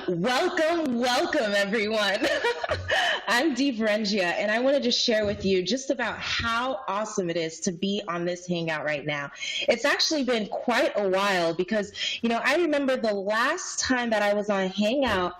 Welcome, everyone. I'm Dee Berengia, and I want to just share with you just about how awesome it is to be on this hangout right now. It's actually been quite a while because, I remember the last time that I was on Hangout.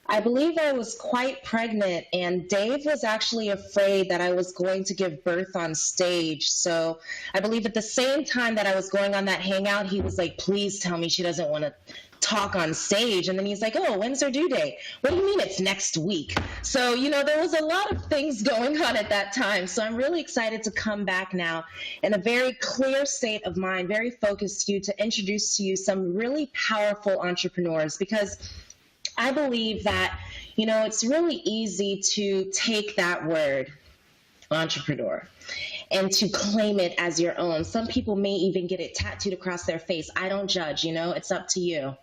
I believe I was quite pregnant, and Dave was actually afraid that I was going to give birth on stage. So I believe at the same time that I was going on that hangout, he was like, please tell me she doesn't want to talk on stage. And then he's like, oh, when's her due date? What do you mean it's next week? So, there was a lot of things going on at that time. So I'm really excited to come back now in a very clear state of mind, very focused to you, to introduce to you some really powerful entrepreneurs because I believe that, it's really easy to take that word, entrepreneur, and to claim it as your own. Some people may even get it tattooed across their face. I don't judge, it's up to you.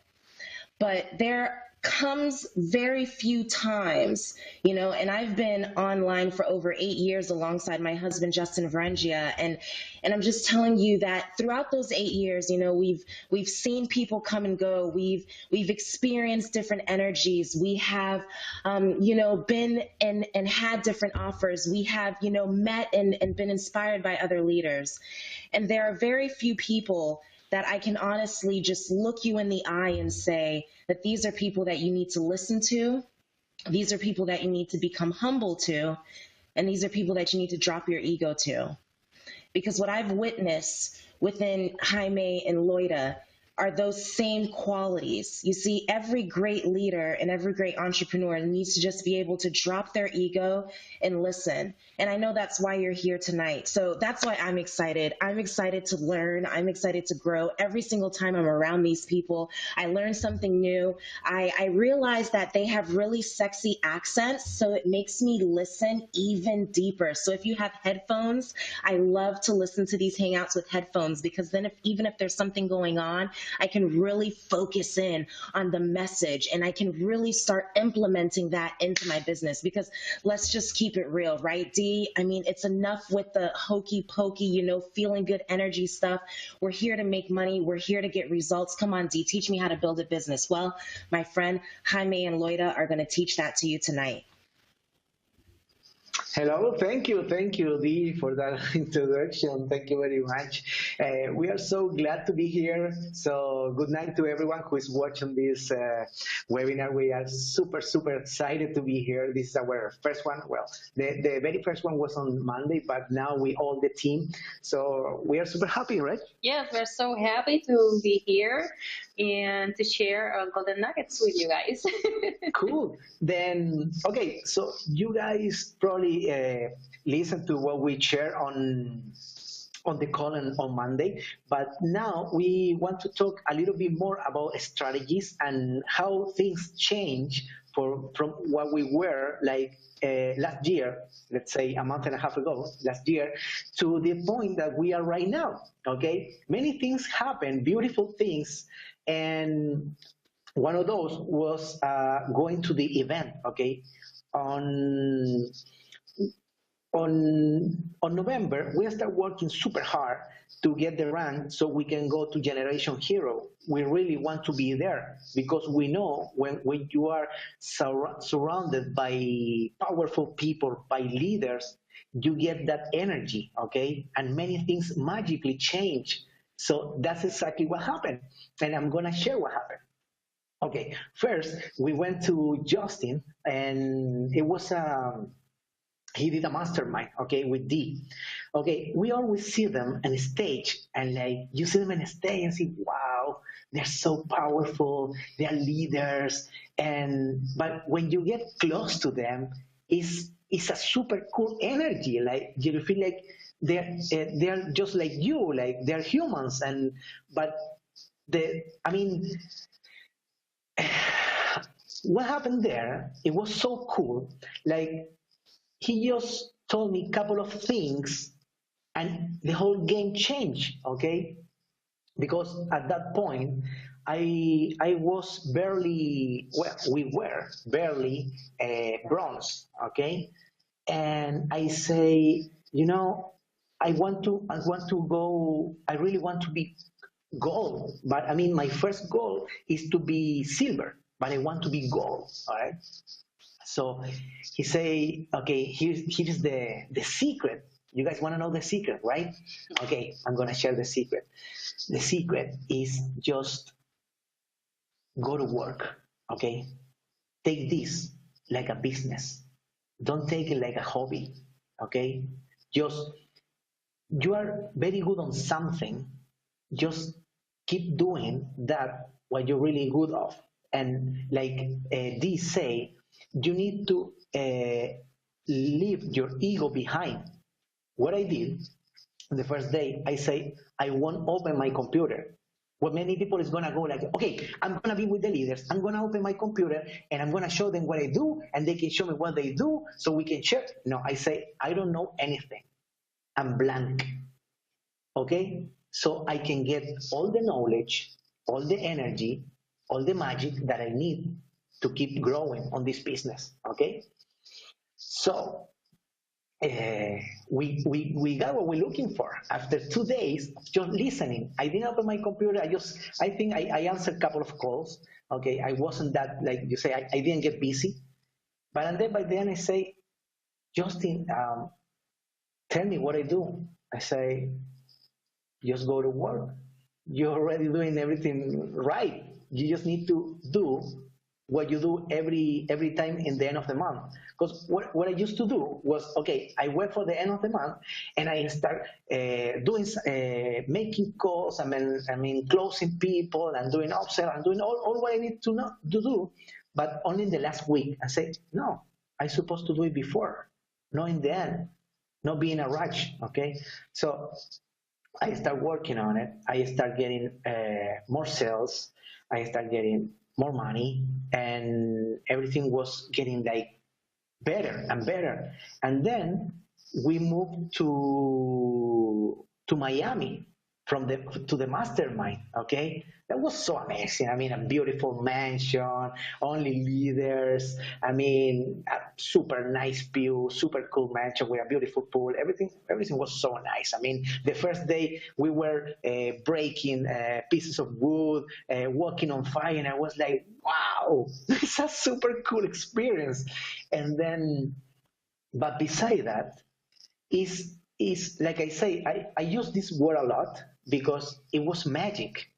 But there comes very few times, and I've been online for over 8 years alongside my husband Justin Varengia, and I'm just telling you that throughout those 8 years, we've seen people come and go. We've experienced different energies. We have been and had different offers. We have met and been inspired by other leaders, and there are very few people that I can honestly just look you in the eye and say that these are people that you need to listen to. These are people that you need to become humble to. And these are people that you need to drop your ego to. Because what I've witnessed within Jaime and Loida are those same qualities. You see, every great leader and every great entrepreneur needs to just be able to drop their ego and listen. And I know that's why you're here tonight. So that's why I'm excited. I'm excited to learn. I'm excited to grow. Every single time I'm around these people, I learn something new. I realize that they have really sexy accents, so it makes me listen even deeper. So if you have headphones, I love to listen to these hangouts with headphones because then even if there's something going on, I can really focus in on the message and I can really start implementing that into my business because let's just keep it real, right, Dee? I mean, it's enough with the hokey pokey, feeling good energy stuff. We're here to make money. We're here to get results. Come on, Dee, teach me how to build a business. Well, my friend Jaime and Loida are going to teach that to you tonight. Hello, thank you, Dee, for that introduction. Thank you very much. We are so glad to be here. So good night to everyone who is watching this webinar. We are super excited to be here. This is our first one. Well, the very first one was on Monday, but now we all the team. So we are super happy, right? Yes, we're so happy to be here and to share our golden nuggets with you guys. Cool. Then, okay, so you guys probably listen to what we share on the call on Monday, but now we want to talk a little bit more about strategies and how things change from what we were like last year, let's say a month and a half ago, last year, to the point that we are right now. Okay, many things happen, beautiful things, and one of those was going to the event. Okay, on on November, we start working super hard to get the rank so we can go to Generation Hero. We really want to be there because we know when you are surrounded by powerful people, by leaders, you get that energy, okay? And many things magically change. So that's exactly what happened. And I'm going to share what happened. Okay, first, we went to Justin, and it was he did a mastermind, okay, with Dee. Okay, we always see them on stage, and like you see them on stage and see, wow, they're so powerful, they're leaders, and but when you get close to them, it's a super cool energy. Like you feel like they're just like you, like they're humans, and but I mean, what happened there? It was so cool, like he just told me a couple of things and the whole game changed, okay? Because at that point, I was barely, well, we were barely bronze, okay? And I say, I want to go, I really want to be gold, but I mean, my first goal is to be silver, but I want to be gold. All right. So he say, okay, here's the secret. You guys want to know the secret, right? Okay, I'm gonna share the secret. The secret is just go to work. Okay, take this like a business. Don't take it like a hobby. Okay, just you are very good on something. Just keep doing that what you're really good of. And like Dee say, you need to leave your ego behind. What I did the first day, I say I won't open my computer. What many people is gonna go like, okay, I'm gonna be with the leaders. I'm gonna open my computer and I'm gonna show them what I do, and they can show me what they do, so we can share. No, I say I don't know anything. I'm blank. Okay, so I can get all the knowledge, all the energy, all the magic that I need to keep growing on this business. Okay, so we got what we're looking for after 2 days of just listening. I didn't open my computer. I think I answered a couple of calls. Okay, I wasn't that, like you say, I didn't get busy. But and then by then I say, Justin, tell me what I do. I say, just go to work. You're already doing everything right. You just need to do what you do every time in the end of the month. Because what I used to do was, okay, I wait for the end of the month and I start doing making calls. I mean closing people and doing upsell and doing all what I need to do, but only in the last week. I say, no, I'm supposed to do it before, not in the end, not be in a rush. Okay, so I start working on it. I start getting more sales. I start getting more money, and everything was getting like better and better. And then we moved to Miami to the mastermind. Okay, that was so amazing. I mean, a beautiful mansion, only leaders. I mean, a super nice view, super cool mansion with a beautiful pool. Everything was so nice. I mean, the first day we were breaking pieces of wood, walking on fire, and I was like, wow, it's a super cool experience. And then, but beside that, is like I say, I use this word a lot because it was magic.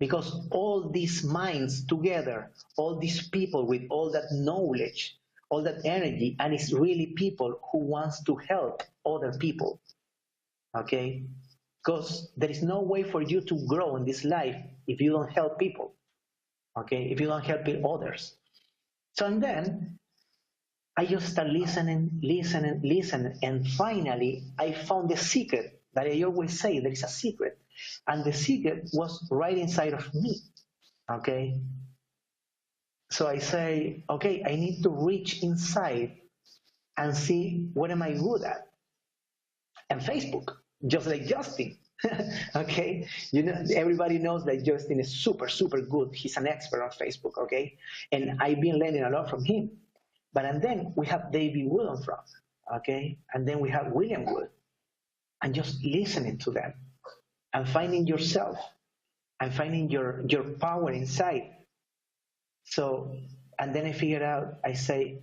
Because all these minds together, all these people with all that knowledge, all that energy, and it's really people who wants to help other people. Okay? Because there is no way for you to grow in this life if you don't help people. Okay? If you don't help others. So and then I just start listening, and finally I found the secret that I always say there is a secret, and the secret was right inside of me. Okay, so I say, okay, I need to reach inside and see what am I good at, and Facebook, just like Justin. Okay, you know, everybody knows that Justin is super good. He's an expert on Facebook. Okay, and I've been learning a lot from him. But and then we have David Willenfroth, okay? And then we have William Wood. And just listening to them and finding yourself and finding your power inside. So, and then I figured out, I say,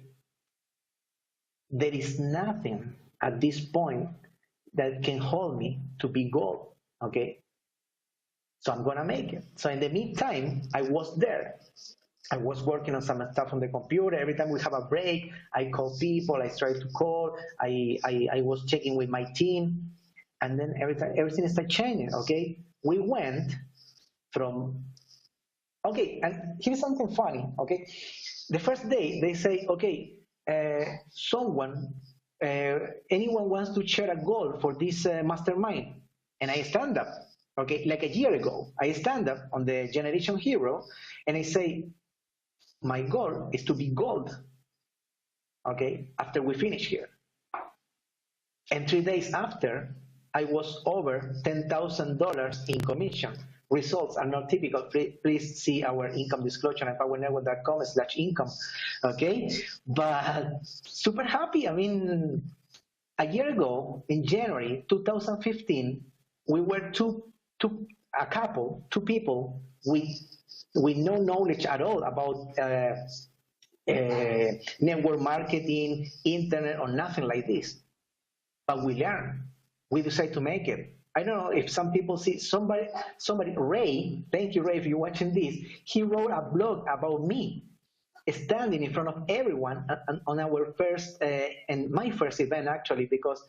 there is nothing at this point that can hold me to be gold, okay? So I'm gonna make it. So in the meantime, I was there. I was working on some stuff on the computer. Every time we have a break, I call people. I try to call. I was checking with my team, and then everything started changing. Okay, we went from okay, and here's something funny. Okay, the first day they say, okay, anyone wants to share a goal for this mastermind, and I stand up. Okay, like a year ago, I stand up on the Generation Hero, and I say, my goal is to be gold, okay, after we finish here. And 3 days after, I was over $10,000 in commission. Results are not typical. Please see our income disclosure at powernetwork.com/income, okay? But super happy. I mean, a year ago, in January 2015, we were a couple, two people with no knowledge at all about network marketing, internet, or nothing like this. But we learn. We decide to make it. I don't know if some people see somebody, Ray, thank you, Ray, if you're watching this, he wrote a blog about me standing in front of everyone on our first, and my first event actually, because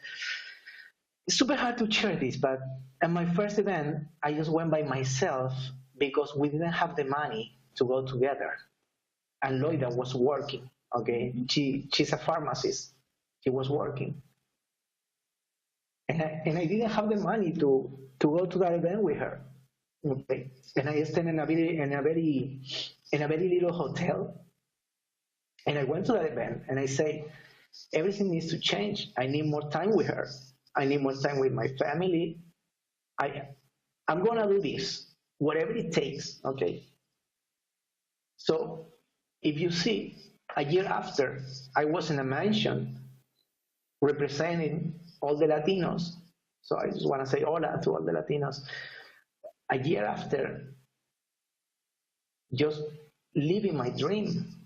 it's super hard to share this, but at my first event, I just went by myself because we didn't have the money to go together. And Loida was working, okay? She's a pharmacist. She was working. And I didn't have the money to go to that event with her. Okay. And I stayed in a very little hotel. And I went to that event and I say, everything needs to change. I need more time with her. I need more time with my family. I'm gonna do this, whatever it takes, okay? So if you see, a year after, I was in a mansion representing all the Latinos. So I just wanna say hola to all the Latinos. A year after, just living my dream,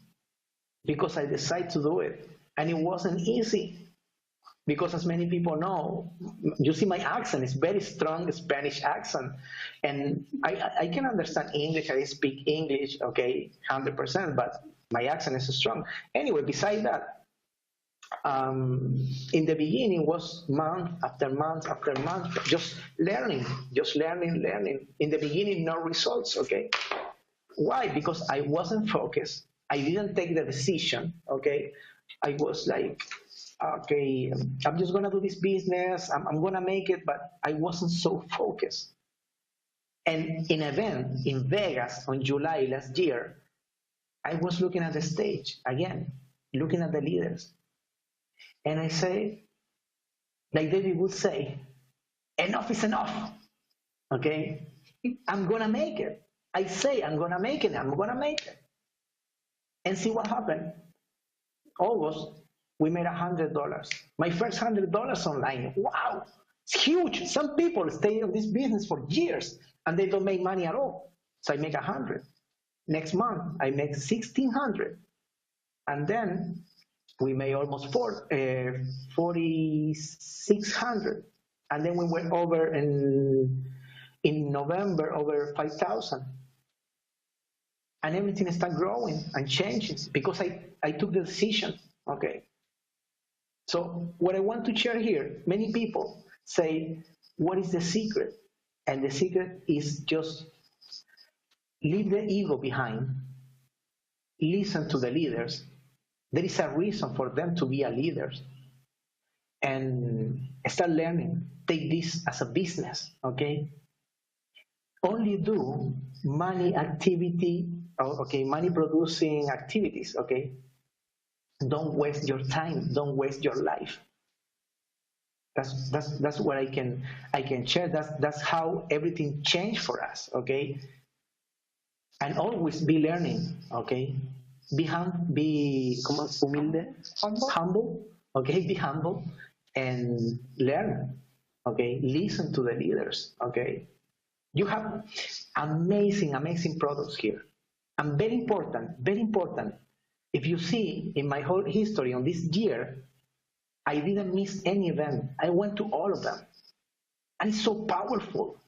because I decided to do it. And it wasn't easy. Because as many people know, you see my accent, it's very strong Spanish accent. And I can understand English, I speak English, okay, 100%, but my accent is strong. Anyway, besides that, in the beginning was month after month after month, just learning. In the beginning, no results, okay? Why? Because I wasn't focused. I didn't take the decision, okay? I was like, okay, I'm just gonna do this business, I'm gonna make it, but I wasn't so focused. And in an event in Vegas on July last year, I was looking at the stage again, looking at the leaders. And I say, like David would say, enough is enough, okay? I'm gonna make it. I say I'm gonna make it, I'm gonna make it. And see what happened. August, we made $100. My first $100 online. Wow, it's huge. Some people stay in this business for years and they don't make money at all. So I make 100. Next month, I make 1,600. And then we made almost 4,600. And then we went over in November, over 5,000. And everything started growing and changing because I took the decision, okay? So what I want to share here, many people say, what is the secret? And the secret is just leave the ego behind, listen to the leaders. There is a reason for them to be a leader. And start learning, take this as a business, okay? Only do money producing activities, okay? Don't waste your time, don't waste your life. That's what I can share. That's how everything changed for us, okay? And always be learning, okay? Be humble, okay? Be humble and learn, okay? Listen to the leaders, okay? You have amazing products here. And very important, if you see in my whole history on this year, I didn't miss any event. I went to all of them. And it's so powerful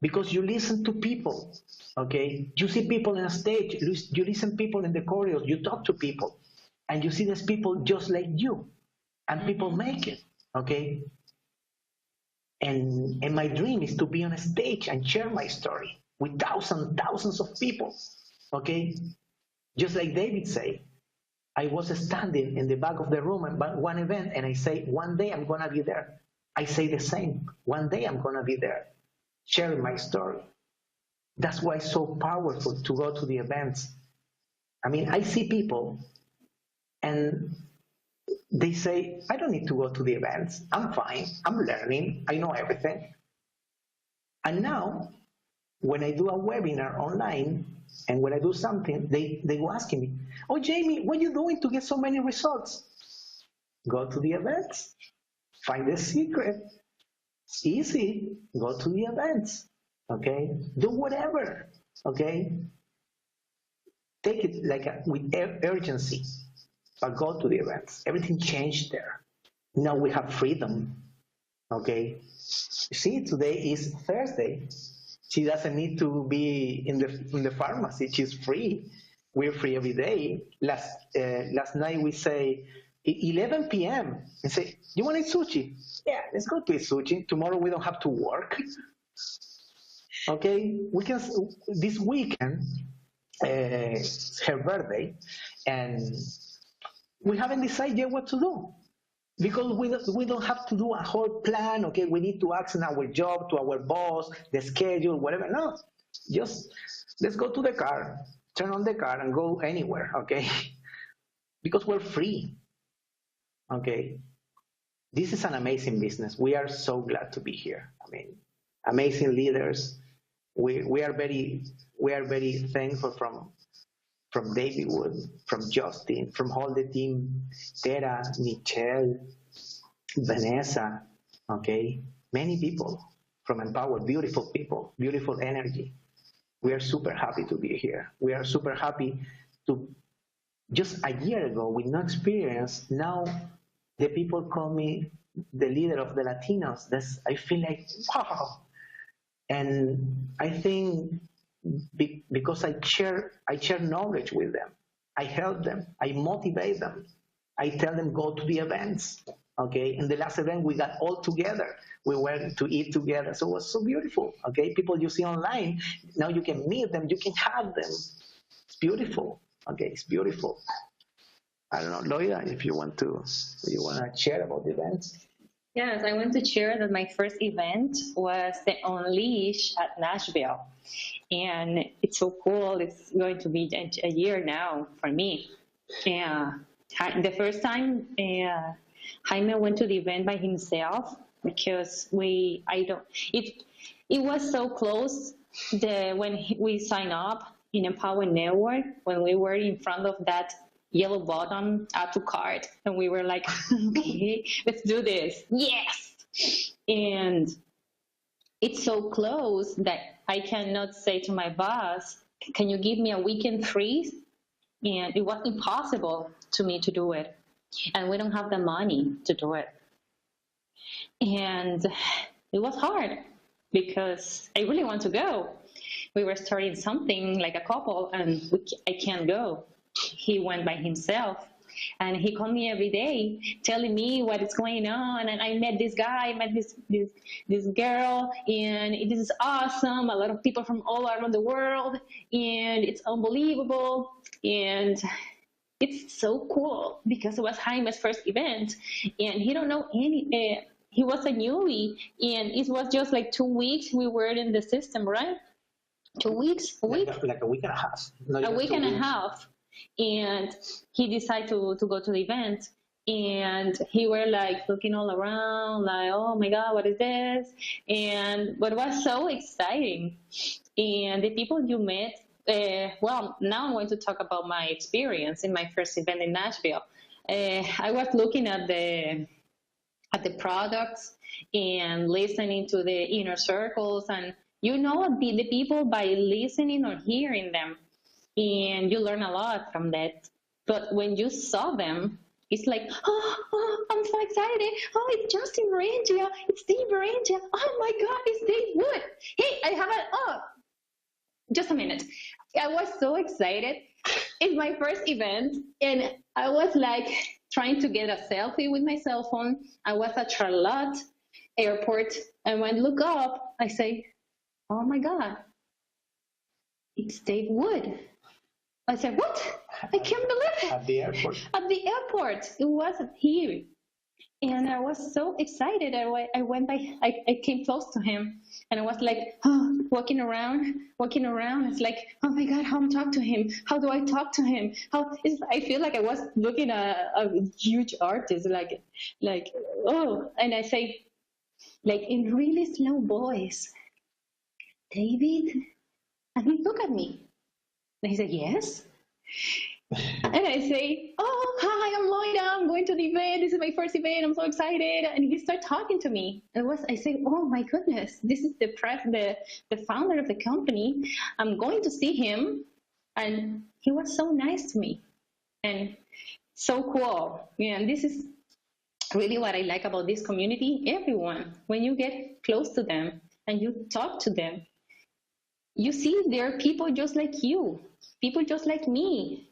because you listen to people, okay? You see people on a stage, you listen to people in the corridors, you talk to people, and you see these people just like you, and people make it, okay? And my dream is to be on a stage and share my story with thousands of people, okay? Just like David said, I was standing in the back of the room at one event and I say, one day I'm gonna be there. I say the same, one day I'm gonna be there, sharing my story. That's why it's so powerful to go to the events. I mean, I see people and they say, I don't need to go to the events. I'm fine. I'm learning. I know everything. And now, when I do a webinar online and when I do something, they go asking me, oh, Jamie, what are you doing to get so many results? Go to the events. Find the secret. It's easy. Go to the events. Okay, do whatever. Okay, take it like with urgency, but go to the events. Everything changed there. Now we have freedom. Okay, you see, today is Thursday. She doesn't need to be in the pharmacy. She's free. We're free every day. Last night we say 11 p.m. and say, you want to eat sushi? Yeah, let's go to eat sushi. Tomorrow we don't have to work. Okay, we can this weekend. It's her birthday, and we haven't decided yet what to do because we don't have to do a whole plan. Okay, we need to ask in our job to our boss the schedule, whatever. No, just let's go to the car, turn on the car, and go anywhere. Okay, because we're free. Okay, this is an amazing business. We are so glad to be here. I mean, amazing leaders. We are very thankful from David Wood, from Justin, from all the team, Tara, Michelle, Vanessa, okay, many people from Empower, beautiful people, beautiful energy. We are super happy to be here. We are super happy to, just a year ago with no experience, now the people call me the leader of the Latinos. I feel like, wow. And I think because I share knowledge with them, I help them, I motivate them, I tell them go to the events. Okay, in the last event we got all together. We went to eat together, so it was so beautiful. Okay, people you see online now, you can meet them, you can hug them. It's beautiful. Okay, it's beautiful. I don't know, Loida, if you want to share about the events. Yes, I want to share that my first event was the Unleash at Nashville. And it's so cool. It's going to be a year now for me. Yeah. The first time Jaime went to the event by himself because it was so close when we signed up in Empower Network, when we were in front of that yellow button, add to cart, and we were like, okay, let's do this. Yes. And it's so close that I cannot say to my boss, can you give me a weekend free? And it was impossible to me to do it. And we don't have the money to do it. And it was hard because I really want to go. We were starting something like a couple, and I can't go. He went by himself, and he called me every day telling me what is going on. And I met this guy, I met this girl, and this is awesome. A lot of people from all around the world, and it's unbelievable. And it's so cool because it was Jaime's first event, and he don't know any. He was a newbie, and it was just like 2 weeks we were in the system, right? 2 weeks, a week, like a week and a half. A week and a half. And he decided to go to the event, and he were like looking all around like, oh my God, what is this? And but it was so exciting. And the people you met, well, now I'm going to talk about my experience in my first event in Nashville. I was looking at the products and listening to the inner circles, and you know the people by listening or hearing them, and you learn a lot from that. But when you saw them, it's like, oh, I'm so excited. Oh, it's Justin Berengia. It's Dave Berengia. Oh my God, it's Dave Wood. Hey, I have just a minute. I was so excited. It's my first event, and I was like trying to get a selfie with my cell phone. I was at Charlotte Airport, and when I look up, I say, oh my God, it's Dave Wood. I said, what? I can't believe it. At the airport. At the airport. It wasn't here. And I was so excited. I went by, I came close to him, and I was like, oh, walking around. It's like, oh my God, how do I talk to him? How do I talk to him? I feel like I was looking at a huge artist, like, oh, and I say, like in really slow voice, David, and he looked at me. And he said, yes. And I say, "Oh, hi, I'm Loida. I'm going to the event. This is my first event. I'm so excited." And he started talking to me. And I say, "Oh my goodness, this is the founder of the company. I'm going to see him." And he was so nice to me and so cool. Yeah, and this is really what I like about this community. Everyone, when you get close to them and you talk to them, you see there are people just like you, people just like me,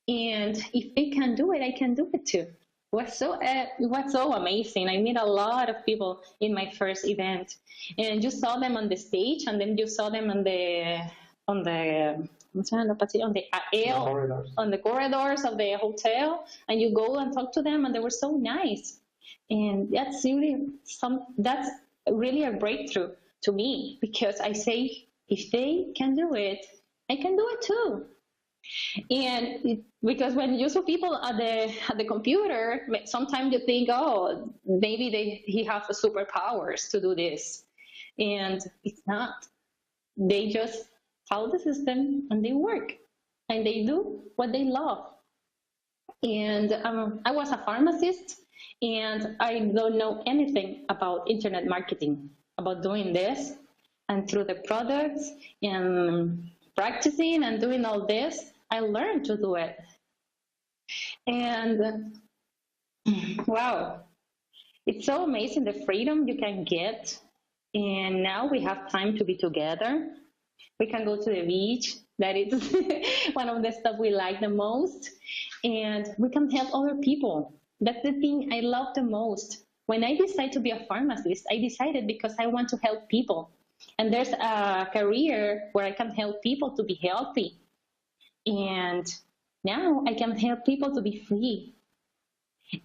and if they can do it, I can do it too. It was so amazing. I met a lot of people in my first event, and you saw them on the stage, and then you saw them on the aisle, Corridors. on the corridors of the hotel, and you go and talk to them, and they were so nice. And that's really a breakthrough to me, because I say, if they can do it, I can do it too. And because when you saw people at the computer, sometimes you think, oh, maybe he has the superpowers to do this, and it's not. They just follow the system and they work, and they do what they love. And I was a pharmacist, and I don't know anything about internet marketing, about doing this, and through the products and practicing and doing all this, I learned to do it. And wow, it's so amazing the freedom you can get. And now we have time to be together. We can go to the beach. That is one of the stuff we like the most. And we can help other people. That's the thing I love the most. When I decided to be a pharmacist, I decided because I want to help people. And there's a career where I can help people to be healthy. And now I can help people to be free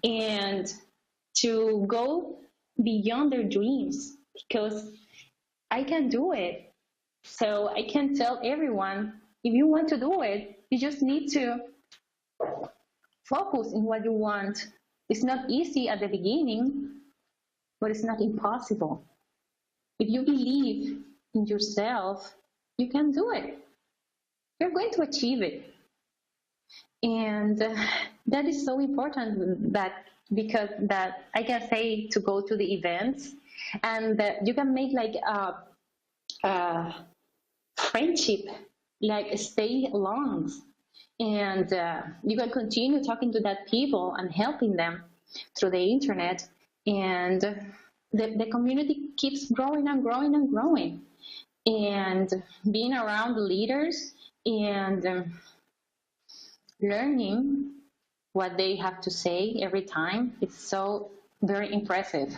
and to go beyond their dreams, because I can do it. So I can tell everyone, if you want to do it, you just need to focus in what you want. It's not easy at the beginning, but it's not impossible. If you believe in yourself, you can do it. You're going to achieve it. And that is so important, that because that I can say to go to the events, and that you can make like a friendship, like stay long, and you can continue talking to that people and helping them through the internet, and the community keeps growing and growing and growing, and being around the leaders and learning what they have to say every time, it's so very impressive.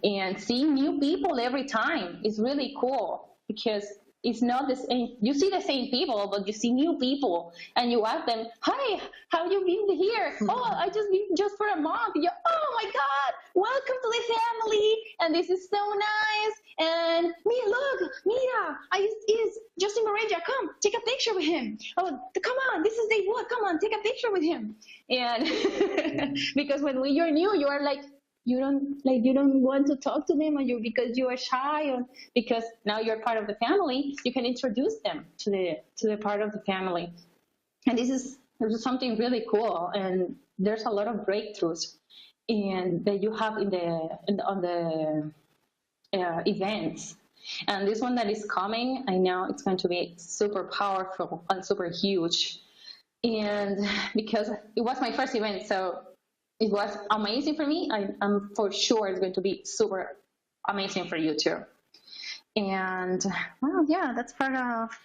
And seeing new people every time is really cool, because it's not the same. You see the same people, but you see new people, and you ask them, "Hi, how you been here?" "Oh, I just been just for a month." "Oh my God, welcome to the family, and this is so nice." And me, look, Mira, is Justin Moreja. Come, take a picture with him. "Oh, come on, this is Dave Wood. Come on, take a picture with him." And because when you're new, you are like, you don't want to talk to them, or because you are shy, or because now you're part of the family, you can introduce them to the part of the family. And there's something really cool, and there's a lot of breakthroughs and that you have on the events. And this one that is coming, I know it's going to be super powerful and super huge. And because it was my first event, so it was amazing for me. I'm for sure it's going to be super amazing for you too. And well, yeah, that's part of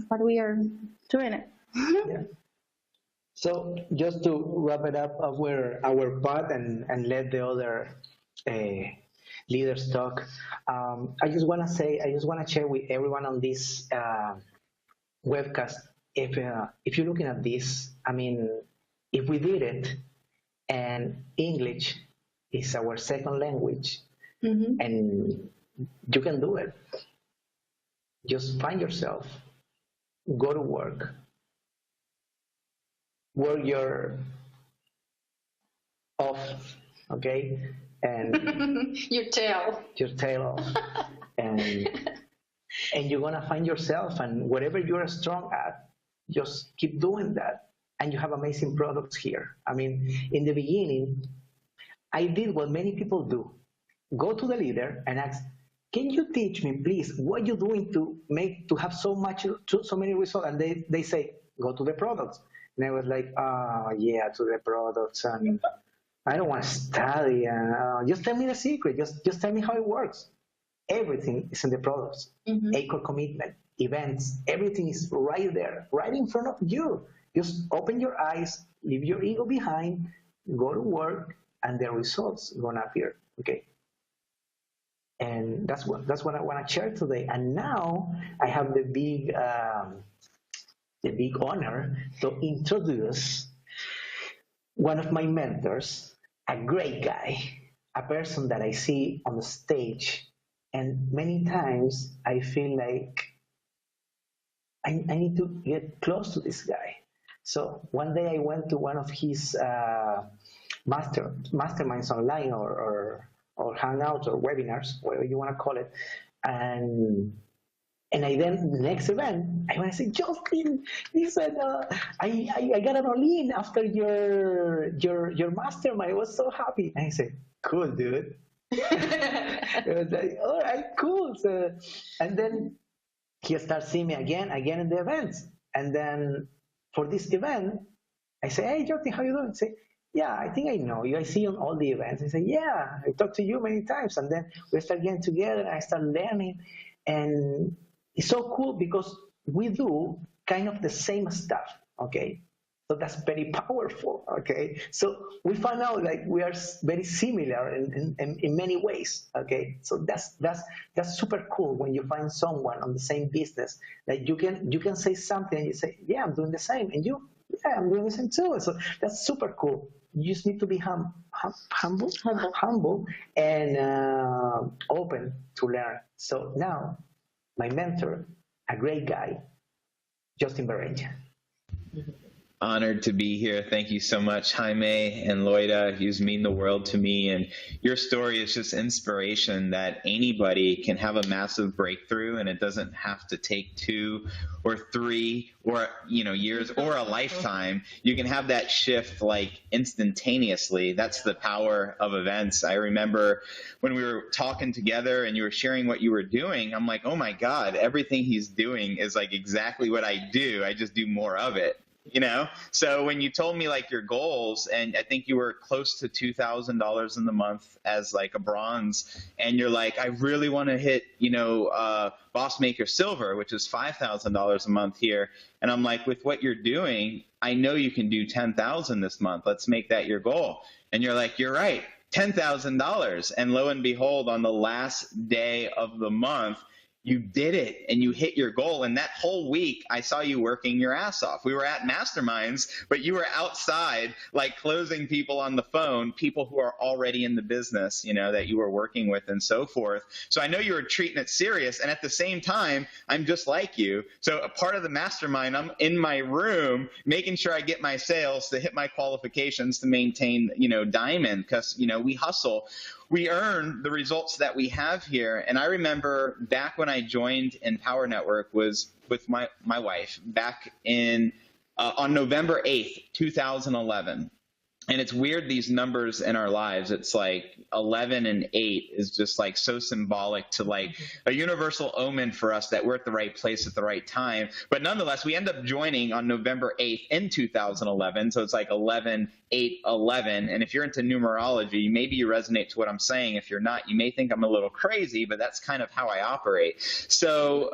what we are doing it. Yeah. So just to wrap it up, our part and let the other leaders talk. I just want to share with everyone on this webcast. If you're looking at this, I mean, if we did it, and English is our second language, and you can do it. Just find yourself, go to work your off, okay, and Your tail. your tail off, and you're gonna find yourself, and whatever you're strong at, just keep doing that, and you have amazing products here. I mean, in the beginning, I did what many people do: go to the leader and ask, "Can you teach me, please, what you're doing to have so many results?" And they say, "Go to the products." And I was like, "Oh yeah, to the products, and I don't want to study. Just tell me the secret. Just tell me how it works." Everything is in the products. ACOR commitment, events, everything is right there, right in front of you. Just open your eyes, leave your ego behind, go to work, and the results gonna appear. Okay. And that's what I want to share today. And now I have the big honor to introduce one of my mentors, a great guy, a person that I see on the stage, and many times I feel like I need to get close to this guy. So one day I went to one of his masterminds online or hangouts or webinars, whatever you want to call it, and I then the next event I want to say, "Justin, listen, I got an all-in after your mastermind. I was so happy." And I said, "Cool, dude." I was like, "All right, cool." So, and then he starts seeing me again in the events. And then for this event, I say, "Hey, Justin, how you doing?" I say, "Yeah, I think I know you. I see you on all the events." I say, "Yeah, I talked to you many times." And then we start getting together and I start learning. And it's so cool because we do kind of the same stuff, okay? So that's very powerful, okay? So we found out like we are very similar in many ways, okay? So that's super cool when you find someone on the same business that you can say something and you say, "Yeah, I'm doing the same," and you, "Yeah, I'm doing the same too." So that's super cool. You just need to be humble and open to learn. So now, my mentor, a great guy, Justin Berenja. Honored to be here. Thank you so much, Jaime and Loida. You mean the world to me. And your story is just inspiration that anybody can have a massive breakthrough, and it doesn't have to take 2 or 3 or years or a lifetime. You can have that shift like instantaneously. That's the power of events. I remember when we were talking together and you were sharing what you were doing, I'm like, oh my God, everything he's doing is like exactly what I do. I just do more of it. So when you told me like your goals, and I think you were close to $2,000 in the month as like a bronze, and you're like, I really want to hit, Boss Maker Silver, which is $5,000 a month here. And I'm like, with what you're doing, I know you can do 10,000 this month. Let's make that your goal. And you're like, you're right, $10,000. And lo and behold, on the last day of the month, you did it and you hit your goal. And that whole week, I saw you working your ass off. We were at masterminds, but you were outside, like closing people on the phone, people who are already in the business, that you were working with and so forth. So I know you were treating it serious. And at the same time, I'm just like you. So a part of the mastermind, I'm in my room, making sure I get my sales to hit my qualifications to maintain, diamond, because, we hustle. We earn the results that we have here. And I remember back when I joined Empower Network was with my wife back in on November 8th, 2011. And it's weird, these numbers in our lives. It's like 11 and 8 is just like so symbolic to like a universal omen for us that we're at the right place at the right time. But nonetheless, we end up joining on November 8th in 2011. So it's like 11, 8, 11. And if you're into numerology, maybe you resonate to what I'm saying. If you're not, you may think I'm a little crazy, but that's kind of how I operate. So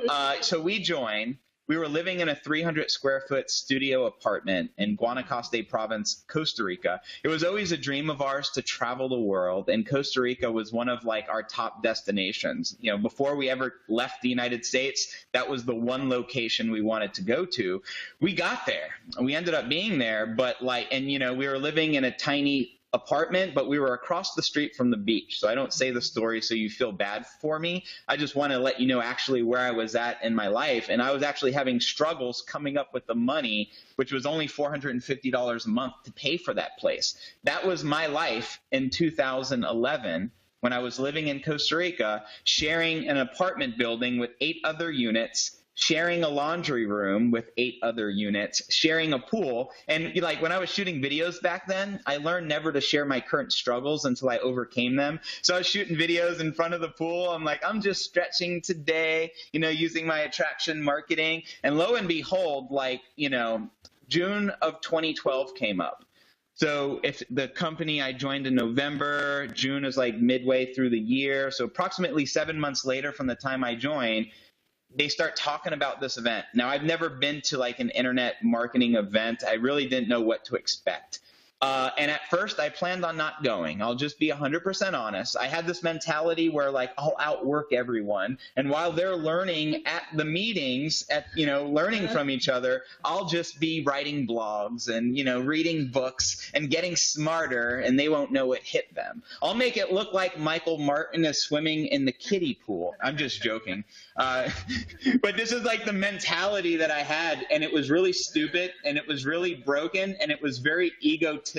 we join. We were living in a 300 square foot studio apartment in Guanacaste province, Costa Rica. It was always a dream of ours to travel the world, and Costa Rica was one of like our top destinations. Before we ever left the United States, that was the one location we wanted to go to. We got there. We ended up being there, but we were living in a tiny apartment, but we were across the street from the beach. So I don't say the story so you feel bad for me. I just want to let you know actually where I was at in my life. And I was actually having struggles coming up with the money, which was only $450 a month to pay for that place. That was my life in 2011 when I was living in Costa Rica, sharing an apartment building with 8 other units, sharing a laundry room with 8 other units, sharing a pool. And like when I was shooting videos back then, I learned never to share my current struggles until I overcame them. So I was shooting videos in front of the pool. I'm like, I'm just stretching today, using my attraction marketing. And lo and behold, June of 2012 came up. So if the company I joined in November, June is like midway through the year. So approximately 7 months later from the time I joined, they start talking about this event. Now, I've never been to like an internet marketing event. I really didn't know what to expect. And at first I planned on not going. I'll just be 100% honest. I had this mentality where like I'll outwork everyone. And while they're learning at the meetings, learning from each other, I'll just be writing blogs and, reading books and getting smarter, and they won't know it hit them. I'll make it look like Michael Martin is swimming in the kiddie pool. I'm just joking. But this is like the mentality that I had, and it was really stupid, and it was really broken, and it was very egotistical.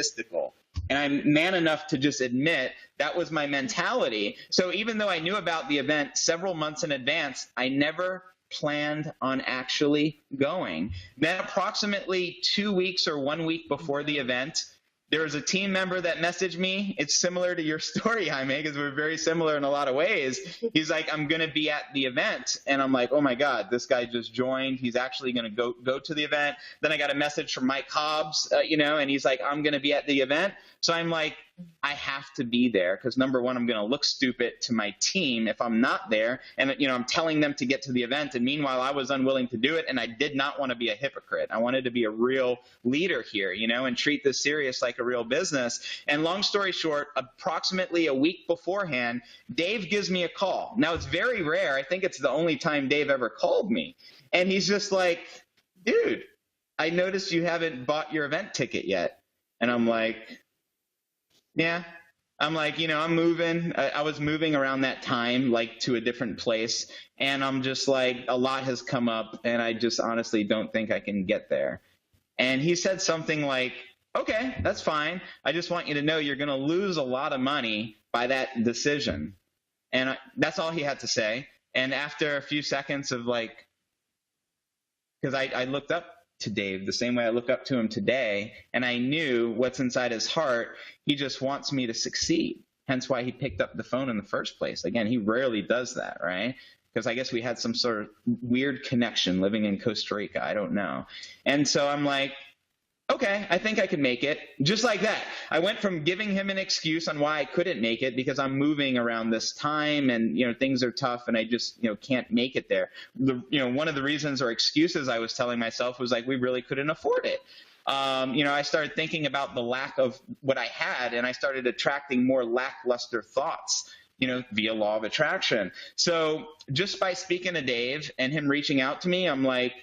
And I'm man enough to just admit that was my mentality. So even though I knew about the event several months in advance, I never planned on actually going. Then approximately 2 weeks or 1 week before the event, there was a team member that messaged me. It's similar to your story, Jaime, because we're very similar in a lot of ways. He's like, I'm going to be at the event. And I'm like, oh my God, this guy just joined. He's actually going to go to the event. Then I got a message from Mike Hobbs, and he's like, I'm going to be at the event. So I'm like, I have to be there because number one, I'm going to look stupid to my team if I'm not there. And, I'm telling them to get to the event. And meanwhile, I was unwilling to do it. And I did not want to be a hypocrite. I wanted to be a real leader here, and treat this serious like a real business. And long story short, approximately a week beforehand, Dave gives me a call. Now, it's very rare. I think it's the only time Dave ever called me. And he's just like, dude, I noticed you haven't bought your event ticket yet. And I'm like, yeah. I'm like, I'm moving. I was moving around that time, like to a different place. And I'm just like, a lot has come up and I just honestly don't think I can get there. And he said something like, okay, that's fine. I just want you to know you're going to lose a lot of money by that decision. And that's all he had to say. And after a few seconds of like, because I looked up to Dave the same way I look up to him today, and I knew what's inside his heart. He just wants me to succeed. Hence why he picked up the phone in the first place. Again, he rarely does that, right? Because I guess we had some sort of weird connection living in Costa Rica. I don't know. And so I'm like, okay, I think I can make it. Just like that. I went from giving him an excuse on why I couldn't make it because I'm moving around this time and, things are tough and I just, can't make it there. One of the reasons or excuses I was telling myself was like, we really couldn't afford it. I started thinking about the lack of what I had and I started attracting more lackluster thoughts, via law of attraction. So just by speaking to Dave and him reaching out to me, I'm like,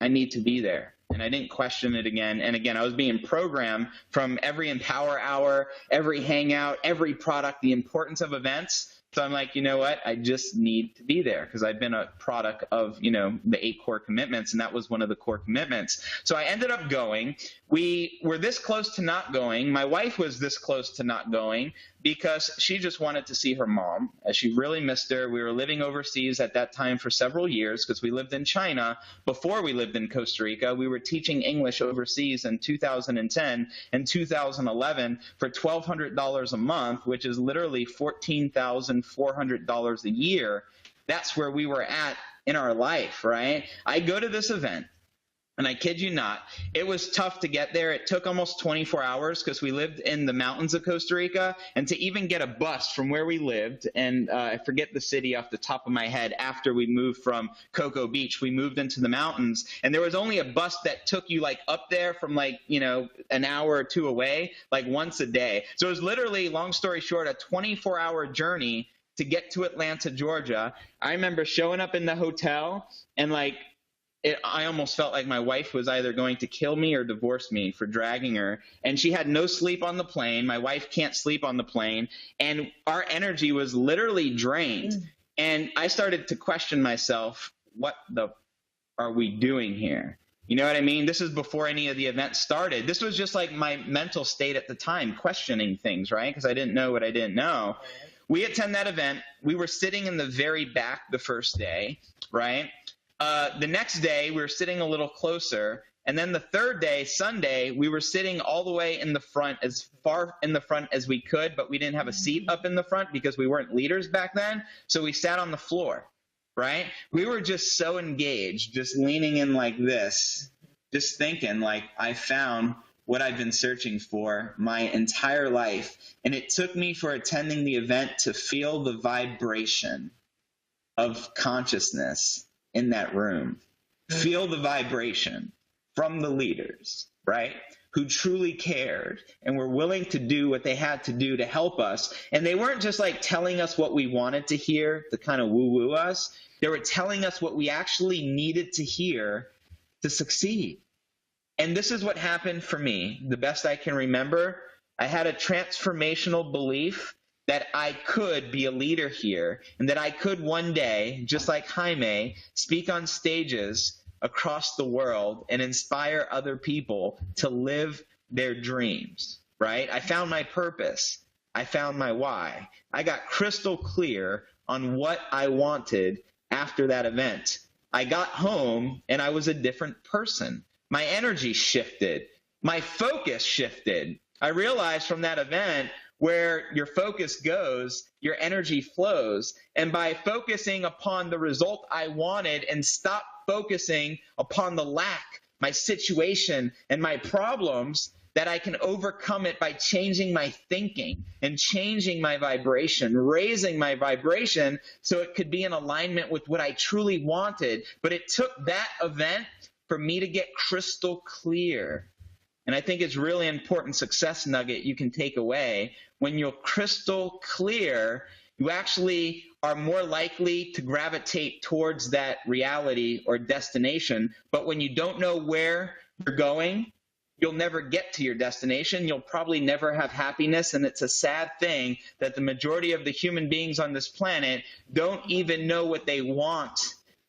I need to be there. And I didn't question it again. And again, I was being programmed from every Empower Hour, every Hangout, every product, the importance of events. So I'm like, you know what? I just need to be there because I've been a product of, the 8 core commitments, and that was one of the core commitments. So I ended up going. We were this close to not going. My wife was this close to not going because she just wanted to see her mom, as she really missed her. We were living overseas at that time for several years because we lived in China before we lived in Costa Rica. We were teaching English overseas in 2010 and 2011 for $1,200 a month, which is literally $14,400 a year. That's where we were at in our life, right? I go to this event. And I kid you not, it was tough to get there. It took almost 24 hours because we lived in the mountains of Costa Rica. And to even get a bus from where we lived, and I forget the city off the top of my head, after we moved from Cocoa Beach, we moved into the mountains. And there was only a bus that took you like up there from like, an hour or two away, like once a day. So it was literally, long story short, a 24-hour journey to get to Atlanta, Georgia. I remember showing up in the hotel and like, I almost felt like my wife was either going to kill me or divorce me for dragging her. And she had no sleep on the plane. My wife can't sleep on the plane. And our energy was literally drained. And I started to question myself, what the are we doing here? You know what I mean? This is before any of the events started. This was just like my mental state at the time, questioning things, right? Because I didn't know what I didn't know. We attend that event. We were sitting in the very back the first day, right? The next day, we were sitting a little closer. And then the third day, Sunday, we were sitting all the way in the front, as far in the front as we could, but we didn't have a seat up in the front because we weren't leaders back then. So we sat on the floor, right? We were just so engaged, just leaning in like this, just thinking like, I found what I've been searching for my entire life. And it took me for attending the event to feel the vibration of consciousness in that room. Feel the vibration from the leaders, right? Who truly cared and were willing to do what they had to do to help us. And they weren't just like telling us what we wanted to hear to kind of woo-woo us. They were telling us what we actually needed to hear to succeed. And this is what happened for me. The best I can remember, I had a transformational belief that I could be a leader here and that I could one day, just like Jaime, speak on stages across the world and inspire other people to live their dreams, right? I found my purpose. I found my why. I got crystal clear on what I wanted after that event. I got home and I was a different person. My energy shifted. My focus shifted. I realized from that event, where your focus goes, your energy flows. And by focusing upon the result I wanted and stop focusing upon the lack, my situation, and my problems, that I can overcome it by changing my thinking and changing my vibration, raising my vibration so it could be in alignment with what I truly wanted. But it took that event for me to get crystal clear. And I think it's really important success nugget you can take away. When you're crystal clear, you actually are more likely to gravitate towards that reality or destination. But when you don't know where you're going, you'll never get to your destination. You'll probably never have happiness. And it's a sad thing that the majority of the human beings on this planet don't even know what they want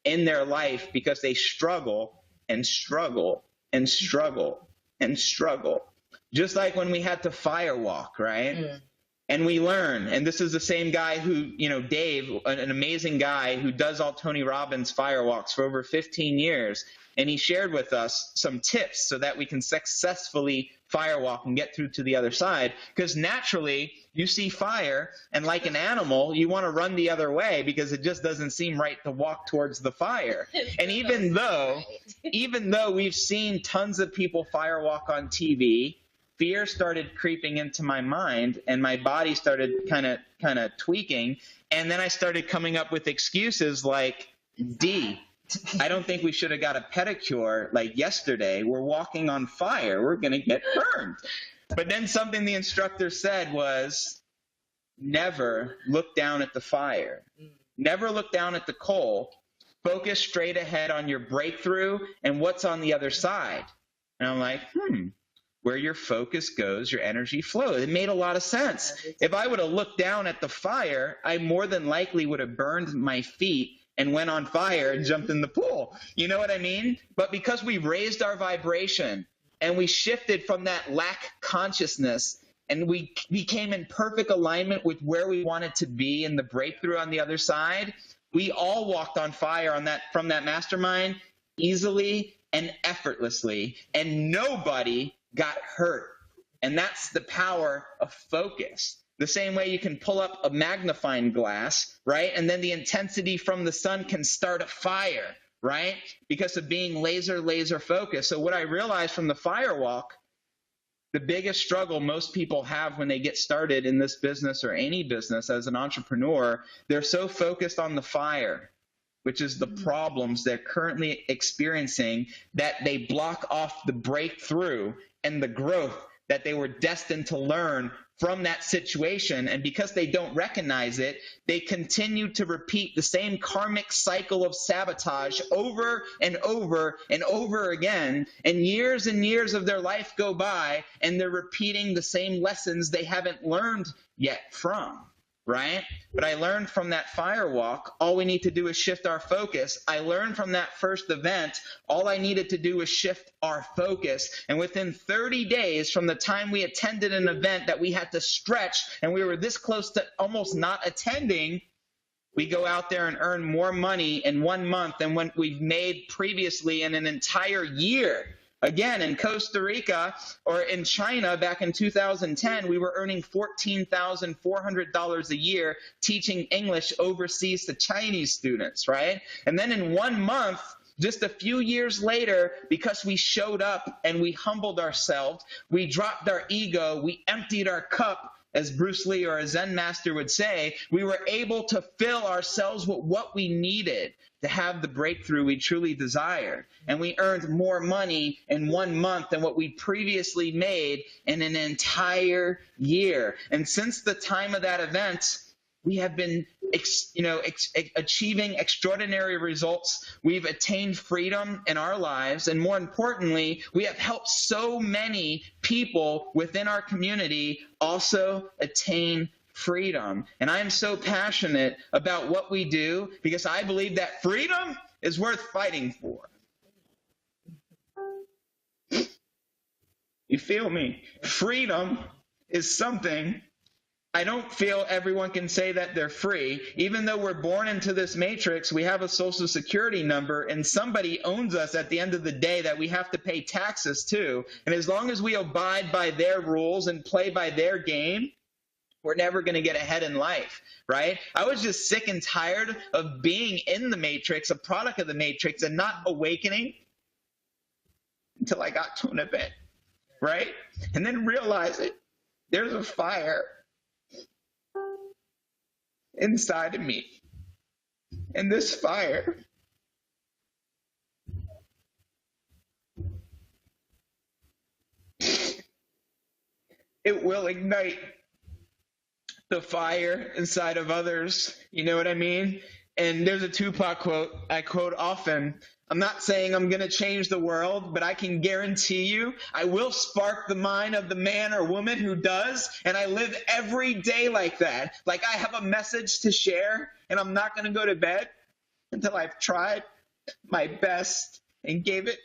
in their life because they struggle and struggle and struggle and struggle. Just like when we had to firewalk, right? Mm. And we learn, and this is the same guy who, Dave, an amazing guy who does all Tony Robbins firewalks for over 15 years. And he shared with us some tips so that we can successfully firewalk and get through to the other side. Because naturally, you see fire, and like an animal, you want to run the other way because it just doesn't seem right to walk towards the fire. And even though we've seen tons of people firewalk on TV, fear started creeping into my mind, and my body started kind of tweaking. And then I started coming up with excuses like, I don't think we should have got a pedicure like yesterday. We're walking on fire. We're going to get burned. But then something the instructor said was, never look down at the fire. Never look down at the coal. Focus straight ahead on your breakthrough and what's on the other side. And I'm like, where your focus goes, your energy flows. It made a lot of sense. If I would have looked down at the fire, I more than likely would have burned my feet and went on fire and jumped in the pool. You know what I mean? But because we raised our vibration and we shifted from that lack consciousness and we became in perfect alignment with where we wanted to be in the breakthrough on the other side, we all walked on fire from that mastermind easily and effortlessly, and nobody got hurt. And that's the power of focus. The same way you can pull up a magnifying glass, right? And then the intensity from the sun can start a fire, right? Because of being laser focused. So what I realized from the firewalk, the biggest struggle most people have when they get started in this business or any business as an entrepreneur, they're so focused on the fire, which is the problems they're currently experiencing, that they block off the breakthrough and the growth that they were destined to learn from that situation. And because they don't recognize it, they continue to repeat the same karmic cycle of sabotage over and over and over again. And years of their life go by and they're repeating the same lessons they haven't learned yet from, right? But I learned from that firewalk, all we need to do is shift our focus. I learned from that first event, all I needed to do was shift our focus. And within 30 days from the time we attended an event that we had to stretch and we were this close to almost not attending, We go out there and earn more money in 1 month than what we've made previously in an entire year. Again, in Costa Rica or in China back in 2010, we were earning $14,400 a year teaching English overseas to Chinese students, right? And then in 1 month, just a few years later, because we showed up and we humbled ourselves, we dropped our ego, we emptied our cup, as Bruce Lee or a Zen master would say, we were able to fill ourselves with what we needed to have the breakthrough we truly desired. And we earned more money in 1 month than what we previously made in an entire year. And since the time of that event, we have been achieving extraordinary results. We've attained freedom in our lives. And more importantly, we have helped so many people within our community also attain freedom. And I am so passionate about what we do because I believe that freedom is worth fighting for. You feel me? Freedom is something I don't feel everyone can say that they're free. Even though we're born into this matrix, we have a social security number and somebody owns us at the end of the day that we have to pay taxes to. And as long as we abide by their rules and play by their game, we're never going to get ahead in life, right? I was just sick and tired of being in the matrix, a product of the matrix, and not awakening until I got to an event, right? And then realizing there's a fire inside of me. And this fire it will ignite the fire inside of others. You know what I mean? And there's a Tupac quote I quote often. I'm not saying I'm going to change the world, but I can guarantee you I will spark the mind of the man or woman who does. And I live every day like that. Like I have a message to share, and I'm not going to go to bed until I've tried my best and gave it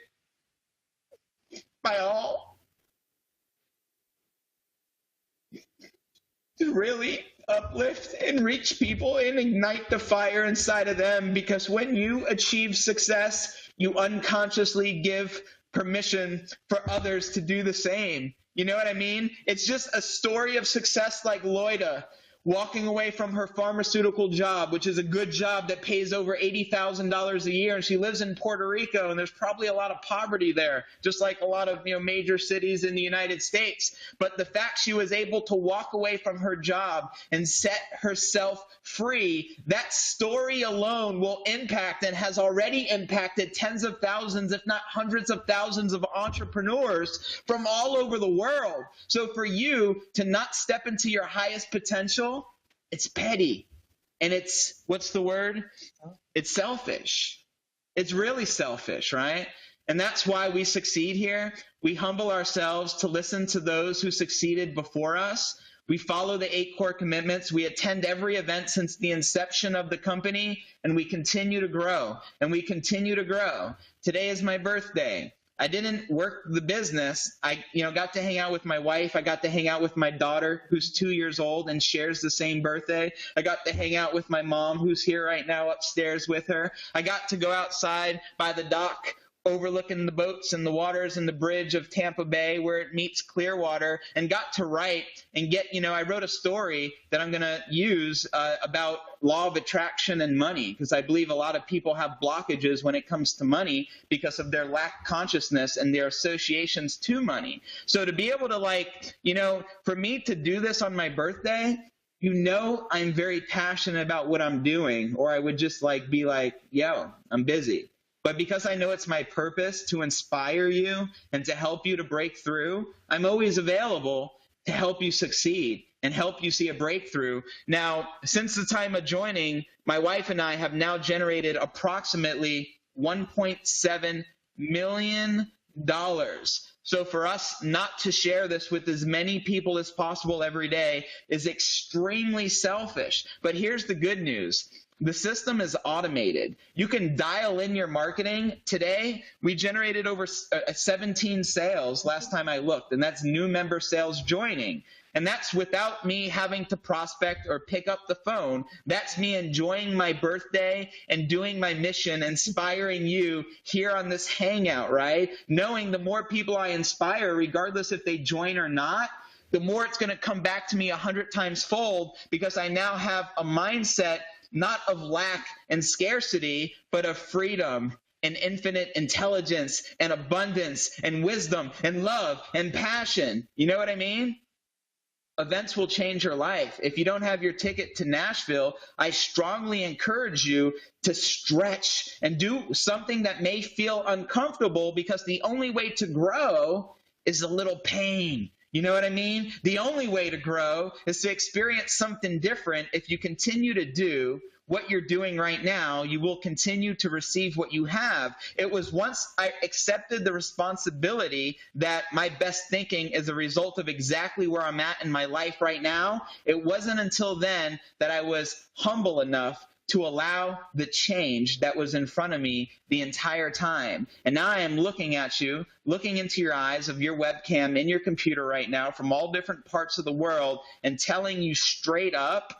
my all to really uplift and reach people and ignite the fire inside of them, because when you achieve success, you unconsciously give permission for others to do the same. You know what I mean? It's just a story of success like Loida walking away from her pharmaceutical job, which is a good job that pays over $80,000 a year, and she lives in Puerto Rico, and there's probably a lot of poverty there, just like a lot of major cities in the United States. But the fact she was able to walk away from her job and set herself free, that story alone will impact and has already impacted tens of thousands, if not hundreds of thousands of entrepreneurs from all over the world. So for you to not step into your highest potential, it's petty. And it's, what's the word? It's selfish. It's really selfish, right? And that's why we succeed here. We humble ourselves to listen to those who succeeded before us. We follow the 8 core commitments. We attend every event since the inception of the company, and we continue to grow, and we continue to grow. Today is my birthday. I didn't work the business. I got to hang out with my wife. I got to hang out with my daughter, who's 2 years old and shares the same birthday. I got to hang out with my mom, who's here right now upstairs with her. I got to go outside by the dock overlooking the boats and the waters and the bridge of Tampa Bay where it meets Clearwater, and got to write and get, I wrote a story that I'm going to use about law of attraction and money, because I believe a lot of people have blockages when it comes to money because of their lack of consciousness and their associations to money. So to be able to for me to do this on my birthday, I'm very passionate about what I'm doing, or I would just be like, yo, I'm busy. But because I know it's my purpose to inspire you and to help you to break through, I'm always available to help you succeed and help you see a breakthrough. Now, since the time of joining, my wife and I have now generated approximately $1.7 million. So for us not to share this with as many people as possible every day is extremely selfish. But here's the good news. The system is automated. You can dial in your marketing. Today, we generated over 17 sales last time I looked, and that's new member sales joining. And that's without me having to prospect or pick up the phone. That's me enjoying my birthday and doing my mission, inspiring you here on this hangout, right? Knowing the more people I inspire, regardless if they join or not, the more it's going to come back to me 100 times fold, because I now have a mindset not of lack and scarcity, but of freedom and infinite intelligence and abundance and wisdom and love and passion. You know what I mean? Events will change your life. If you don't have your ticket to Nashville, I strongly encourage you to stretch and do something that may feel uncomfortable, because the only way to grow is a little pain. You know what I mean? The only way to grow is to experience something different. If you continue to do what you're doing right now, you will continue to receive what you have. It was once I accepted the responsibility that my best thinking is a result of exactly where I'm at in my life right now. It wasn't until then that I was humble enough to allow the change that was in front of me the entire time. And now I am looking at you, looking into your eyes of your webcam in your computer right now from all different parts of the world, and telling you straight up,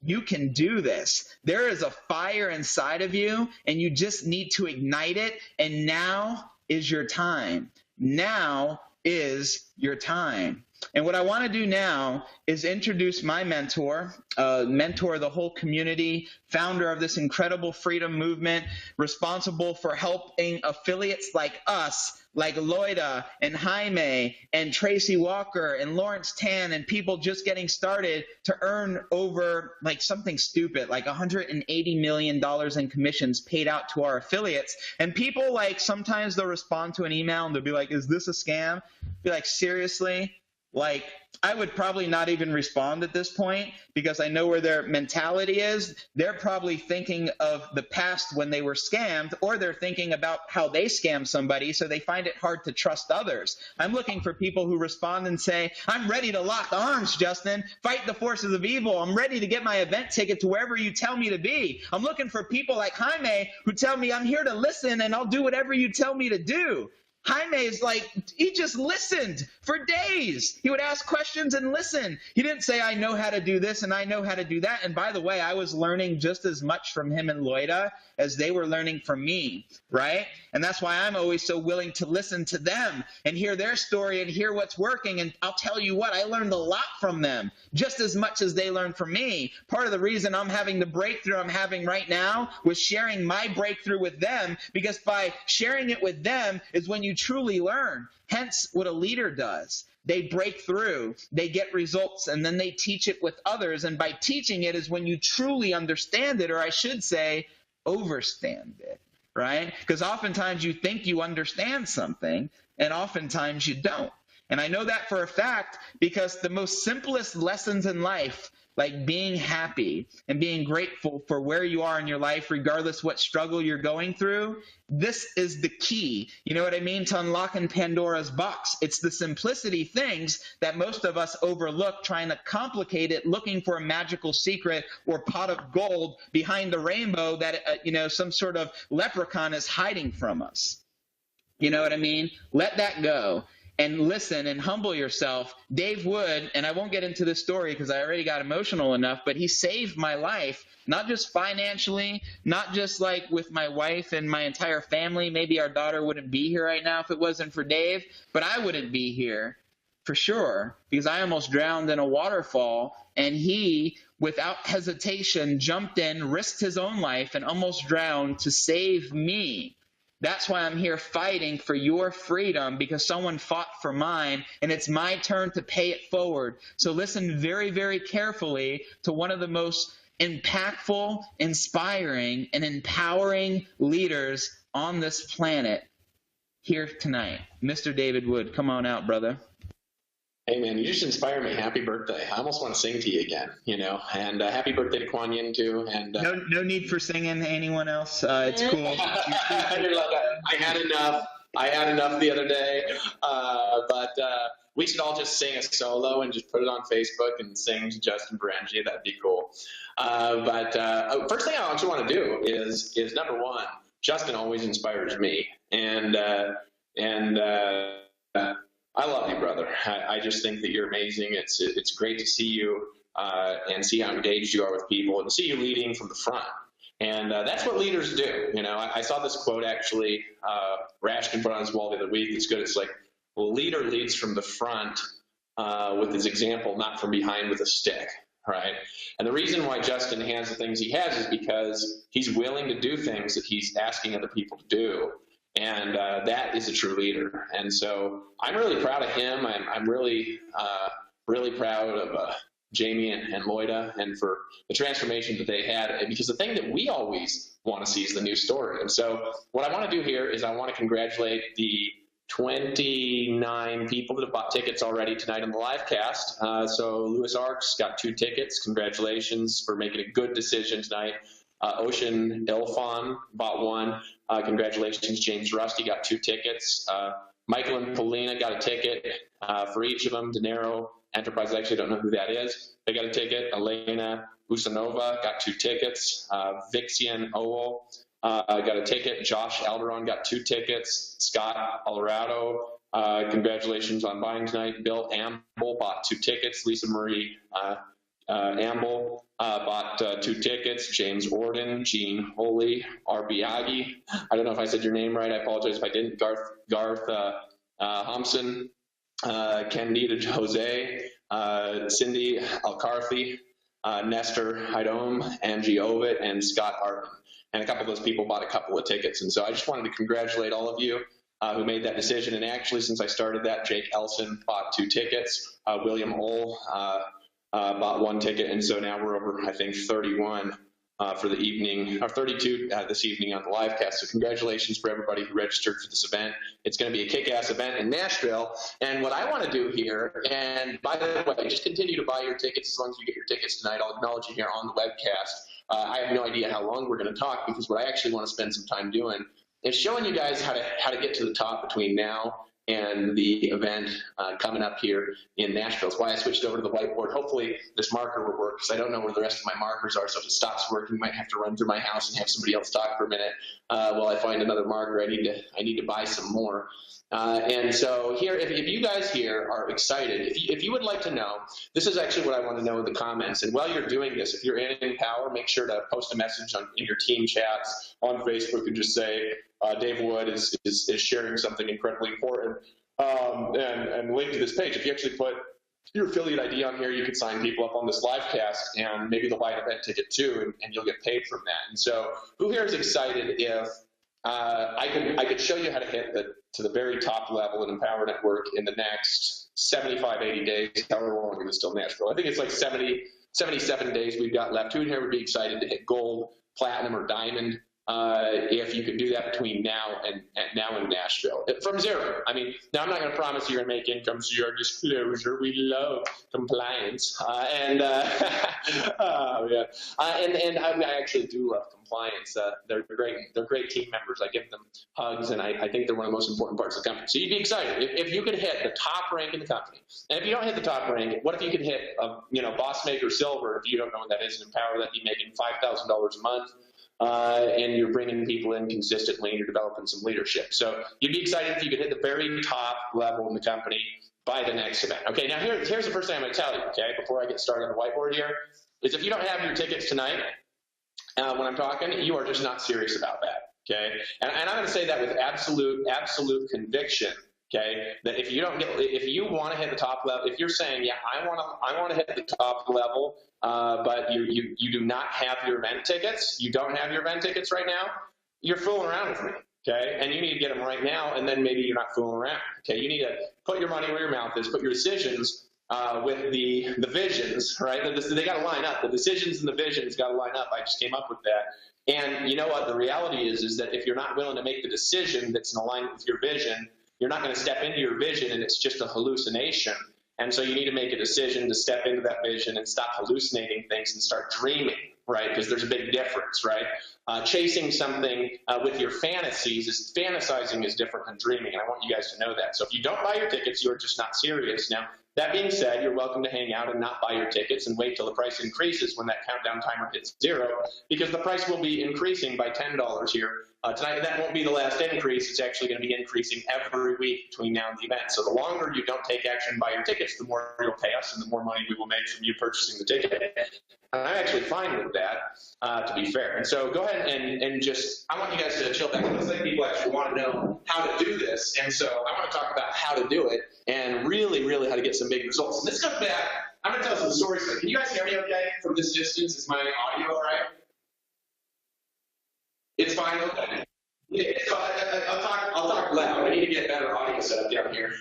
you can do this. There is a fire inside of you, and you just need to ignite it. And now is your time. Now is your time. And what I want to do now is introduce my mentor, mentor of the whole community, founder of this incredible freedom movement, responsible for helping affiliates like us, like Loida and Jaime and Tracy Walker and Lawrence Tan, and people just getting started, to earn over like something stupid, like $180 million in commissions paid out to our affiliates. And people, like, sometimes they'll respond to an email and they'll be like, is this a scam? Be like, seriously? Like, I would probably not even respond at this point, because I know where their mentality is. They're probably thinking of the past when they were scammed, or they're thinking about how they scammed somebody, so they find it hard to trust others. I'm looking for people who respond and say, I'm ready to lock arms, Justin, fight the forces of evil. I'm ready to get my event ticket to wherever you tell me to be. I'm looking for people like Jaime who tell me, I'm here to listen and I'll do whatever you tell me to do. Jaime is like, he just listened for days. He would ask questions and listen. He didn't say, I know how to do this and I know how to do that. And by the way, I was learning just as much from him and Loida as they were learning from me, right? And that's why I'm always so willing to listen to them and hear their story and hear what's working. And I'll tell you what, I learned a lot from them, just as much as they learned from me. Part of the reason I'm having the breakthrough I'm having right now was sharing my breakthrough with them, because by sharing it with them is when you truly learn. Hence what a leader does. They break through, they get results, and then they teach it with others. And by teaching it is when you truly understand it, or I should say, overstand it, right? Because oftentimes you think you understand something, and oftentimes you don't. And I know that for a fact, because the most simplest lessons in life, like being happy and being grateful for where you are in your life, regardless what struggle you're going through, this is the key, you know what I mean, to unlocking Pandora's box. It's the simplicity things that most of us overlook, trying to complicate it, looking for a magical secret or pot of gold behind the rainbow that, some sort of leprechaun is hiding from us. You know what I mean? Let that go. And listen and humble yourself. Dave Wood, and I won't get into this story because I already got emotional enough, but he saved my life, not just financially, not just like with my wife and my entire family. Maybe our daughter wouldn't be here right now if it wasn't for Dave, but I wouldn't be here for sure, because I almost drowned in a waterfall, and he, without hesitation, jumped in, risked his own life, and almost drowned to save me. That's why I'm here fighting for your freedom, because someone fought for mine, and it's my turn to pay it forward. So listen very, very carefully to one of the most impactful, inspiring, and empowering leaders on this planet here tonight. Mr. David Wood, come on out, brother. Hey, man, you just inspire me. Happy birthday. I almost want to sing to you again, and happy birthday to Kuan Yin, too. And no need for singing to anyone else. It's cool. I had enough the other day, but we should all just sing a solo and just put it on Facebook and sing to Justin Berengia. That'd be cool. But first thing I actually want to do is number one, I love you, brother. I just think that you're amazing. It's great to see you and see how engaged you are with people and see you leading from the front. And that's what leaders do. You know, I saw this quote actually, Rashkin put on his wall the other week. It's good. It's like, well, a leader leads from the front with his example, not from behind with a stick, right? And the reason why Justin has the things he has is because he's willing to do things that he's asking other people to do. And that is a true leader. And so I'm really proud of him. I'm really, really proud of Jamie and Loida, and for the transformation that they had, because the thing that we always want to see is the new story. And so what I want to do here is I want to congratulate the 29 people that have bought tickets already tonight on the live cast. So Louis Arks got 2 tickets. Congratulations for making a good decision tonight. Ocean Ilfon bought 1. Congratulations. James Rusty got 2 tickets. Michael and Paulina got a ticket for each of them. De Niro Enterprise, I actually don't know who that is. They got a ticket. Elena Usanova got 2 tickets. Vixian Owell got a ticket. Josh Alderon got 2 tickets. Scott Alvarado, congratulations on buying tonight. Bill Amble bought 2 tickets. Lisa Marie Amble bought 2 tickets. James Orden, Jean Holy, Arbiagi. I don't know if I said your name right. I apologize if I didn't. Garth Thompson, Candida Jose, Cindy Alcarthy, Nestor Hidome, Angie Ovitt, and Scott Arden. And a couple of those people bought a couple of tickets. And so I just wanted to congratulate all of you who made that decision. And actually, since I started that, Jake Elson bought 2 tickets. William Ohl bought 1 ticket. And so now we're over, I think, 31 for the evening, or 32 this evening on the live cast. So congratulations for everybody who registered for this event. It's going to be a kick-ass event in Nashville. And what I want to do here, and by the way, just continue to buy your tickets as long as you get your tickets tonight. I'll acknowledge you here on the webcast. I have no idea how long we're going to talk, because what I actually want to spend some time doing is showing you guys how to get to the top between now and the event coming up here in Nashville. That's why I switched over to the whiteboard. Hopefully this marker will work, because I don't know where the rest of my markers are, so if it stops working, I might have to run through my house and have somebody else talk for a minute while I find another marker. I need to buy some more. And so here, if you guys here are excited, if you would like to know, this is actually what I want to know in the comments. And while you're doing this, if you're in Empower, make sure to post a message in your team chats on Facebook and just say, Dave Wood is sharing something incredibly important, and link to this page. If you actually put your affiliate ID on here, you can sign people up on this live cast, and maybe they'll buy an event ticket too, and you'll get paid from that. And so who here is excited if I could show you how to hit to the very top level in Empower Network in the next 75, 80 days, however long it is till Nashville. I think it's like 77 days we've got left. Who here would be excited to hit gold, platinum, or diamond if you could do that between now and Nashville from 0? I mean, now I'm not going to promise you're going to make income zero disclosure. We love compliance, and I actually do love compliance. They're great. They're great team members. I give them hugs, and I think they're one of the most important parts of the company. So you'd be excited if you could hit the top rank in the company. And if you don't hit the top rank, what if you could hit Boss Maker Silver? If you don't know what that is in Empower, that'd be making $5,000 a month. And you're bringing people in consistently, and you're developing some leadership. So you'd be excited if you could hit the very top level in the company by the next event. Okay, now here's the first thing I'm going to tell you, okay, before I get started on the whiteboard here, is if you don't have your tickets tonight, when I'm talking, you are just not serious about that, okay? And I'm going to say that with absolute conviction, okay, that if you want to hit the top level, if you're saying, yeah, I want to hit the top level, but you do not have your event tickets, you don't have your event tickets right now, you're fooling around with me, okay? And you need to get them right now, and then maybe you're not fooling around, okay? You need to put your money where your mouth is, put your decisions with the visions, right? They got to line up. The decisions and the visions got to line up. I just came up with that. And you know what? The reality is that if you're not willing to make the decision that's in alignment with your vision, you're not going to step into your vision, and it's just a hallucination. And so you need to make a decision to step into that vision and stop hallucinating things and start dreaming, right? Because there's a big difference, right? chasing something with your fantasies, fantasizing is different than dreaming, and I want you guys to know that. So if you don't buy your tickets, you're just not serious. Now, that being said, you're welcome to hang out and not buy your tickets and wait till the price increases when that countdown timer hits 0, because the price will be increasing by $10 here tonight. That won't be the last increase. It's actually going to be increasing every week between now and the event. So the longer you don't take action and buy your tickets, the more you'll pay us and the more money we will make from you purchasing the ticket. And I'm actually fine with that, to be fair. And so go ahead and just, I want you guys to chill back. I think people actually want to know how to do this. And so I want to talk about how to do it and really, really how to get some big results. And this comes back, I'm going to tell some stories. Can you guys hear me okay from this distance? Is my audio all right? It's fine, okay. Yeah, so I'll talk loud. I need to get better audio set up down here.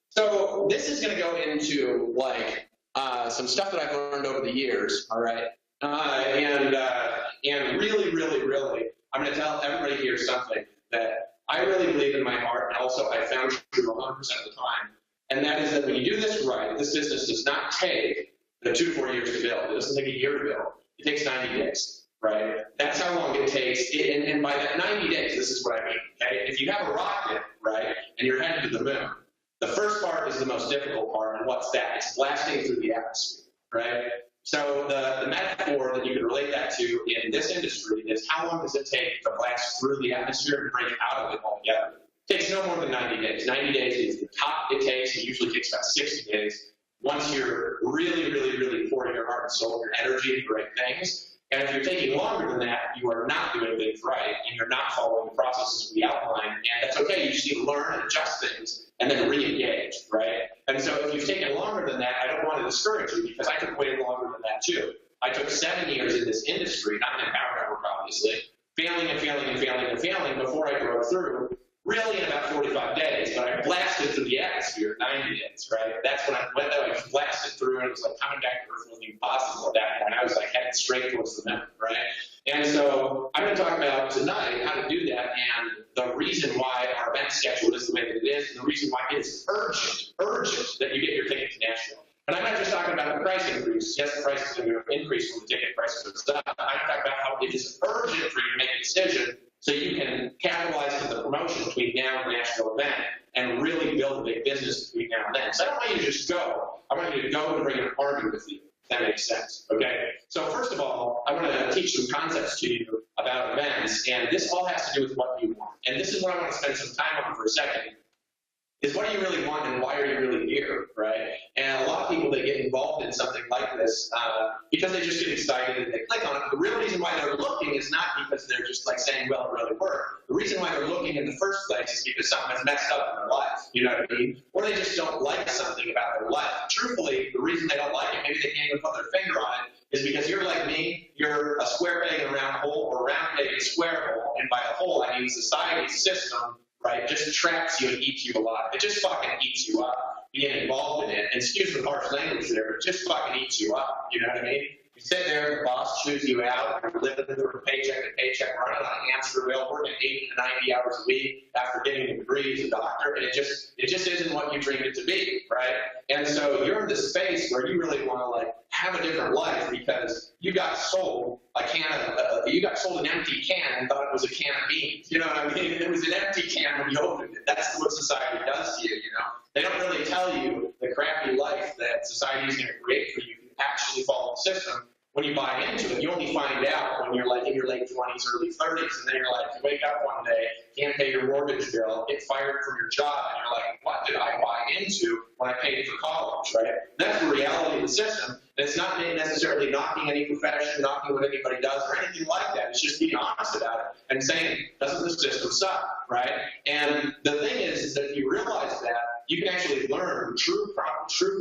So this is going to go into like some stuff that I've learned over the years, all right? And really, really, really, I'm going to tell everybody here something that I really believe in my heart, and also I found true 100% of the time, and that is that when you do this right, this business does not take 2 to 4 years to build. It doesn't take a year to build. It takes 90 days, right? That's how long it takes. And by that 90 days, this is what I mean, okay? If you have a rocket, right, and you're headed to the moon, the first part is the most difficult part, and what's that? It's blasting through the atmosphere, right? So the metaphor that you can relate that to in this industry is how long does it take to blast through the atmosphere and break out of it altogether? It takes no more than 90 days. 90 days is the top it takes. It usually takes about 60 days once you're really, really, really pouring your heart and soul, your energy into great things. And if you're taking longer than that, you are not doing things right, and you're not following the processes we outline. And that's okay. You just need to learn and adjust things and then re-engage, right? And so if you've taken longer than that, I don't want to discourage you, because I took way longer than that too. I took 7 years in this industry, not in Power Network, obviously, failing and failing and failing and failing before I broke through, really in about 45 days, but I blasted through the atmosphere in 90 days, right? That's when I went there, I blasted through, and it was like coming back to Earth wasn't even possible at that point. I was like heading straight towards the moon, right? And so I'm going to talk about tonight how to do that, and the reason why our event schedule is the way that it is, and the reason why it's urgent that you get your ticket to Nashville. And I'm not just talking about the price increase. Yes, the price is going to increase when the ticket prices are up. I'm talking about how it is urgent for you to make a decision so you can capitalize on the promotion between now and the Nashville event and really build a big business between now and then. So I don't want you to just go. I want you to go and bring an army with you, if that makes sense, okay? So first of all, I want to teach some concepts to you about events, and this all has to do with what you want. And this is what I want to spend some time on for a second, is what do you really want and why are you really here, right? And a lot of people, they get involved in something like this because they just get excited and they click on it. The real reason why they're looking is not because they're just like saying, well, it really worked. The reason why they're looking in the first place is because something has messed up in their life, you know what I mean? Or they just don't like something about their life. Truthfully, the reason they don't like it, maybe they can't even put their finger on it, is because you're like me, you're a square peg in a round hole, or a round peg in a square hole. And by a hole, I mean society's system, right, just traps you and eats you alive. It just fucking eats you up, being involved in it. And excuse the harsh language there, but it just fucking eats you up. You know what I mean? You sit there, the boss chews you out, you're living through paycheck to paycheck, running on a hamster wheel, working 80 to 90 hours a week after getting a degree as a doctor, and it just isn't what you dreamed it to be, right? And so you're in this space where you really want to like have a different life because you got sold a can of, you got sold an empty can and thought it was a can of beans. You know what I mean? It was an empty can when you opened it. That's what society does to you, you know? They don't really tell you the crappy life that society is going to create for you if you actually follow the system. When you buy into it, you only find out when you're like in your late 20s, early 30s, and then you're like, you wake up one day, can't pay your mortgage bill, get fired from your job, and you're like, what did I buy into when I paid for college, right? That's the reality of the system. And it's not necessarily knocking any profession, knocking what anybody does, or anything like that. It's just being honest about it and saying, doesn't the system suck, right? And the thing is that if you realize that, you can actually learn true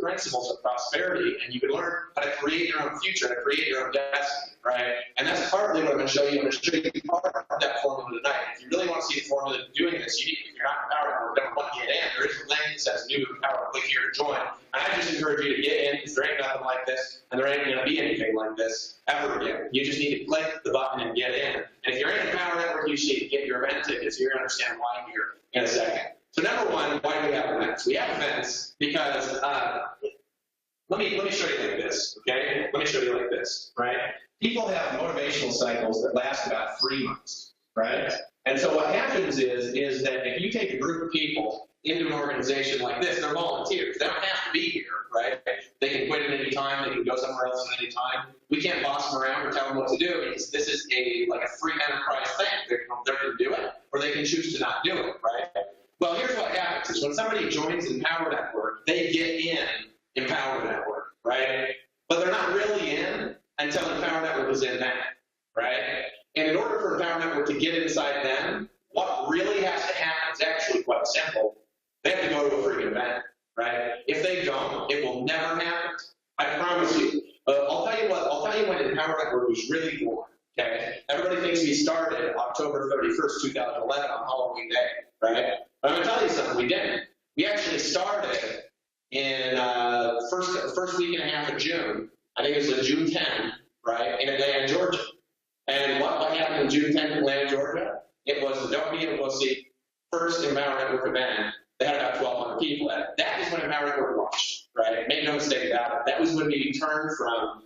principles of prosperity, and you can learn how to create your own future, how to create your own destiny, right? And that's partly what I'm going to show you. I'm going to show you part of that formula tonight. If you really want to see the formula of doing this, if you're not in Power Network, don't want to get in, there is a link that says New Power, click here to join. And I just encourage you to get in, because there ain't nothing like this, and there ain't going to be anything like this ever again. You just need to click the button and get in. And if you're in the Power Network, you should get your event tickets. You're going to understand why I'm here in a second. So number one, why do we have events? We have events because let me show you like this, okay? Let me show you like this, right? people have motivational cycles that last about 3 months, right? And so what happens is that if you take a group of people into an organization like this, they're volunteers. They don't have to be here, right? They can quit at any time. They can go somewhere else at any time. We can't boss them around or tell them what to do because this is like a free enterprise thing. They're going to do it, or they can choose to not do it, right? Well, here's what happens is when somebody joins Empower Network, they get in Empower Network, right? But they're not really in until Empower Network is in them, right? And in order for Empower Network to get inside them, what really has to happen is actually quite simple. They have to go to a freaking event, right? If they don't, it will never happen. I promise you. I'll tell you when Empower Network was really born, okay? Everybody thinks we started October 31st, 2011 on Halloween Day, right? But I'm going to tell you something, we didn't. We actually started in first week and a half of June. I think it was June 10, right, in Atlanta, Georgia. And what happened in June 10th in Atlanta, Georgia? It was the Don't Be a Pussy first Empower Network event. They had about 1,200 people at it. That is when Empower Network launched, right? Make no mistake about it. That was when we turned from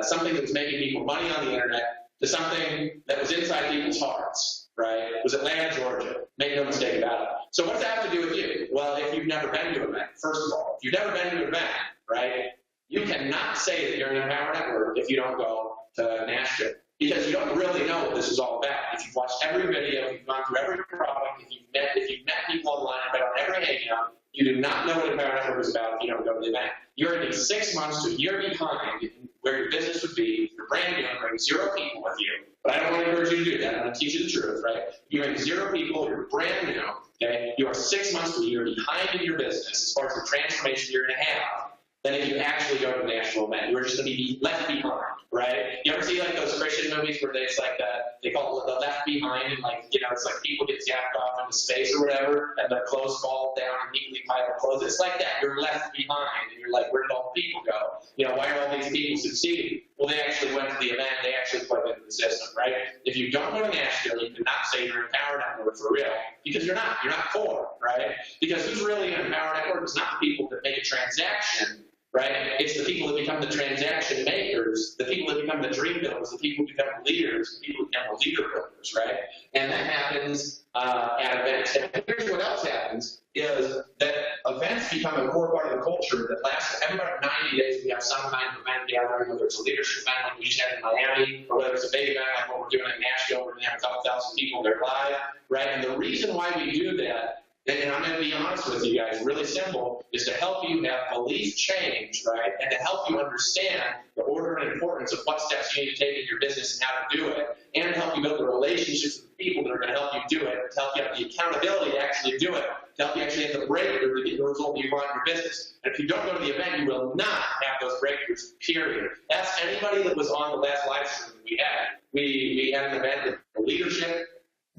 something that was making people money on the internet to something that was inside people's hearts, right? It was Atlanta, Georgia. Make no mistake about it. So what does that have to do with you? Well, if you've never been to an event, first of all, if you've never been to an event, right, you cannot say that you're an Empower Network if you don't go to Nashville. Because you don't really know what this is all about. If you've watched every video, if you've gone through every product, if you've met people online, been on every hangout, you do not know what Empower Network is about if you don't go to the event. You're going to be 6 months to a year behind where your business would be. You're brand new and bring 0 people with you. But I don't want to encourage you to do that. I'm going to teach you the truth, right? You bring 0 people, you're brand new, okay? You are 6 months to a year behind in your business as far as the transformation you're going to have than if you actually go to a national event. You're just going to be left behind, right? You ever see like those Christian movies where it's like they call it the Left Behind, and like, you know, it's like people get zapped off into space or whatever, and their clothes fall down and neatly piled clothes. It's like that. You're left behind, and you're like, where did all the people go? You know, why are all these people succeeding? Well, they actually went to the event. They actually plugged into the system, right? If you don't go to Nashville, you cannot say you're an Empower Network for real, because you're not. You're not core, right? Because who's really an Empower Network? It's not the people that make a transaction, right? It's the people that become the transaction makers, the people that become the dream builders, the people who become leaders, the people who become the leader builders, right? And that happens at events. And here's what else happens is that events become a core part of the culture that lasts every about 90 days. We have some kind of event gathering, whether it's a leadership event like we just had in Miami, or whether it's a big event like what we're doing in Nashville, we're going to have a couple thousand people there live, right? And the reason why we do that, and I'm going to be honest with you guys, really simple, is to help you have belief change, right? And to help you understand the order and importance of what steps you need to take in your business and how to do it, and to help you build the relationships with people that are going to help you do it, to help you have the accountability to actually do it, to help you actually have the breakthrough to get the result you want in your business. And if you don't go to the event, you will not have those breakthroughs, period. Ask anybody that was on the last live stream that we had. We had an event with the leadership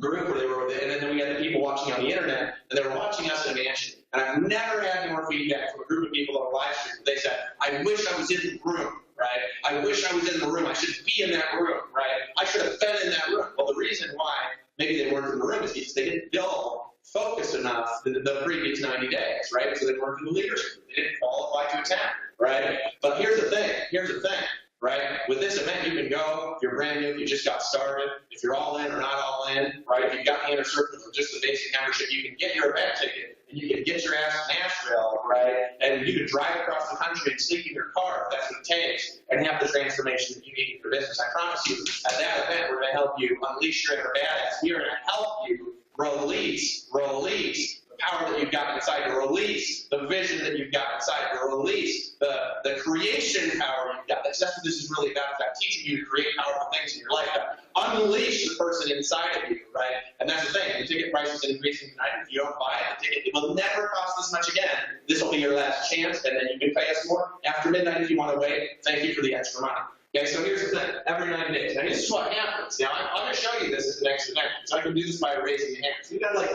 group where they were, and then we had the people watching on the internet, and they were watching us in a mansion. And I've never had more feedback from a group of people on a live stream. They said, I wish I was in the room, right? I wish I was in the room. I should be in that room, right? I should have been in that room. Well, the reason why maybe they weren't in the room is because they didn't build focus enough the previous 90 days, right? So they weren't in the leadership. They didn't qualify to attend, right? But here's the thing, right? With this event, you can go, if you're brand new, if you just got started, if you're all in or not all in, right? If you've got the inner circle for just the basic membership, you can get your event ticket, and you can get your ass to Nashville, right? And you can drive across the country and sleep in your car if that's what it takes, and have the transformation that you need in your business. I promise you, at that event, we're going to help you unleash your inner badass. We are going to help you release the power that you've got inside, to release the vision that you've got inside, to release the creation power you've got. That's what this is really about. It's about teaching you to create powerful things in your life. Unleash the person inside of you, right? And that's the thing. The ticket price is increasing tonight. If you don't buy it, the ticket, it will never cost this much again. This will be your last chance, and then you can pay us more after midnight if you want to wait. Thank you for the extra money. Okay, so here's the thing. Every 90 days. Now, this is what happens. Now, I'm going to show you this as the next event. So I can do this by raising your hands. We've got like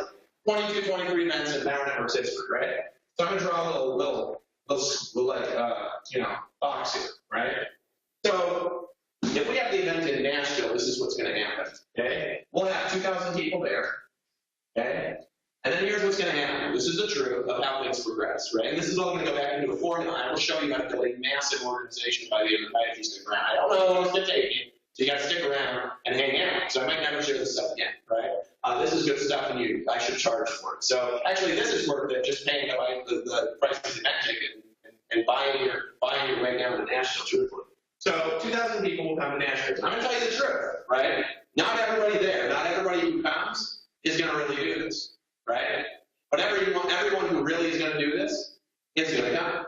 22, 23 events in Empower Network's history, right? So I'm going to draw a little box here, right? So if we have the event in Nashville, this is what's going to happen, okay? We'll have 2,000 people there, okay? And then here's what's going to happen. This is the truth of how things progress, right? And this is all going to go back into a formula. I will show you how to build a massive organization by the end of the night if you stick around. I don't know how long it's going to take you, So you got to stick around and hang out. So I might never share this stuff again, right? This is good stuff, and I should charge for it. So actually, this is worth it. Just paying the price of the event ticket and buying your way down to Nashville, truthfully. So 2,000 people will come to Nashville. I'm going to tell you the truth, right? Not everybody there, not everybody who comes is going to really do this, right? But everyone who really is going to do this is going to come,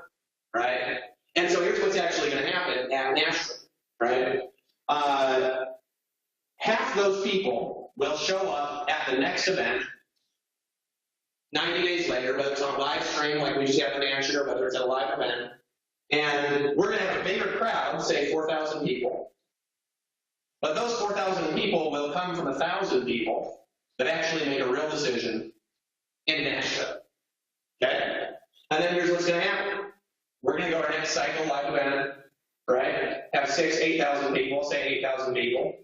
right? And so here's what's actually going to happen at Nashville, right? Half those people will show up at the next event 90 days later, whether it's on live stream like we just have in Nashville, or whether it's at a live event, and we're going to have a bigger crowd, say 4,000 people. But those 4,000 people will come from 1,000 people that actually make a real decision in Nashville. Okay? And then here's what's going to happen. We're going to go to our next cycle live event, right? Have 8,000 people, say 8,000 people.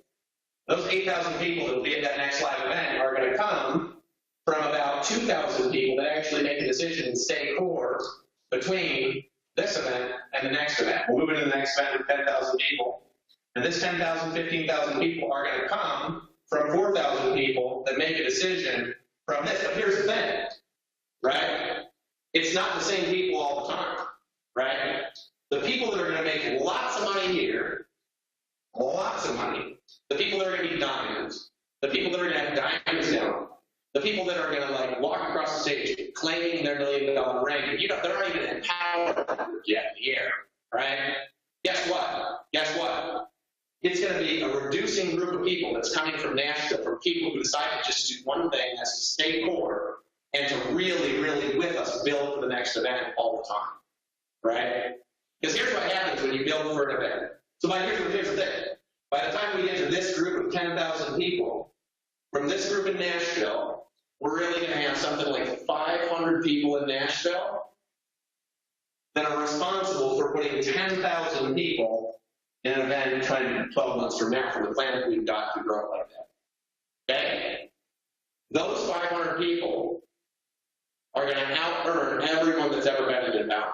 Those 8,000 people that will be at that next live event are going to come from about 2,000 people that actually make a decision and stay core between this event and the next event. We'll move into the next event with 10,000 people. And this 10,000, 15,000 people are going to come from 4,000 people that make a decision from this. But here's the thing, right? It's not the same people all the time, right? The people that are going to make lots of money here, lots of money, the people that are going to be diamonds, the people that are going to have diamonds down, the people that are going to like walk across the stage claiming their $1 million ring, they're not even empowered yet in the air, right? Guess what? Guess what? It's going to be a reducing group of people that's coming from Nashville, from people who decide to just do one thing, that's to stay core and to really, really, with us, build for the next event all the time, right? Because here's what happens when you build for an event. So here's the thing. By the time we get to this group of 10,000 people, from this group in Nashville, we're really going to have something like 500 people in Nashville that are responsible for putting 10,000 people in an event trying 12 months from now for the plan that we've got to grow like that. Okay? Those 500 people are going to out-earn everyone that's ever been in power.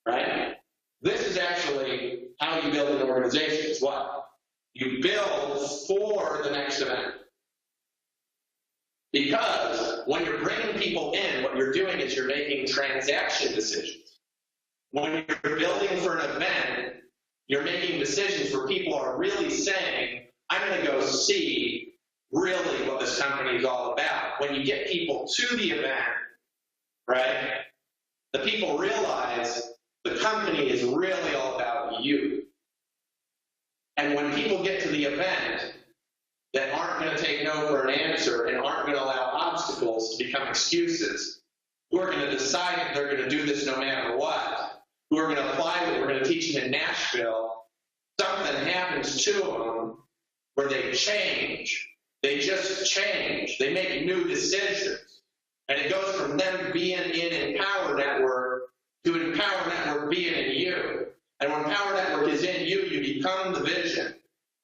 Right? This is actually how you build an organization. It's what? You build for the next event. Because when you're bringing people in, what you're doing is you're making transaction decisions. When you're building for an event, you're making decisions where people are really saying, I'm going to go see really what this company is all about. When you get people to the event, right, the people realize the company is really all about you. And when people get to the event that aren't going to take no for an answer and aren't going to allow obstacles to become excuses, who are going to decide that they're going to do this no matter what, who are going to apply what we're going to teach them in Nashville, something happens to them where they change. They just change. They make new decisions. And it goes from them being in Empower Network to Empower Network being in you. And when Empower Network is in you, you become the vision.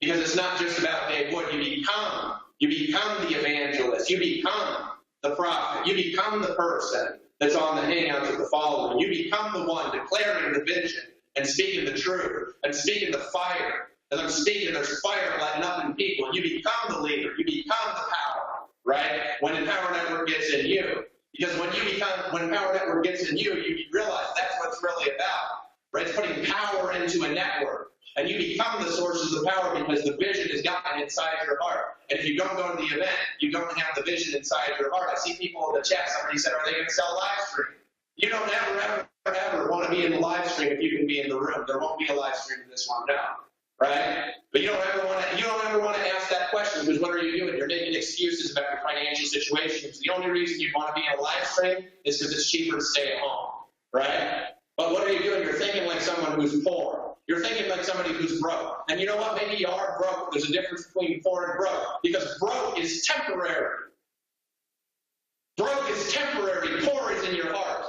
Because it's not just about Dave Wood. You become the evangelist. You become the prophet. You become the person that's on the hangouts of the following. You become the one declaring the vision and speaking the truth and speaking the fire. As I'm speaking, there's fire lighting up in people. You become the leader. You become the power, right? When Empower Network gets in you. Because when Empower Network gets in you, you realize that's what it's really about, right? It's putting power into a network. And you become the sources of power because the vision is gotten inside your heart. And if you don't go to the event, you don't have the vision inside your heart. I see people in the chat, somebody said, are they going to sell live stream? You don't ever want to be in the live stream if you can be in the room. There won't be a live stream in this one now, right? But you don't ever want to ask that question because what are you doing? You're making excuses about your financial situations. The only reason you want to be in a live stream is because it's cheaper to stay at home, right? But what are you doing? You're thinking like someone who's poor. You're thinking like somebody who's broke. And you know what? Maybe you are broke. There's a difference between poor and broke. Because broke is temporary. Broke is temporary. Poor is in your heart.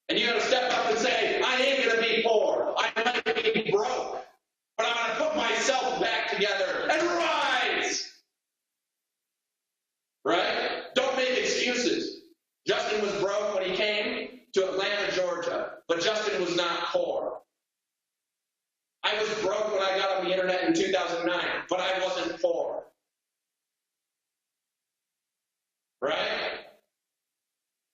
And you got to step up and say, I ain't going to be poor. I might be broke. But I'm going to put myself back together and rise. Right? Don't make excuses. Justin was broke when he came to Atlanta, Georgia. But Justin was not poor. I I was broke when I got on the internet in 2009, but I wasn't poor. Right?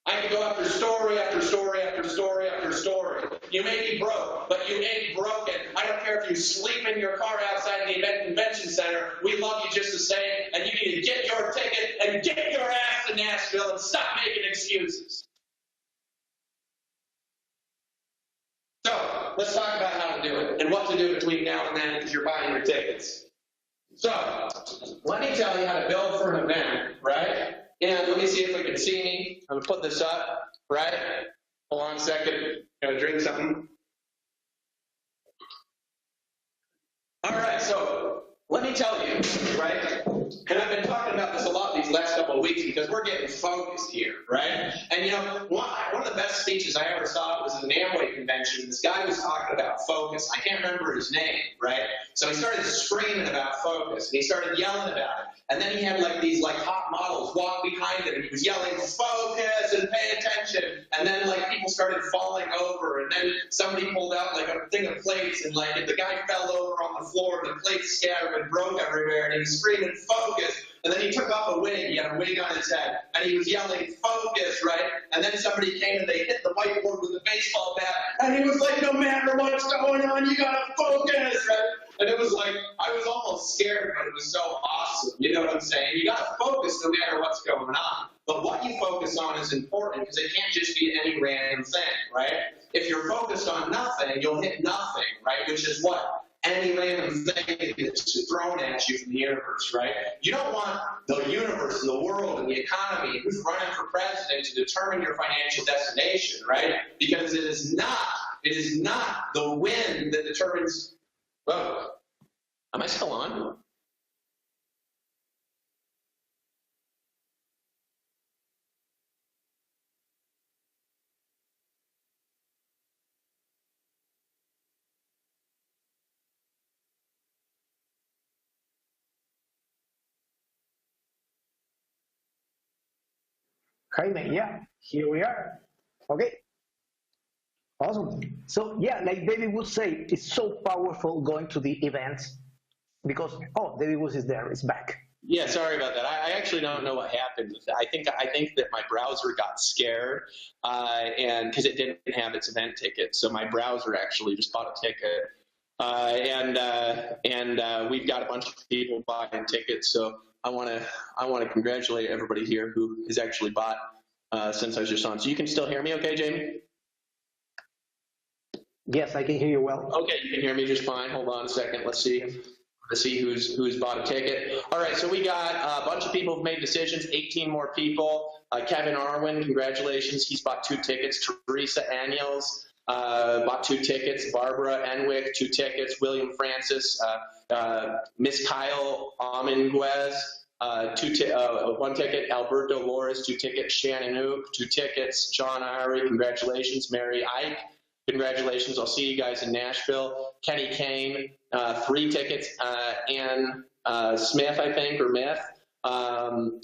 I could go after story after story after story after story. You may be broke, but you ain't broken. I don't care if you sleep in your car outside the event convention center. We love you just the same, and you need to get your ticket and get your ass to Nashville and stop making excuses. So, let's talk about how to do it and what to do between now and then as you're buying your tickets. So, let me tell you how to build for an event, right? And let me see if we can see me. I'm going to put this up, right? Hold on a second. Gotta drink something. All right, so let me tell you, right? And I've been talking about this a lot these last couple of weeks because we're getting focused here, right? And you know, one of the best speeches I ever saw was at an Amway convention. This guy was talking about focus. I can't remember his name, right? So he started screaming about focus, and he started yelling about it. And then he had like these hot models walk behind him, and he was yelling, focus and pay attention. And then like people started falling over, and then somebody pulled out like a thing of plates, and like the guy fell over on the floor, and the plates scattered and broke everywhere, and he was screaming, focus. And then he took off a wig. He had a wig on his head, and he was yelling, focus, right? And then somebody came and they hit the whiteboard with a baseball bat, and he was like, no matter what's going on, you gotta focus, right? And it was like, I was almost scared, but it was so awesome. You know what I'm saying? You gotta focus no matter what's going on. But what you focus on is important because it can't just be any random thing, right? If you're focused on nothing, you'll hit nothing, right? Which is what? Any random thing that's thrown at you from the universe, right? You don't want the universe and the world and the economy, who's running for president, to determine your financial destination, right? Because it is not the wind that determines. Whoa, am I still on? Jaime, yeah, here we are. Okay. Awesome. So yeah, like David would say, it's so powerful going to the events because, oh, David Woods is there, it's back. Yeah, sorry about that. I actually don't know what happened. I think that my browser got scared, and because it didn't have its event ticket, so my browser actually just bought a ticket, and we've got a bunch of people buying tickets. So I want to congratulate everybody here who has actually bought since I was just on. So you can still hear me, okay, Jamie? Yes, I can hear you well. Okay, you can hear me just fine. Hold on a second. Let's see who's bought a ticket. All right, so we got a bunch of people who've made decisions, 18 more people. Kevin Arwin, congratulations. He's bought 2 tickets. Teresa Aniels bought 2 tickets. Barbara Enwick, 2 tickets. William Francis, Miss Kyle Amenguez, 1 ticket. Alberto Lores, 2 tickets. Shannon Oak, 2 tickets. John Ari, congratulations. Mary Ike, congratulations. I'll see you guys in Nashville. Kenny Kane, 3 tickets. Ann Smith, I think, or Myth, 1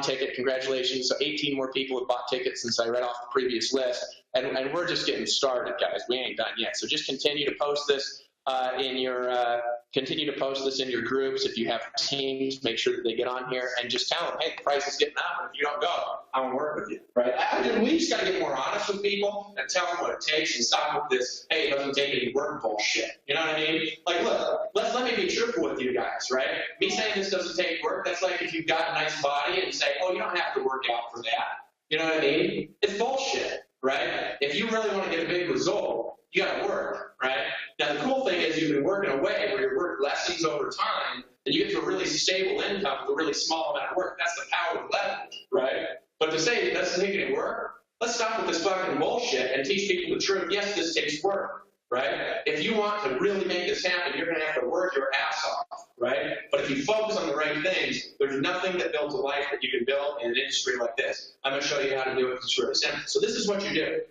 ticket. Congratulations. So 18 more people have bought tickets since I read off the previous list. And we're just getting started, guys. We ain't done yet. So just continue to post this in your groups. If you have teams, make sure that they get on here and just tell them, hey, the price is getting up. And if you don't go, I won't work with you, right? We just got to get more honest with people and tell them what it takes and stop with this, hey, it doesn't take any work bullshit. You know what I mean? Like, look, let me be truthful with you guys, right? Me saying this doesn't take work, that's like if you've got a nice body and say, oh, you don't have to work out for that. You know what I mean? It's bullshit, right? If you really want to get a big result, you got to work, right? Now, the cool thing is you can work in a way where your work lessens over time, and you get to a really stable income with a really small amount of work. That's the power of leverage, right? But to say it doesn't take any work, let's stop with this fucking bullshit and teach people the truth. Yes, this takes work, right? If you want to really make this happen, you're going to have to work your ass off, right? But if you focus on the right things, there's nothing that builds a life that you can build in an industry like this. I'm going to show you how to do it. It's really simple. So this is what you do.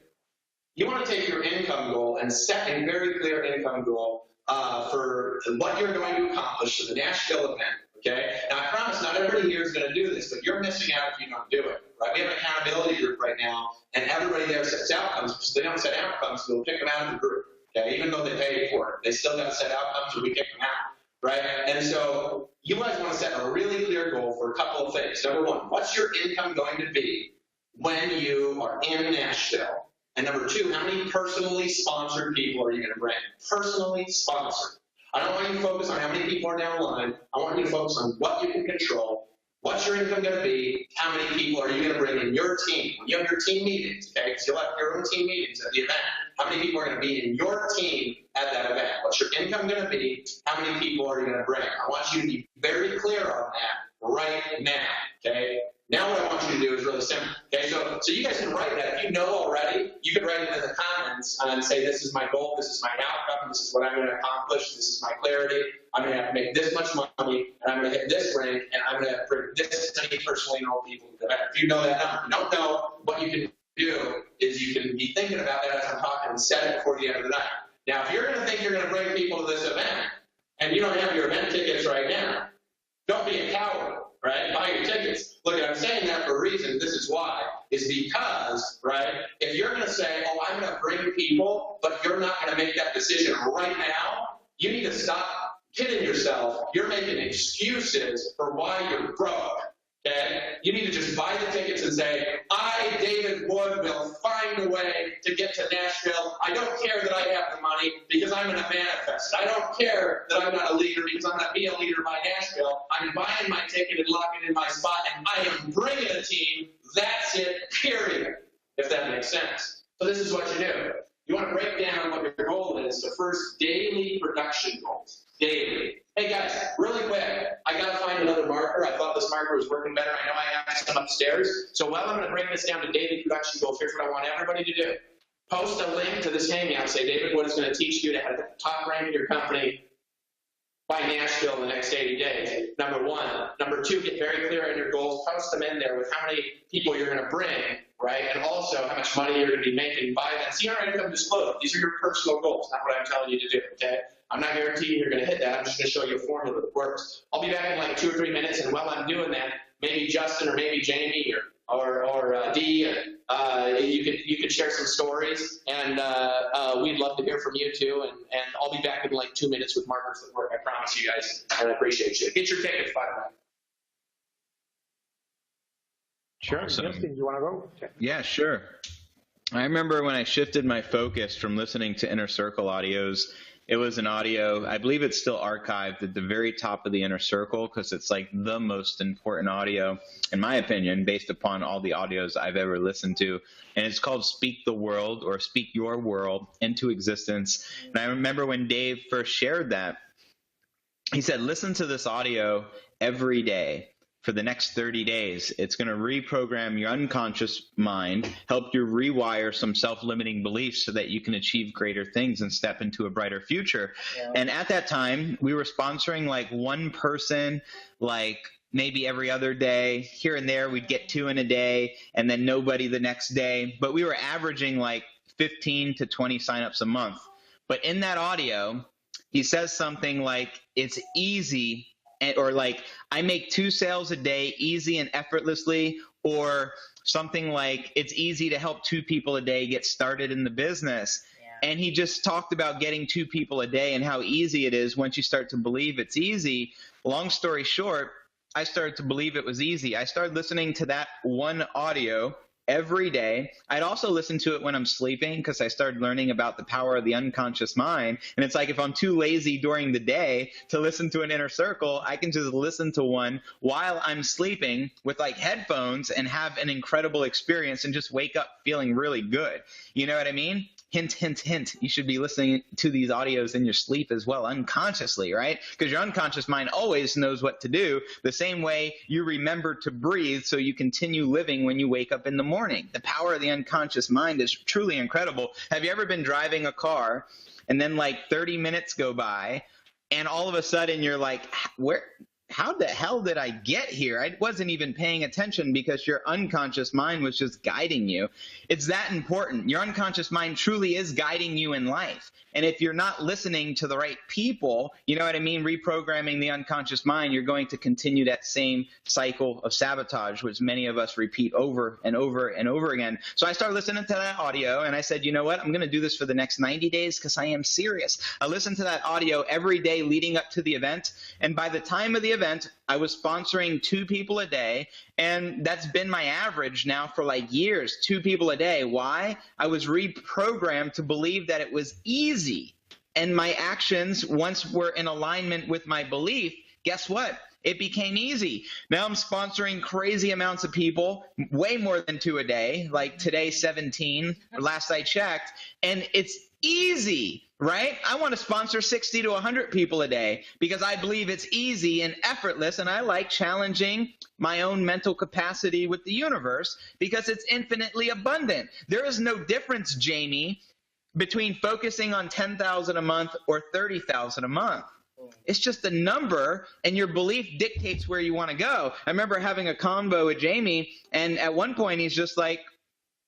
You want to take your income goal and set a very clear income goal for what you're going to accomplish for the Nashville event, okay? Now, I promise not everybody here is going to do this, but you're missing out if you don't do it, right? We have an accountability group right now, and everybody there sets outcomes because they don't set outcomes, so they'll pick them out of the group, Okay, even though they paid for it, they still got to set outcomes or we kick them out, right? And so you guys want to set a really clear goal for a couple of things. Number one, what's your income going to be when you are in Nashville? And number two, how many personally sponsored people are you going to bring? Personally sponsored. I don't want you to focus on how many people are down the line. I want you to focus on what you can control. What's your income going to be? How many people are you going to bring in your team? When you have your team meetings, okay, because you'll have your own team meetings at the event. How many people are going to be in your team at that event? What's your income going to be? How many people are you going to bring? I want you to be very clear on that right now, okay? Now what I want you to do is really simple, okay? So you guys can write that. If you know already, you can write it in the comments and say, this is my goal, this is my outcome, this is what I'm going to accomplish, this is my clarity. I'm going to have to make this much money, and I'm going to hit this rank, and I'm going to bring this many personally known people to the event. If you know that number, you don't know, what you can do is you can be thinking about that as I'm talking and set it before the end of the night. Now, if you're going to think you're going to bring people to this event, and you don't have your event tickets right now, don't be a coward, right? Buy your tickets. Look, I'm saying that for a reason. This is why. Is because, right, if you're going to say, oh, I'm going to bring people, but you're not going to make that decision right now, you need to stop kidding yourself. You're making excuses for why you're broke, okay? You need to just buy the tickets and say, I, David Wood, will find a way to get to Nashville. I don't care that I have the money because I'm going to manifest it. I don't care that I'm not a leader because I'm going to be a leader by Nashville. I'm buying my ticket and locking in my spot, and I am bringing a team. That's it, period, if that makes sense. So this is what you do. You want to break down what your goal is. So first, daily production goals. Daily. Hey guys, really quick, I got to find another marker. I thought this marker was working better. I know I have some upstairs. So while I'm going to bring this down to daily production goals, here's what I want everybody to do. Post a link to this hangout. Say, David Wood is going to teach you to have the top rank in your company by Nashville in the next 80 days. Number one. Number two, get very clear on your goals. Post them in there with how many people you're going to bring, right? And also how much money you're going to be making by that. See, our income disclosed. These are your personal goals, not what I'm telling you to do, okay? I'm not guaranteeing you're going to hit that. I'm just going to show you a formula that works. I'll be back in like 2 or 3 minutes, and while I'm doing that, maybe Justin or maybe Jamie or Dee, you could share some stories, and we'd love to hear from you too. And I'll be back in like 2 minutes with markers that work. I promise you guys, and I appreciate you. Get your tickets, by the way. Sure. Awesome. Justin, you want to go? Okay. Yeah, sure. I remember when I shifted my focus from listening to Inner Circle audios, it was an audio, I believe it's still archived at the very top of the Inner Circle because it's like the most important audio, in my opinion, based upon all the audios I've ever listened to. And it's called Speak the World, or Speak Your World into Existence. And I remember when Dave first shared that, he said, listen to this audio every day. For the next 30 days, it's going to reprogram your unconscious mind, help you rewire some self-limiting beliefs so that you can achieve greater things and step into a brighter future. Yeah. And at that time, we were sponsoring like one person, like maybe every other day. Here and there, we'd get 2 in a day and then nobody the next day. But we were averaging like 15 to 20 signups a month. But in that audio, he says something like, it's easy, or like, I make 2 sales a day easy and effortlessly, or something like, it's easy to help 2 people a day get started in the business. Yeah. And he just talked about getting 2 people a day and how easy it is once you start to believe it's easy. Long story short, I started to believe it was easy. I started listening to that one audio every day. I'd also listen to it when I'm sleeping because I started learning about the power of the unconscious mind. And it's like if I'm too lazy during the day to listen to an Inner Circle, I can just listen to one while I'm sleeping with like headphones and have an incredible experience and just wake up feeling really good. You know what I mean? Hint, hint, hint. You should be listening to these audios in your sleep as well, unconsciously, right? Because your unconscious mind always knows what to do, the same way you remember to breathe so you continue living when you wake up in the morning. The power of the unconscious mind is truly incredible. Have you ever been driving a car and then like 30 minutes go by and all of a sudden you're like, where how the hell did I get here? I wasn't even paying attention because your unconscious mind was just guiding you. It's that important. Your unconscious mind truly is guiding you in life. And if you're not listening to the right people, you know what I mean? Reprogramming the unconscious mind, you're going to continue that same cycle of sabotage, which many of us repeat over and over and over again. So I started listening to that audio and I said, you know what? I'm going to do this for the next 90 days because I am serious. I listened to that audio every day leading up to the event. And by the time of the event, I was sponsoring 2 people a day, and that's been my average now for like years, 2 people a day. Why? I was reprogrammed to believe that it was easy, and my actions, once were in alignment with my belief, guess what? It became easy. Now I'm sponsoring crazy amounts of people, way more than 2 a day, like today 17, last I checked, and it's easy, right? I want to sponsor 60 to 100 people a day because I believe it's easy and effortless, and I like challenging my own mental capacity with the universe because it's infinitely abundant. There is no difference, Jamie, between focusing on 10,000 a month or 30,000 a month. It's just a number, and your belief dictates where you want to go. I remember having a convo with Jamie, and at one point he's just like,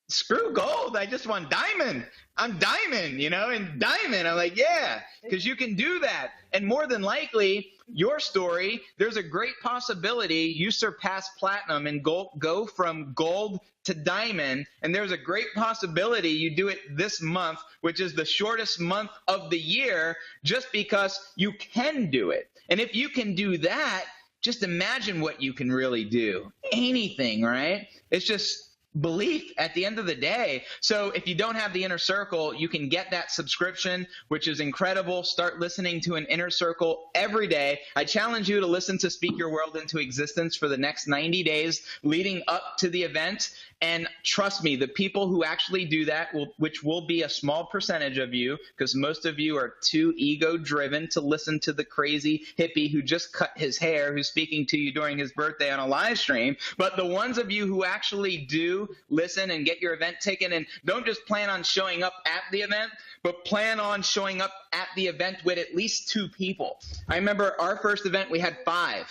screw gold, I just want diamond. I'm diamond, and diamond. I'm like, yeah, because you can do that. And more than likely, your story, there's a great possibility you surpass platinum and go from gold to diamond. And there's a great possibility you do it this month, which is the shortest month of the year, just because you can do it. And if you can do that, just imagine what you can really do. Anything, right? It's just belief at the end of the day. So if you don't have the Inner Circle, you can get that subscription, which is incredible. Start listening to an Inner Circle every day. I challenge you to listen to Speak Your World into Existence for the next 90 days leading up to the event. And trust me, the people who actually do that, which will be a small percentage of you, because most of you are too ego-driven to listen to the crazy hippie who just cut his hair, who's speaking to you during his birthday on a live stream. But the ones of you who actually do listen and get your event ticket, and don't just plan on showing up at the event, but plan on showing up at the event with at least 2 people. I remember our first event, we had 5.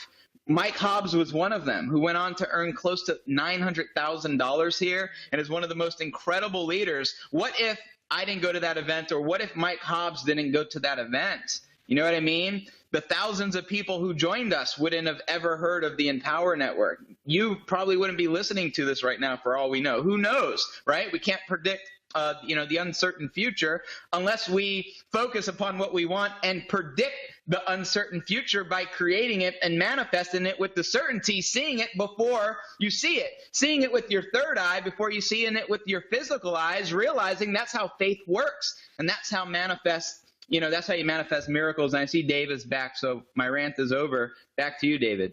Mike Hobbs was one of them, who went on to earn close to $900,000 here and is one of the most incredible leaders. What if I didn't go to that event, or what if Mike Hobbs didn't go to that event? You know what I mean? The thousands of people who joined us wouldn't have ever heard of the Empower Network. You probably wouldn't be listening to this right now for all we know. Who knows, right? We can't predict the uncertain future unless we focus upon what we want and predict the uncertain future by creating it and manifesting it with the certainty, seeing it before you see it, seeing it with your third eye before you see it with your physical eyes, realizing that's how faith works. And that's how that's how you manifest miracles. And I see Dave is back, so my rant is over. Back to you, David.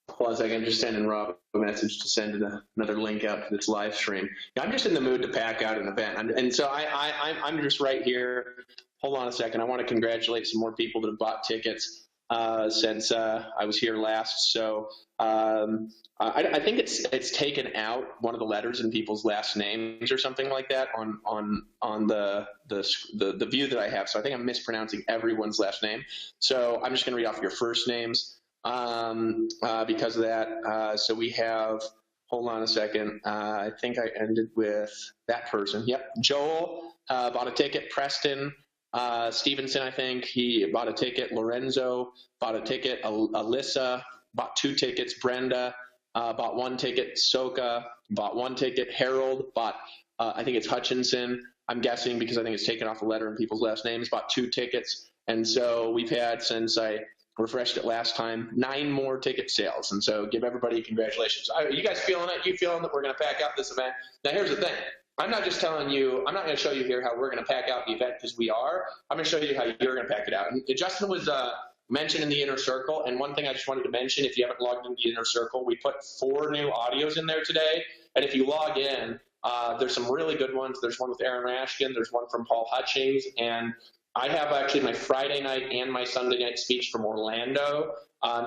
Hold on a second, just sending Rob a message to send another link out to this live stream. I'm just in the mood to pack out an event. And so I'm just right here. Hold on a second. I want to congratulate some more people that have bought tickets since I was here last. So I think it's taken out one of the letters in people's last names or something like that on the view that I have. So I think I'm mispronouncing everyone's last name. So I'm just going to read off your first names because of that. So we have, hold on a second. I think I ended with that person. Yep. Joel bought a ticket. Preston Stevenson, I think he bought a ticket. Lorenzo bought a ticket. Alyssa bought 2 tickets. Brenda bought 1 ticket. Soka bought 1 ticket. Harold bought, I think it's Hutchinson, I'm guessing because I think it's taken off a letter in people's last names, bought 2 tickets. And so we've had, since I refreshed it last time, 9 more ticket sales. And so give everybody congratulations. You guys feeling it? You feeling that we're going to pack out this event? Now, here's the thing. I'm not just telling you, I'm not going to show you here how we're going to pack out the event because we are. I'm going to show you how you're going to pack it out. And Justin was mentioned in the Inner Circle. And one thing I just wanted to mention, if you haven't logged into the Inner Circle, we put 4 new audios in there today. And if you log in, there's some really good ones. There's one with Aaron Rashkin. There's one from Paul Hutchings. And I have actually my Friday night and my Sunday night speech from Orlando.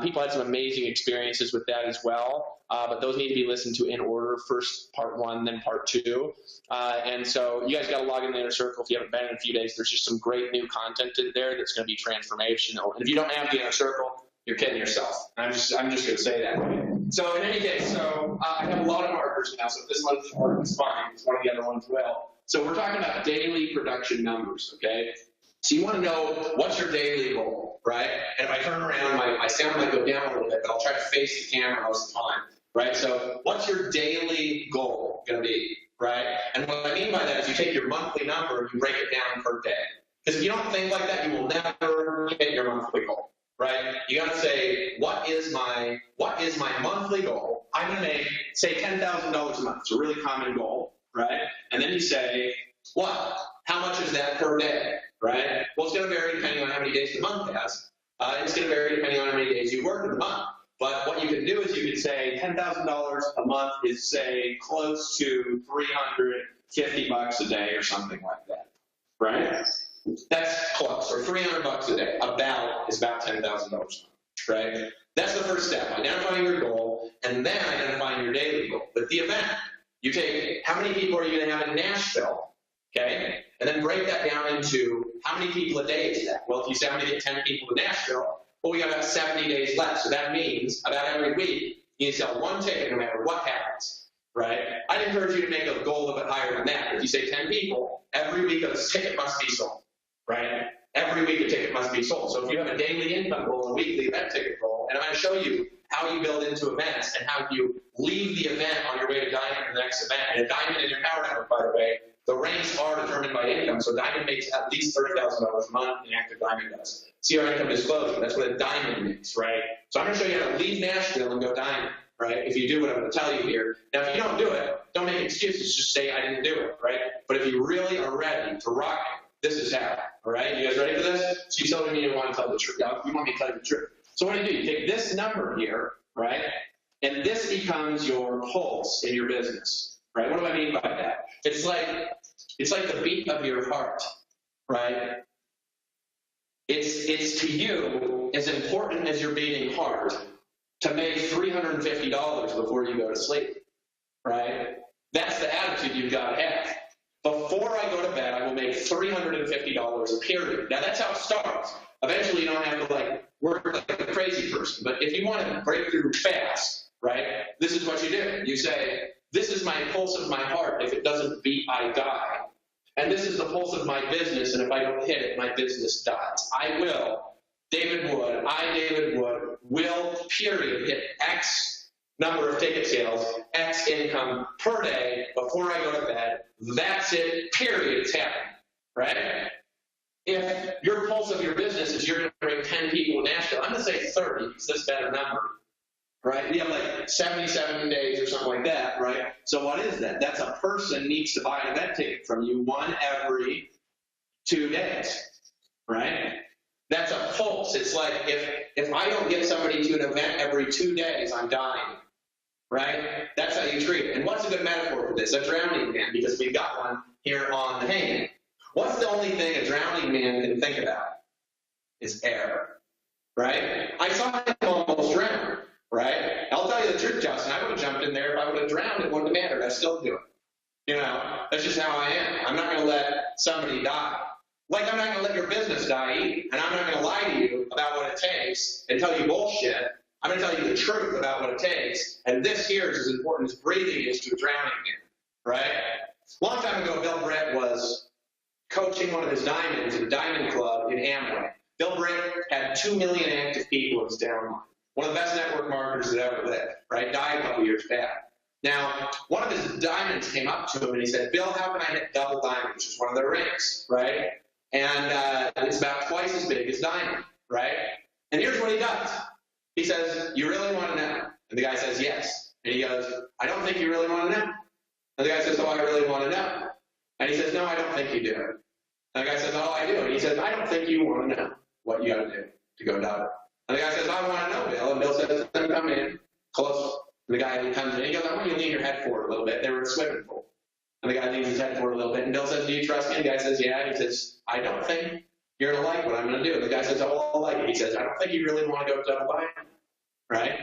People had some amazing experiences with that as well. But those need to be listened to in order. First part 1, then part 2. And so you guys got to log in the Inner Circle if you haven't been in a few days. There's just some great new content in there that's going to be transformational. And if you don't have the Inner Circle, You're kidding yourself. I'm just going to say that. So in any case, I have a lot of markers now. So if this one's marked, it's fine. It's one of the other ones will. So we're talking about daily production numbers, okay? So you want to know what's your daily goal, right? And if I turn around, my sound might go down a little bit, but I'll try to face the camera most of the time, right? So what's your daily goal going to be, right? And what I mean by that is you take your monthly number and you break it down per day. Because if you don't think like that, you will never hit your monthly goal, right? You got to say, what is my monthly goal? I'm going to make, say, $10,000 a month. It's a really common goal, right? And then you say, what? How much is that per day, right? Well, it's going to vary depending on how many days the month has. It's going to vary depending on how many days you work in the month. But what you can do is you can say $10,000 a month is, say, close to $350 a day or something like that, right? That's close, or $300 a day. About is about $10,000 a month, right? That's the first step, identifying your goal, and then identifying your daily goal. With the event, you take how many people are you going to have in Nashville, okay? And then break that down into how many people a day is that? Well, if you say I'm going to get 10 people to Nashville, well, we got about 70 days left. So that means about every week, you need to sell one ticket no matter what happens, right? I'd encourage you to make a goal a little bit higher than that. If you say 10 people, every week a ticket must be sold, right? Every week a ticket must be sold. So if you have a daily income goal and a weekly event ticket goal, and I'm going to show you how you build into events and how you leave the event on your way to Diamond in the next event. And a Diamond in your power network, by the way, the ranks are determined by income. So Diamond makes at least $30,000 a month, and Active Diamond does. See our income disclosure. That's what a Diamond makes, right? So I'm going to show you how to leave Nashville and go Diamond, right? If you do what I'm going to tell you here. Now, if you don't do it, don't make excuses. Just say I didn't do it, right? But if you really are ready to rock it, this is how, all right? You guys ready for this? So you told me you want to tell the truth. You want me to tell you the truth. So what do? You take this number here, right? And this becomes your pulse in your business, right? What do I mean by that? It's like the beat of your heart, right? It's to you as important as your beating heart to make $350 before you go to sleep, right? That's the attitude you've got to have. Before I go to bed, I will make $350 a period. Now that's how it starts. Eventually, you don't have to work like a crazy person. But if you want to break through fast, right? This is what you do. You say, this is my pulse of my heart. If it doesn't beat, I die. And this is the pulse of my business. And if I don't hit it, my business dies. I will, David Wood, will, period, hit X number of ticket sales, X income per day before I go to bed. That's it, period. It's happening, right? If your pulse of your business is you're going to bring 10 people to Nashville, I'm going to say 30 because that's a better number, right? You have 77 days or something like that, right? So what is that? That's a person needs to buy an event ticket from you one every 2 days, right? That's a pulse. It's like if I don't get somebody to an event every 2 days, I'm dying, right? That's how you treat it. And what's a good metaphor for this? A drowning man, because we've got one here on the hanging. What's the only thing a drowning man can think about? Is air, right? I saw him almost drown, right? I'll tell you the truth, Justin. I would have jumped in there. If I would have drowned, it wouldn't have mattered. I still do it. That's just how I am. I'm not going to let somebody die. Like I'm not going to let your business die either. And I'm not going to lie to you about what it takes and tell you bullshit. I'm going to tell you the truth about what it takes. And this here is as important as breathing is to a drowning man, right? A long time ago, Bill Brett was coaching one of his diamonds at a diamond club in Amway. Bill Brett had 2 million active people in his downline. One of the best network marketers that ever lived, right? Died a couple years back. Now, one of his diamonds came up to him and he said, Bill, how can I hit double diamond, which is one of their ranks, right? And it's about twice as big as diamond, right? And here's what he does. He says, you really want to know? And the guy says, yes. And he goes, I don't think you really want to know. And the guy says, oh, I really want to know. And he says, no, I don't think you do. And the guy says, oh, I do. And he says, I don't think you want to know what you got to do to go double. And the guy says, I want to know, Bill. And Bill says, then come in, close. And the guy comes in. He goes, I want you to lean your head forward a little bit. They were in a swimming pool. And the guy leans his head forward a little bit. And Bill says, do you trust me? And the guy says, yeah. And he says, I don't think you're going to like what I'm going to do. And the guy says, oh, I'll like it. He says, I don't think you really want to go double diamond, right?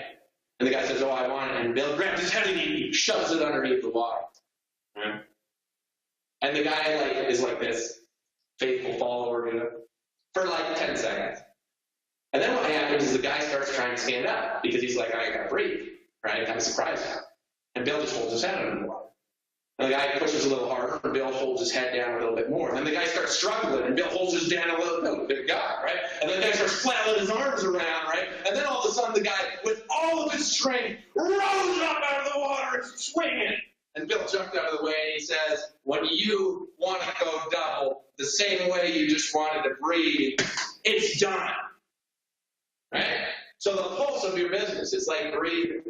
And the guy says, oh, I want it. And Bill grabs his head and he shoves it underneath the water, right? And the guy is like this faithful follower, for 10 seconds. And then what happens is the guy starts trying to stand up because he's like, I gotta breathe, right? Kind of surprised him. And Bill just holds his head under the water. And the guy pushes a little harder, and Bill holds his head down a little bit more. And then the guy starts struggling, and Bill holds his down a little bit. Big guy, right? And then the guy starts flailing his arms around, right? And then all of a sudden, the guy, with all of his strength, rose up out of the water and swinging. And Bill jumped out of the way, and he says, when you want to go double the same way you just wanted to breathe, it's done. Right? So the pulse of your business is like breathing,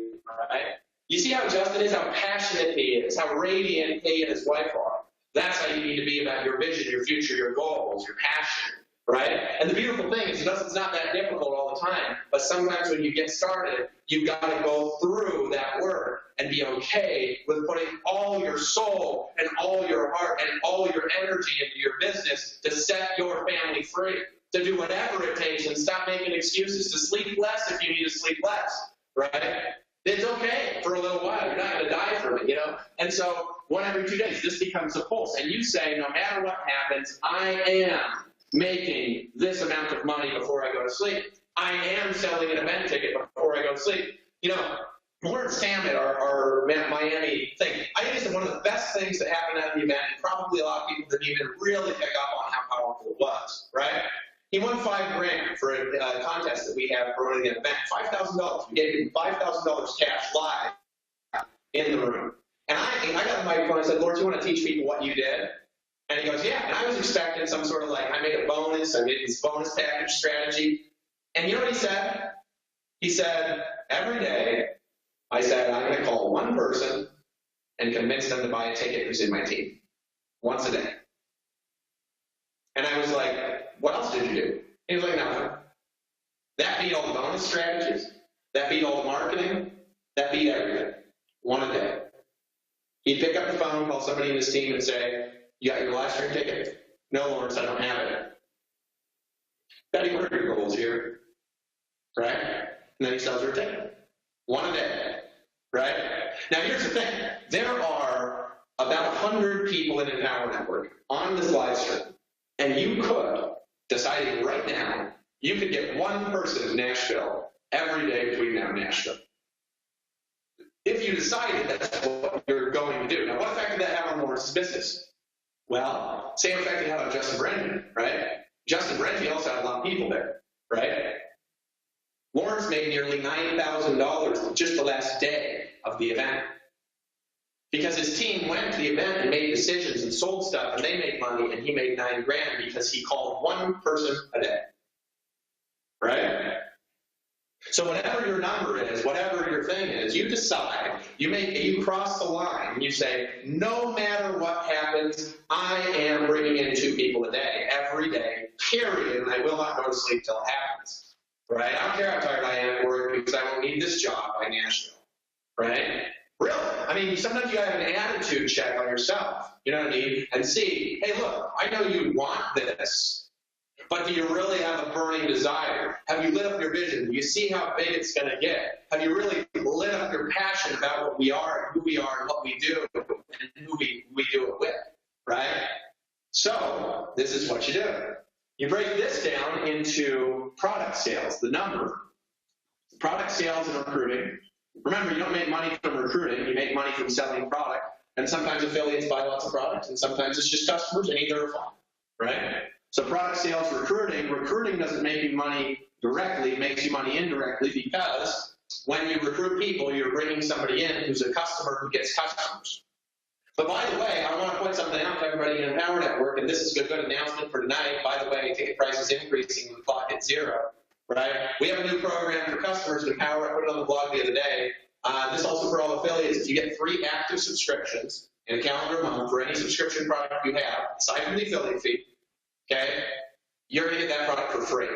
right? You see how Justin is, how passionate he is, how radiant he and his wife are. That's how you need to be about your vision, your future, your goals, your passion, right? And the beautiful thing is it's not that difficult all the time, but sometimes when you get started, you've got to go through that work and be okay with putting all your soul and all your heart and all your energy into your business to set your family free, to do whatever it takes and stop making excuses, to sleep less if you need to sleep less, right? It's okay for a little while. You're not going to die from it, you know? And so 1 every 2 days, this becomes a pulse. And you say, no matter what happens, I am making this amount of money before I go to sleep. I am selling an event ticket before I go to sleep. You know, we're at Sam at our Miami thing. I think it's one of the best things that happened at the event, and probably a lot of people didn't even really pick up on how powerful it was, right? He won $5,000 for a contest that we have for running an event. $5,000. We gave him $5,000 cash live in the room. And I got the microphone and I said, Lawrence, you want to teach people what you did? And he goes, yeah. And I was expecting some sort of like, I made a bonus, I made this bonus package strategy. And you know what he said? He said, every day, I said, I'm going to call one person and convince them to buy a ticket who's in my team. Once a day. And I was like, what else did you do? He was like, nothing. That beat all the bonus strategies. That beat all the marketing. That beat everything. One a day. He'd pick up the phone, call somebody in his team and say, you got your live stream ticket? No, Lawrence, I don't have it. Betty, what are your goals here? Right? And then he sells her a ticket. One a day. Right? Now here's the thing. There are about 100 people in Empower Network on this live stream. And you could, deciding right now, you could get one person in Nashville every day between now and Nashville. If you decided that's what you're going to do. Now, what effect did that have on Lawrence's business? Well, same effect it had on Justin Brennan, right? Justin Brennan also had a lot of people there, right? Lawrence made nearly $9,000 just the last day of the event. Because his team went to the event and made decisions and sold stuff, and they made money, and he made $9,000 because he called one person a day, right? So whatever your number is, whatever your thing is, you decide, you cross the line, and you say, no matter what happens, I am bringing in 2 people a day, every day, period, and I will not go to sleep till it happens, right? I don't care how tired I am at work because I won't need this job by Nashville, right? Really? I mean, sometimes you have an attitude check on yourself, you know what I mean? And see, hey, look, I know you want this, but do you really have a burning desire? Have you lit up your vision? Do you see how big it's going to get? Have you really lit up your passion about what we are and who we are and what we do and who we do it with, right? So this is what you do. You break this down into product sales, the number. Product sales and recruiting. Remember, you don't make money from recruiting, you make money from selling product. And sometimes affiliates buy lots of products, and sometimes it's just customers, and either are fine, right? So product sales, recruiting doesn't make you money directly, it makes you money indirectly because when you recruit people, you're bringing somebody in who's a customer who gets customers. But by the way, I want to point something out to everybody in Empower Network, and this is a good announcement for tonight. By the way, ticket price is increasing when the clock hits 0. Right? We have a new program for customers in Empower. I put it on the blog the other day. This is also for all affiliates. If you get 3 active subscriptions in a calendar month for any subscription product you have, aside from the affiliate fee, okay, you're going to get that product for free.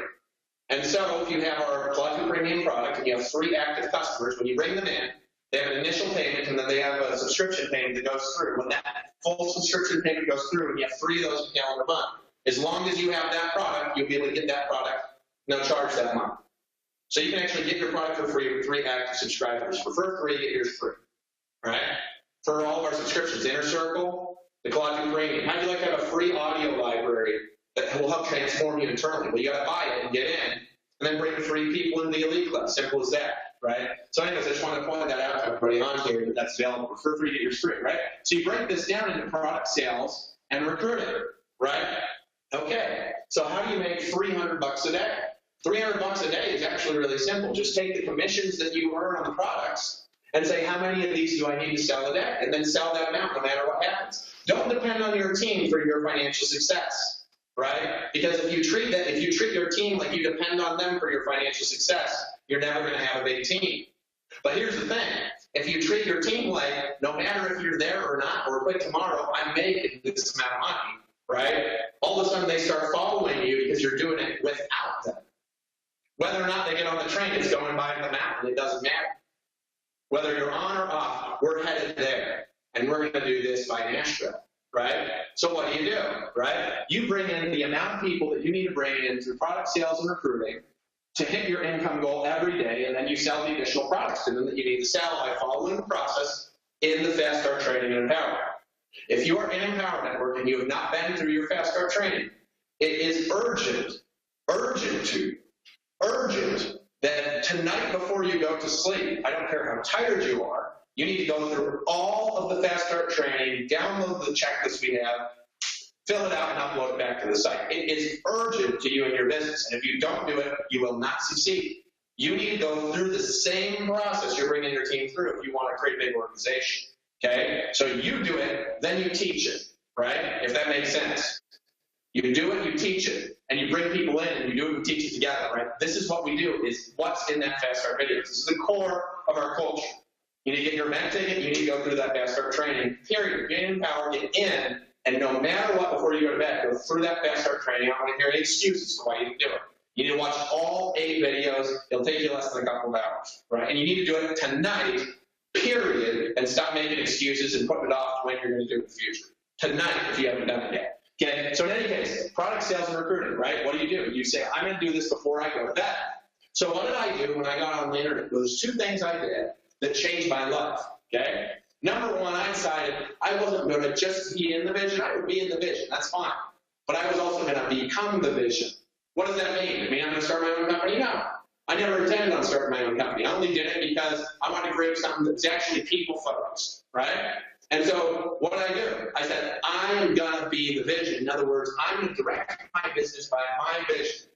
And so if you have our Plug Premium product and you have 3 active customers, when you bring them in, they have an initial payment and then they have a subscription payment that goes through. When that full subscription payment goes through and you have 3 of those in a calendar month, as long as you have that product, you'll be able to get that product no charge that month. So you can actually get your product for free with 3 active subscribers. For 3, get yours free. Right? For all of our subscriptions, Inner Circle, the Collagen Premium. How do you like to have a free audio library that will help transform you internally? Well, you got to buy it and get in. and then bring 3 people into the elite club. Simple as that, right? So anyways, I just want to point that out to everybody on here that that's available for free to get your free, right? So you break this down into product sales and recruiting, right? Okay, so how do you make $300 a day? $300 a day is actually really simple. Just take the commissions that you earn on the products and say, how many of these do I need to sell a day? And then sell that amount no matter what happens. Don't depend on your team for your financial success, right? Because if you treat your team like you depend on them for your financial success, you're never going to have a big team. But here's the thing. If you treat your team like, no matter if you're there or not, or quit tomorrow, I'm making this amount of money, right? All of a sudden they start following you because you're doing it without them. Whether or not they get on the train, it's going by the mountain. It doesn't matter. Whether you're on or off, we're headed there. And we're going to do this by Nashville, right? So what do, right? You bring in the amount of people that you need to bring in through product sales and recruiting to hit your income goal every day, and then you sell the additional products to them that you need to sell by following the process in the Fast Start Training and Empower. If you are in Empower Network and you have not been through your Fast Start Training, it is urgent that tonight before you go to sleep, I don't care how tired you are, you need to go through all of the Fast Start Training, download the checklist we have, fill it out, and upload it back to the site. It is urgent to you and your business, and if you don't do it, you will not succeed. You need to go through the same process you're bringing your team through if you want to create a big organization, okay? So you do it, then you teach it, right? If that makes sense. You do it, you teach it, and you bring people in, and you do it and teach it together, right? This is what we do, is what's in that Fast Start video. This is the core of our culture. You need to get your event ticket, you need to go through that Fast Start Training, period. Get in Empower, get in, and no matter what, before you go to bed, go through that Fast Start Training. I don't want to hear any excuses for why you didn't do it. You need to watch all 8 videos. It'll take you less than a couple of hours, right? And you need to do it tonight, period, and stop making excuses and putting it off to when you're going to do it in the future. Tonight, if you haven't done it yet. Okay, so in any case, product sales and recruiting, right? What do? You say, I'm going to do this before I go to bed. So what did I do when I got on the internet? There's 2 things I did that changed my life, okay? Number 1, I decided I wasn't going to just be in the vision. I would be in the vision, that's fine. But I was also going to become the vision. What does that mean? I mean, I'm going to start my own company? No. I never intended on starting my own company. I only did it because I wanted to create something that's actually people-focused, right? And so what did I do? I said, I am going to be the vision. In other words, I'm going to direct my business by my vision,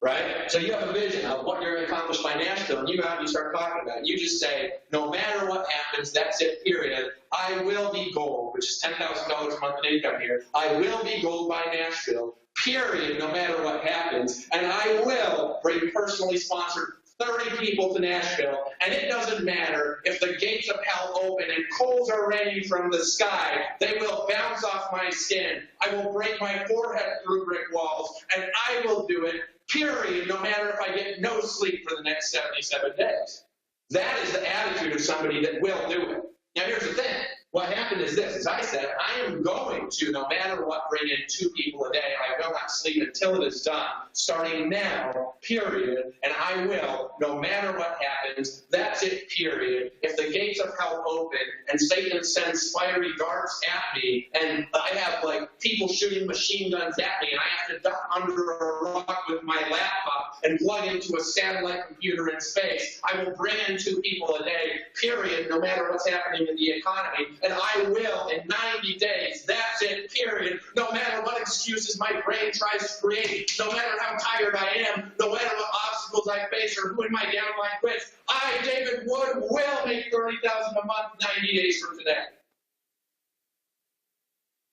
right? So you have a vision of what you're going to accomplish by Nashville, and you go out and you start talking about it. You just say, no matter what happens, that's it, period. I will be gold, which is $10,000 a month in income here. I will be gold by Nashville, period, no matter what happens. And I will bring personally sponsored 30 people to Nashville, and it doesn't matter if the gates of hell open and coals are raining from the sky. They will bounce off my skin. I will break my forehead through brick walls, and I will do it, period, no matter if I get no sleep for the next 77 days. That is the attitude of somebody that will do it. Now, here's the thing. What happened is this. As I said, I am going to, no matter what, bring in 2 people a day. I will not sleep until it is done, starting now, period. And I will, no matter what happens, that's it, period. If the gates of hell open and Satan sends fiery darts at me, and I have, like, people shooting machine guns at me, and I have to duck under a rock with my laptop and plug into a satellite computer in space, I will bring in 2 people a day, period, no matter what's happening in the economy. And I will, in 90 days, that's it, period, no matter what excuses my brain tries to create, no matter how tired I am, no matter what obstacles I face or who in my downline quits, I, David Wood, will make $30,000 a month 90 days from today.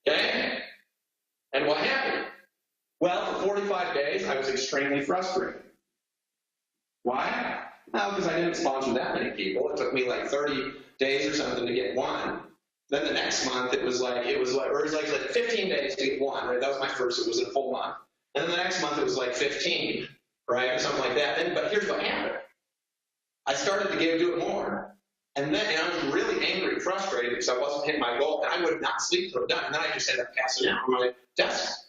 Okay? And what happened? Well, for 45 days, I was extremely frustrated. Why? Well, because I didn't sponsor that many people. It took me like 30 days or something to get 1. Then the next month it was like 15 days to get 1, right? That was my first, it was a full month. And then the next month it was like 15, right? Or something like that. But here's what happened. I started to do it more. And I was really angry and frustrated because I wasn't hitting my goal, and I would not sleep till done. And then I just ended up passing out on my desk.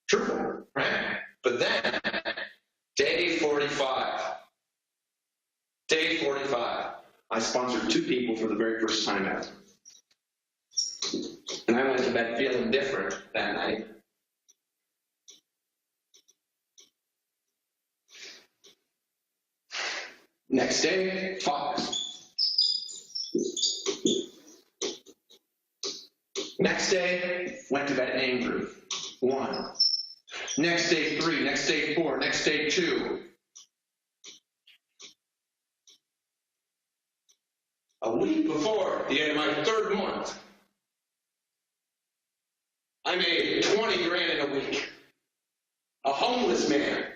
True, right? But then, day 45, I sponsored 2 people for the very first time ever. And I went to bed feeling different that night. Next day, 5. Next day, went to bed angry. 1. Next day, 3. Next day, 4. Next day, 2. A week before the end of my 3rd month, I made 20 grand in a week. A homeless man.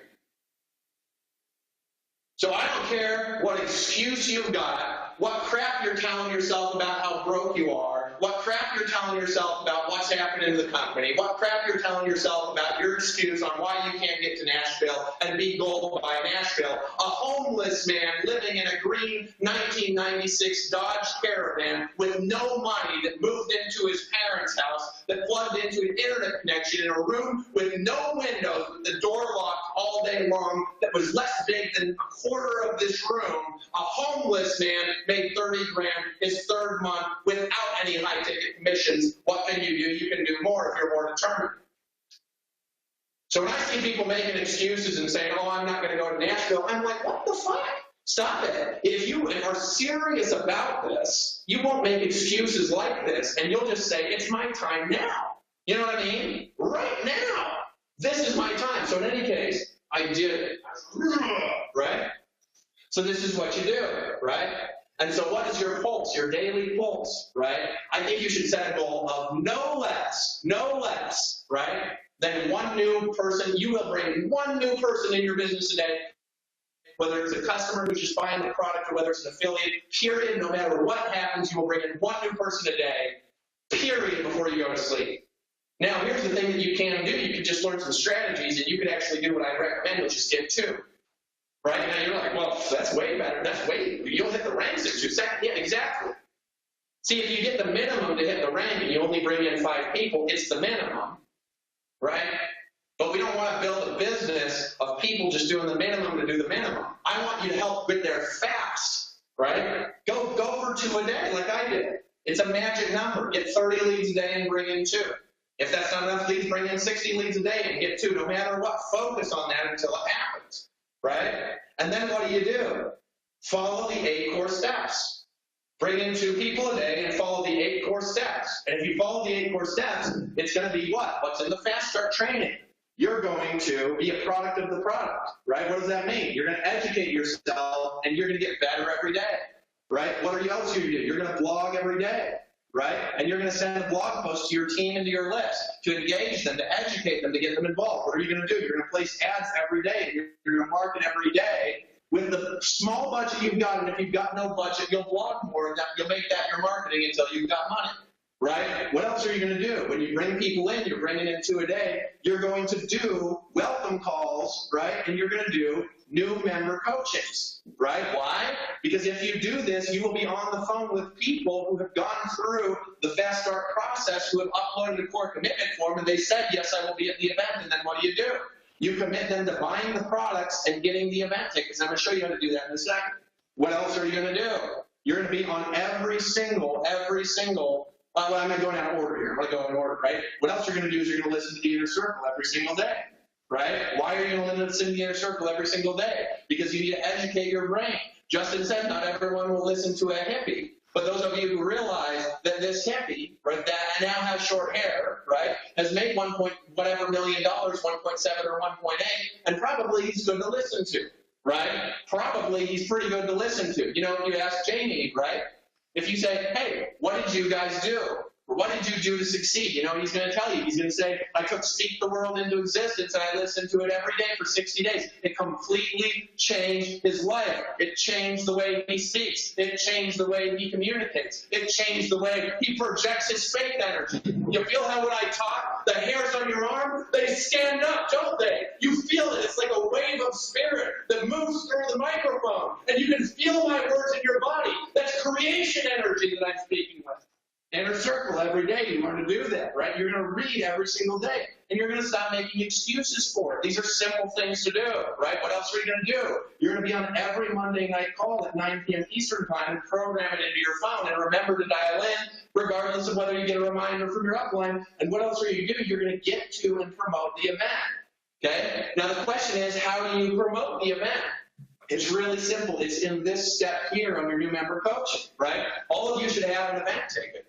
So I don't care what excuse you've got, what crap you're telling yourself about how broke you are, what crap you're telling yourself about what's happening in the company, what crap you're telling yourself about your excuse on why you can't get to Nashville and be gold by Nashville. A homeless man living in a green 1996 Dodge Caravan with no money that moved into his parents' house, that plugged into an internet connection in a room with no windows, with the door locked all day long, that was less big than a quarter of this room. A homeless man made 30 grand his 3rd month without any high-ticket commissions. What can you do? You can do more if you're more determined. So when I see people making excuses and saying, oh, I'm not going to go to Nashville, I'm like, what the fuck? Stop it. If you are serious about this, you won't make excuses like this, and you'll just say, it's my time now. You know what I mean? Right now. This is my time. So in any case, I did it. Right? So this is what you do, right? And so what is your pulse, your daily pulse, right? I think you should set a goal of no less, right, than 1 new person. You will bring 1 new person in your business today, whether it's a customer who's just buying the product or whether it's an affiliate, period. No matter what happens, you will bring in 1 new person a day, period, before you go to sleep. Now, here's the thing that you can do. You can just learn some strategies, and you can actually do what I recommend, which is get 2. Right? Now you're like, well, that's way better. You'll hit the ranks in 2 seconds. Yeah, exactly. See, if you get the minimum to hit the rank and you only bring in 5 people, it's the minimum. Right? But we don't want to build a business of people just doing the minimum to do the minimum. I want you to help get there fast. Right? Go for 2 a day like I did. It's a magic number. Get 30 leads a day and bring in 2. If that's not enough leads, bring in 60 leads a day and get 2. No matter what, focus on that until it happens. Right? And then what do? Follow the 8 core steps. Bring in 2 people a day and follow the 8 core steps. And if you follow the 8 core steps, it's going to be what? What's in the Fast Start training? You're going to be a product of the product, right? What does that mean? You're going to educate yourself and you're going to get better every day, right? What else are you going to do? You're going to blog every day. Right? And you're going to send a blog post to your team and to your list to engage them, to educate them, to get them involved. What are you going to do? You're going to place ads every day. And you're going to market every day with the small budget you've got. And if you've got no budget, you'll blog more. And you'll make that your marketing until you've got money. Right? What else are you going to do? When you bring people in, you're bringing in 2 a day. You're going to do welcome calls, right? And you're going to do new member coachings, right? Why? Because if you do this, you will be on the phone with people who have gone through the Fast Start process, who have uploaded a core commitment form, and they said, yes, I will be at the event. And then what do? You commit them to buying the products and getting the event tickets. I'm going to show you how to do that in a second. What else are you going to do? You're going to be on every single, well, I'm going to go in order here. I'm going to go in order, right? What else you're going to do is you're going to listen to the Inner Circle every single day. Right? Why are you going to listen to the Inner Circle every single day? Because you need to educate your brain. Justin said not everyone will listen to a hippie. But those of you who realize that this hippie, right, that now has short hair, right, has made $1 million, 1.7 or 1.8, and probably he's good to listen to, right? Probably he's pretty good to listen to. You know, you ask Jamie, right? If you say, hey, what did you guys do? What did you do to succeed? You know, he's going to tell you. He's going to say, I took Speak the World into existence and I listened to it every day for 60 days. It completely changed his life. It changed the way he speaks. It changed the way he communicates. It changed the way he projects his faith energy. You feel how when I talk, the hairs on your arm, they stand up, don't they? You feel it. It's like a wave of spirit that moves through the microphone. And you can feel my words in your body. That's creation energy that I'm speaking with. Inner Circle every day. You learn to do that, right? You're going to read every single day, and you're going to stop making excuses for it. These are simple things to do, right? What else are you going to do? You're going to be on every Monday night call at 9 p.m. Eastern Time and program it into your phone, and remember to dial in regardless of whether you get a reminder from your upline. And what else are you going to do? You're going to get to and promote the event, okay? Now, the question is, how do you promote the event? It's really simple. It's in this step here on your new member coaching, right? All of you should have an event ticket,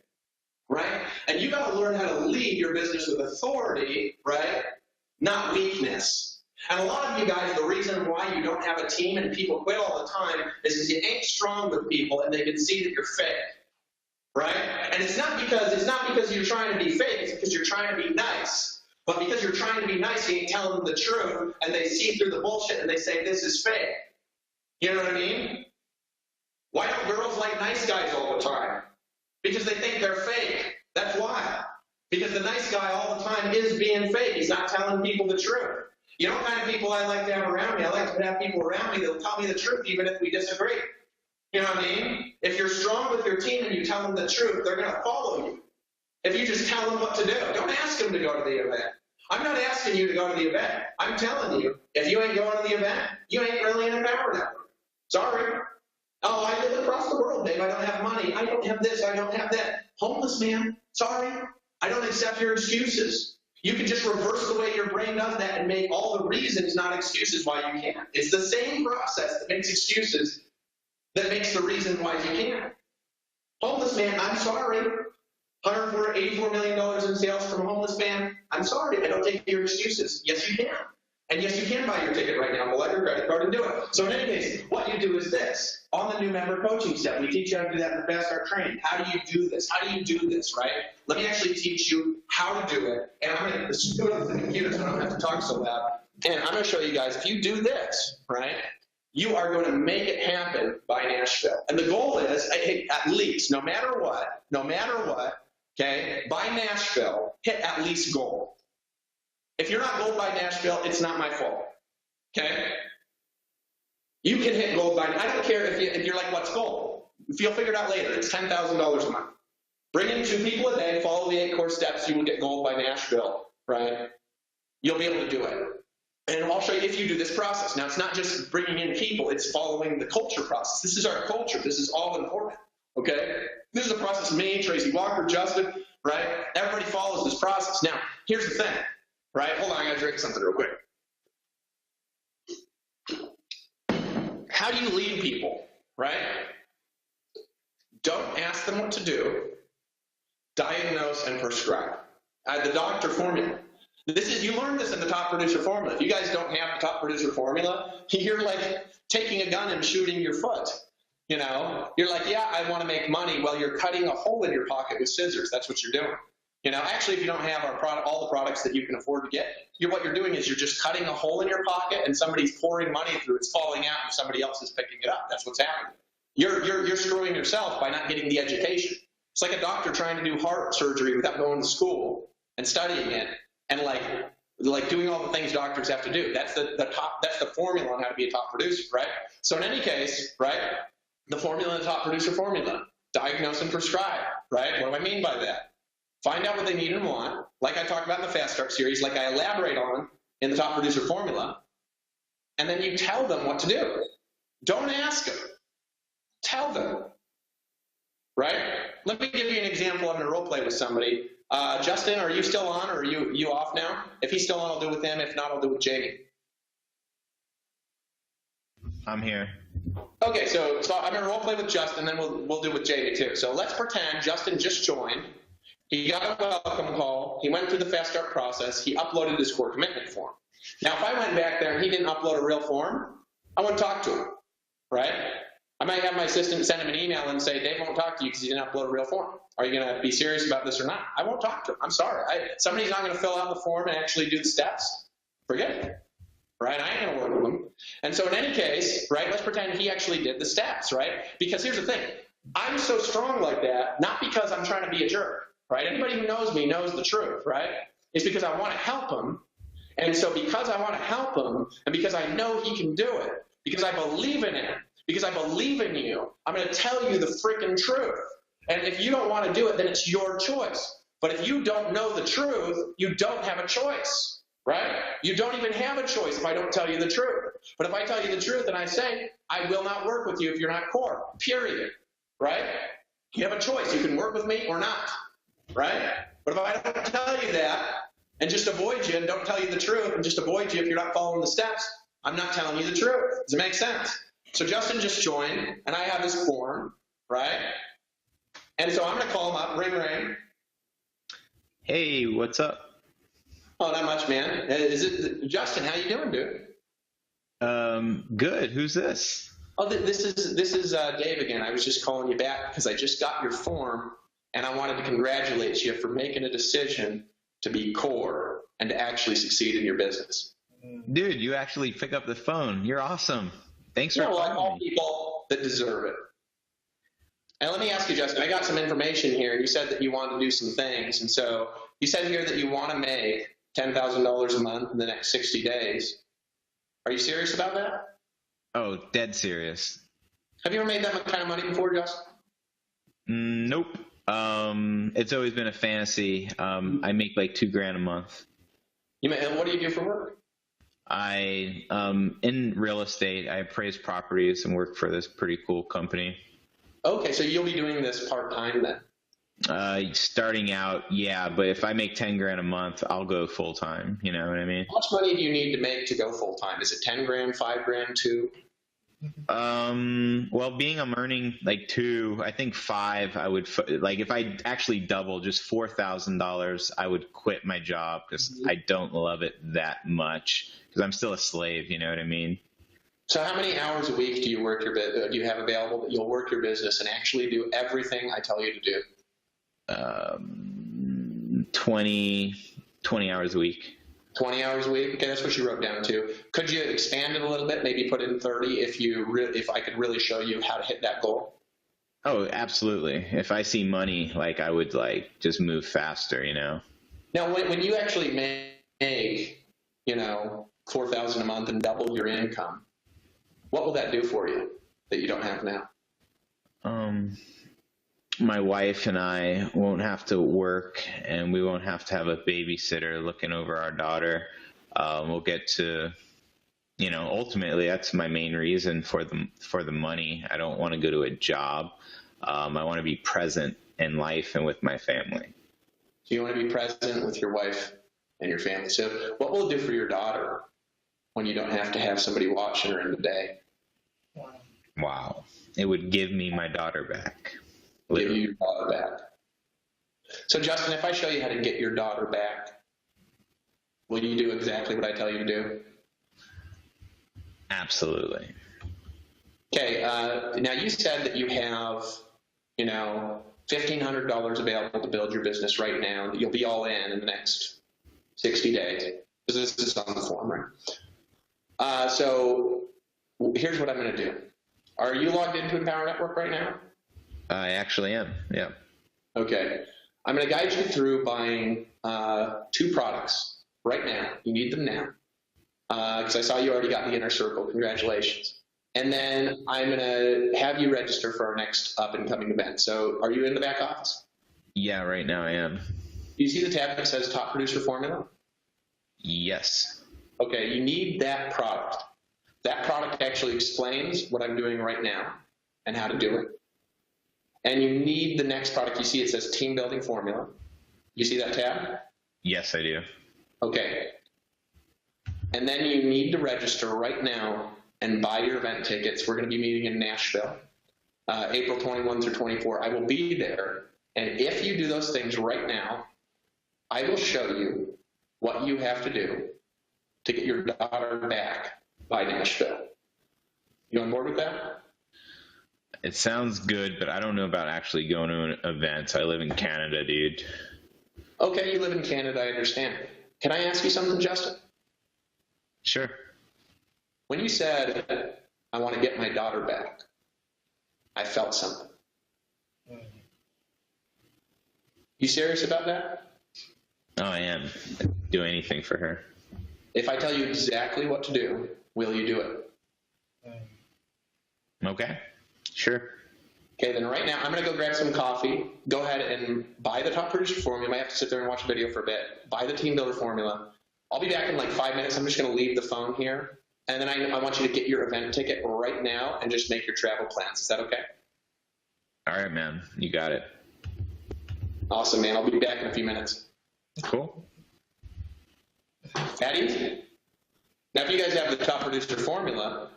right? And you got to learn how to lead your business with authority, right? Not weakness. And a lot of you guys, the reason why you don't have a team and people quit all the time is because you ain't strong with people and they can see that you're fake, right? And it's not because you're trying to be fake, it's because you're trying to be nice. But because you're trying to be nice, you ain't telling them the truth, and they see through the bullshit and they say, this is fake. You know what I mean? Why don't girls like nice guys all the time? Because they think they're fake. That's why. Because the nice guy all the time is being fake. He's not telling people the truth. You know what kind of people I like to have around me? I like to have people around me that will tell me the truth even if we disagree. You know what I mean? If you're strong with your team and you tell them the truth, they're going to follow you. If you just tell them what to do, don't ask them to go to the event. I'm not asking you to go to the event. I'm telling you, if you ain't going to the event, you ain't really in a power network. Sorry. Oh, I live across the world, babe. I don't have money. I don't have this. I don't have that. Homeless man. Sorry. I don't accept your excuses. You can just reverse the way your brain does that and make all the reasons not excuses why you can't. It's the same process that makes excuses that makes the reason why you can't. Homeless man, I'm sorry. $184 million in sales from a homeless man. I'm sorry. I don't take your excuses. Yes, you can. And yes, you can buy your ticket right now. Pull out your credit card and do it. So in any case, what you do is this. On the new member coaching step, we teach you how to do that in the Fast Start training. How do you do this? How do you do this, right? Let me actually teach you how to do it. And I'm going to do it on the computer so I don't have to talk so loud. And I'm going to show you guys, if you do this, right, you are going to make it happen by Nashville. And the goal is, at least, no matter what, okay, by Nashville, hit at least gold. If you're not gold by Nashville, it's not my fault, okay? You can hit gold by, I don't care if you're like, what's gold? If you'll figure it out later, it's $10,000 a month. Bring in 2 people a day, follow the 8 core steps, you will get gold by Nashville, right? You'll be able to do it. And I'll show you if you do this process. Now, it's not just bringing in people, it's following the culture process. This is our culture. This is all important, okay? This is a process of me, Tracy Walker, Justin, right? Everybody follows this process. Now, here's the thing. Right? Hold on, I gotta drink something real quick. How do you lead people? Right? Don't ask them what to do. Diagnose and prescribe. The doctor formula. You learned this in the top producer formula. If you guys don't have the top producer formula, you're like taking a gun and shooting your foot. You know? You're like, yeah, I want to make money. Well, you're cutting a hole in your pocket with scissors. That's what you're doing. You know, actually, if you don't have all the products that you can afford to get, what you're doing is you're just cutting a hole in your pocket and somebody's pouring money through. It's falling out and somebody else is picking it up. That's what's happening. You're screwing yourself by not getting the education. It's like a doctor trying to do heart surgery without going to school and studying it and like doing all the things doctors have to do. That's the formula on how to be a top producer, right? So in any case, right, the formula in the top producer formula, diagnose and prescribe, right? What do I mean by that? Find out what they need and want, like I talked about in the Fast Start series, like I elaborate on in the top producer formula, and then you tell them what to do. Don't ask them. Tell them. Right? Let me give you an example. I'm going to role play with somebody. Justin, are you still on or are you off now? If he's still on, I'll do it with him. If not, I'll do it with Jamie. I'm here. Okay, so I'm going to role play with Justin, then we'll do it with Jamie too. So let's pretend Justin just joined. He got a welcome call. He went through the Fast Start process. He uploaded his core commitment form. Now, if I went back there and he didn't upload a real form, I wouldn't talk to him, right? I might have my assistant send him an email and say, Dave won't talk to you because he didn't upload a real form. Are you going to be serious about this or not? I won't talk to him. I'm sorry. Somebody's not going to fill out the form and actually do the steps. Forget it, right? I ain't going to work with them. And so in any case, right, let's pretend he actually did the steps, right? Because here's the thing. I'm so strong like that, not because I'm trying to be a jerk. Right? Anybody who knows me knows the truth, right? It's because I want to help him. And so because I want to help him, and because I know he can do it, because I believe in him, because I believe in you, I'm going to tell you the freaking truth. And if you don't want to do it, then it's your choice. But if you don't know the truth, you don't have a choice, right? You don't even have a choice if I don't tell you the truth. But if I tell you the truth and I say, I will not work with you if you're not core, period, right? You have a choice. You can work with me or not. Right? But if I don't tell you that and just avoid you and don't tell you the truth and just avoid you if you're not following the steps, I'm not telling you the truth. Does it make sense? So Justin just joined, and I have his form, right? And so I'm going to call him up. Ring, ring. Hey, what's up? Oh, not much, man. Is it Justin? How you doing, dude? Good. Who's this? Oh, this is Dave again. I was just calling you back because I just got your form, and I wanted to congratulate you for making a decision to be core and to actually succeed in your business. Dude, you actually pick up the phone. You're awesome. Thanks for I calling call me. people that deserve it. And let me ask you, Justin, I got some information here. You said that you want to do some things. And so you said here that you want to make $10,000 a month in the next 60 days. Are you serious about that? Oh, dead serious. Have you ever made that kind of money before, Justin? Nope. It's always been a fantasy. I make like $2,000 a month. What do you do for work? In real estate, I appraise properties and work for this pretty cool company. Okay, so you'll be doing this part-time then? Starting out, yeah, but if I make $10,000 a month, I'll go full time. You know what I mean? How much money do you need to make to go full-time? Is it 10 grand, 5 grand, 2? Well, being I'm earning like 2, I think 5, I would like if I actually double just $4,000, I would quit my job because I don't love it that much because I'm still a slave. You know what I mean? So how many hours a week do you work do you have available that you'll work your business and actually do everything I tell you to do? 20 hours a week. 20 hours a week? Okay, that's what you wrote down too. Could you expand it a little bit? Maybe put in 30 if I could really show you how to hit that goal? Oh, absolutely. If I see money, like I would like just move faster, you know? Now, when you actually make, $4,000 a month and double your income, what will that do for you that you don't have now? My wife and I won't have to work, and we won't have to have a babysitter looking over our daughter. We'll get to, ultimately that's my main reason for the money. I don't want to go to a job. I want to be present in life and with my family. So you want to be present with your wife and your family. So what will it do for your daughter when you don't have to have somebody watching her in the day? Wow. It would give me my daughter back. Give you your daughter back. So Justin, if I show you how to get your daughter back, will you do exactly what I tell you to do? Absolutely. Okay. Now you said that you have, $1,500 available to build your business right now. That you'll be all in the next 60 days. Because this is on the form, right? So here's what I'm going to do. Are you logged into Empower Network right now? I actually am. Yeah. Okay. I'm going to guide you through buying 2 products right now. You need them now. Because I saw you already got the inner circle. Congratulations. And then I'm going to have you register for our next up-and-coming event. So are you in the back office? Yeah, right now I am. Do you see the tab that says Top Producer Formula? Yes. Okay, you need that product. That product actually explains what I'm doing right now and how to do it. And you need the next product. You see it says Team Building Formula. You see that tab? Yes, I do. Okay. And then you need to register right now and buy your event tickets. We're going to be meeting in Nashville, April 21 through 24. I will be there. And if you do those things right now, I will show you what you have to do to get your daughter back by Nashville. You on board with that? It sounds good, but I don't know about actually going to an event. I live in Canada, dude. Okay, you live in Canada, I understand. Can I ask you something, Justin? Sure. When you said, I want to get my daughter back, I felt something. You serious about that? Oh, I am. I'd do anything for her. If I tell you exactly what to do, will you do it? Okay. Sure. Okay, then right now I'm going to go grab some coffee. Go ahead and buy the Top Producer Formula. You might have to sit there and watch a video for a bit. Buy the Team Builder Formula. I'll be back in like 5 minutes. I'm just going to leave the phone here. And then I want you to get your event ticket right now and just make your travel plans. Is that okay? All right, man. You got it. Awesome, man. I'll be back in a few minutes. Cool. That easy? Now, if you guys have the Top Producer Formula,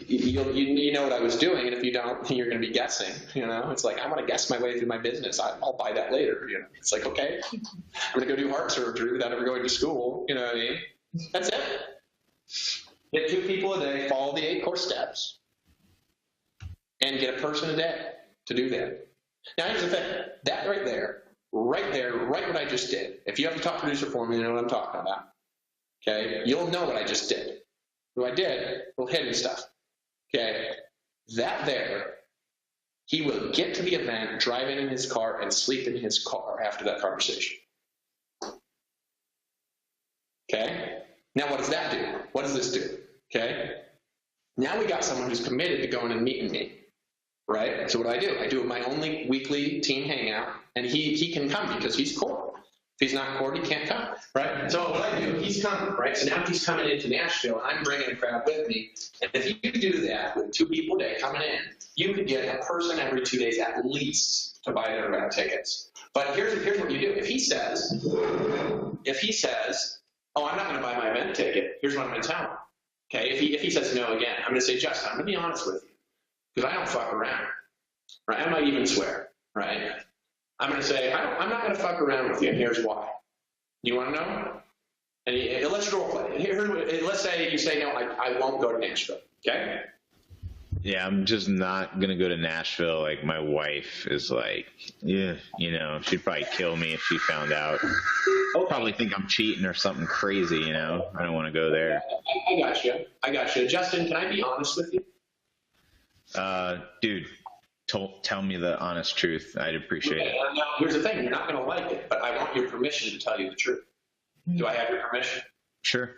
you know what I was doing, and if you don't, you're going to be guessing. It's like, I'm going to guess my way through my business. I'll buy that later. It's like, okay, I'm going to go do heart surgery without ever going to school. You know what I mean? That's it. Get 2 people a day, follow the 8 core steps, and get a person a day to do that. Now, here's the thing. That right there, right what I just did. If you have a top producer for me, you know what I'm talking about. Okay? You'll know what I just did. What I did, little hidden stuff. Okay? That there, he will get to the event, drive in his car, and sleep in his car after that conversation. Okay? Now, what does that do? What does this do? Okay? Now we got someone who's committed to going and meeting me. Right? So what do? I do my only weekly team hangout, and he can come because he's core. If he's not core, he can't come. Right? So what I do, he's coming. Right? So now he's coming into Nashville, and I'm bringing a crowd with me. And if you do that with 2 people a day coming in, you could get a person every 2 days at least to buy their event tickets. But here's what you do. If he says, oh, I'm not going to buy my event ticket, here's what I'm going to tell him. Okay? If he says no again, I'm going to say, Justin, I'm going to be honest with you. Because I don't fuck around, right? I might even swear, right? I'm going to say, I'm not going to fuck around with you, and here's why. You want to know? And let's role play. Let's say you say, no, I won't go to Nashville, okay? Yeah, I'm just not going to go to Nashville. Like, my wife is like, yeah, she'd probably kill me if she found out. Okay. Probably think I'm cheating or something crazy, I don't want to go there. I got you. Justin, can I be honest with you? Dude, tell me the honest truth. I'd appreciate it. Now, here's the thing. You're not going to like it, but I want your permission to tell you the truth. Do I have your permission? Sure.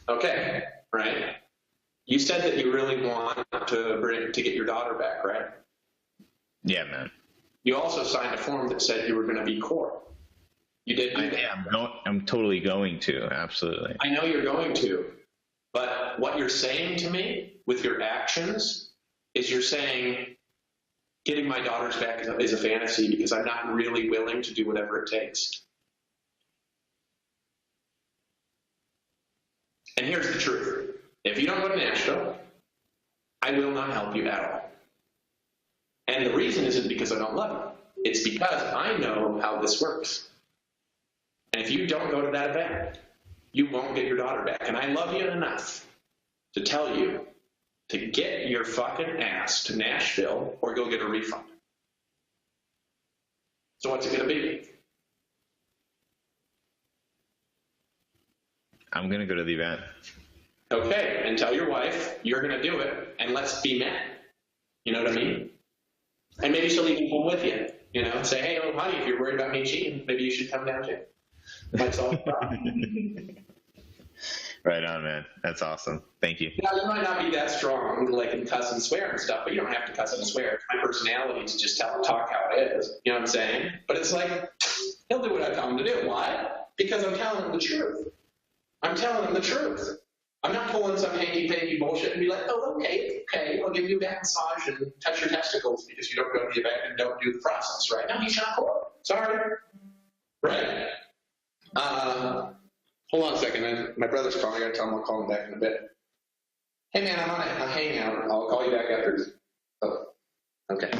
Okay, right? You said that you really want to get your daughter back, right? Yeah, man. You also signed a form that said you were going to be core. You did do that. I'm totally going to. Absolutely. I know you're going to, but what you're saying to me with your actions is you're saying getting my daughters back is a fantasy because I'm not really willing to do whatever it takes. And here's the truth. If you don't go to Nashville, I will not help you at all. And the reason isn't because I don't love you. It's because I know how this works. And if you don't go to that event, you won't get your daughter back. And I love you enough to tell you to get your fucking ass to Nashville or go get a refund. So what's it going to be? I'm going to go to the event. Okay, and tell your wife you're going to do it, and let's be men. You know what I mean? And maybe she'll even come with you. Say, hey, oh, honey, if you're worried about me cheating, maybe you should come down too. Might solve the problem. Right on, man. That's awesome. Thank you. Now, you might not be that strong, like in cuss and swear and stuff, but you don't have to cuss and swear. It's my personality to just talk how it is. You know what I'm saying? But it's like, he'll do what I tell him to do. Why? Because I'm telling him the truth. I'm telling him the truth. I'm not pulling some hanky-panky bullshit and be like, oh, okay, I'll give you a back massage and touch your testicles because you don't go to the event and don't do the process, right? No, he's not cool. Sorry. Right? Hold on a second, man. My brother's calling. I gotta tell him I'll call him back in a bit. Hey, man, I'm on a hangout. I'll call you back after. Oh, okay.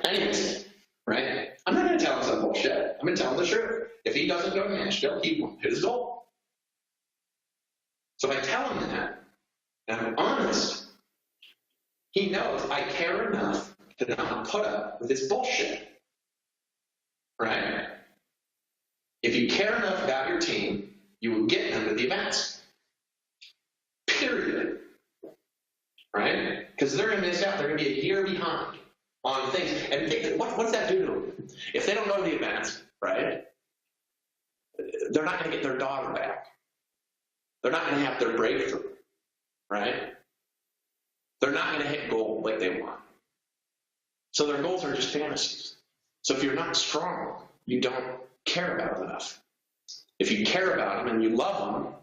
Anyways, right? I'm not gonna tell him some bullshit. I'm gonna tell him the truth. If he doesn't go to Nashville, he won't hit his goal. So if I tell him that, and I'm honest, he knows I care enough to not put up with this bullshit. Right? If you care enough about your team, you will get them to the events. Period. Right? Because they're going to miss out. They're going to be a year behind on things. And what's that do to them? If they don't go to the events, right, they're not going to get their daughter back. They're not going to have their breakthrough. Right? They're not going to hit goal like they want. So their goals are just fantasies. So if you're not strong, you don't care about them enough. If you care about them and you love them,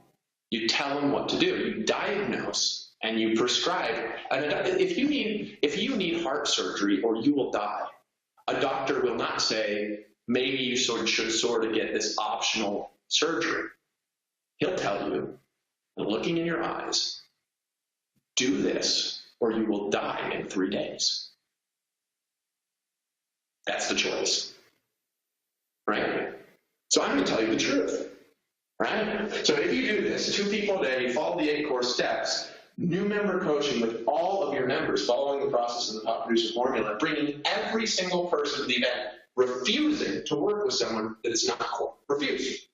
you tell them what to do. You diagnose and you prescribe. And if you need heart surgery or you will die, a doctor will not say, maybe you should sort of get this optional surgery. He'll tell you, looking in your eyes, do this or you will die in 3 days. That's the choice, right? So I'm going to tell you the truth, right? So if you do this, 2 people a day, you follow the 8 core steps, new member coaching with all of your members, following the process of the top producer formula, bringing every single person to the event, refusing to work with someone that is not core. Refuse.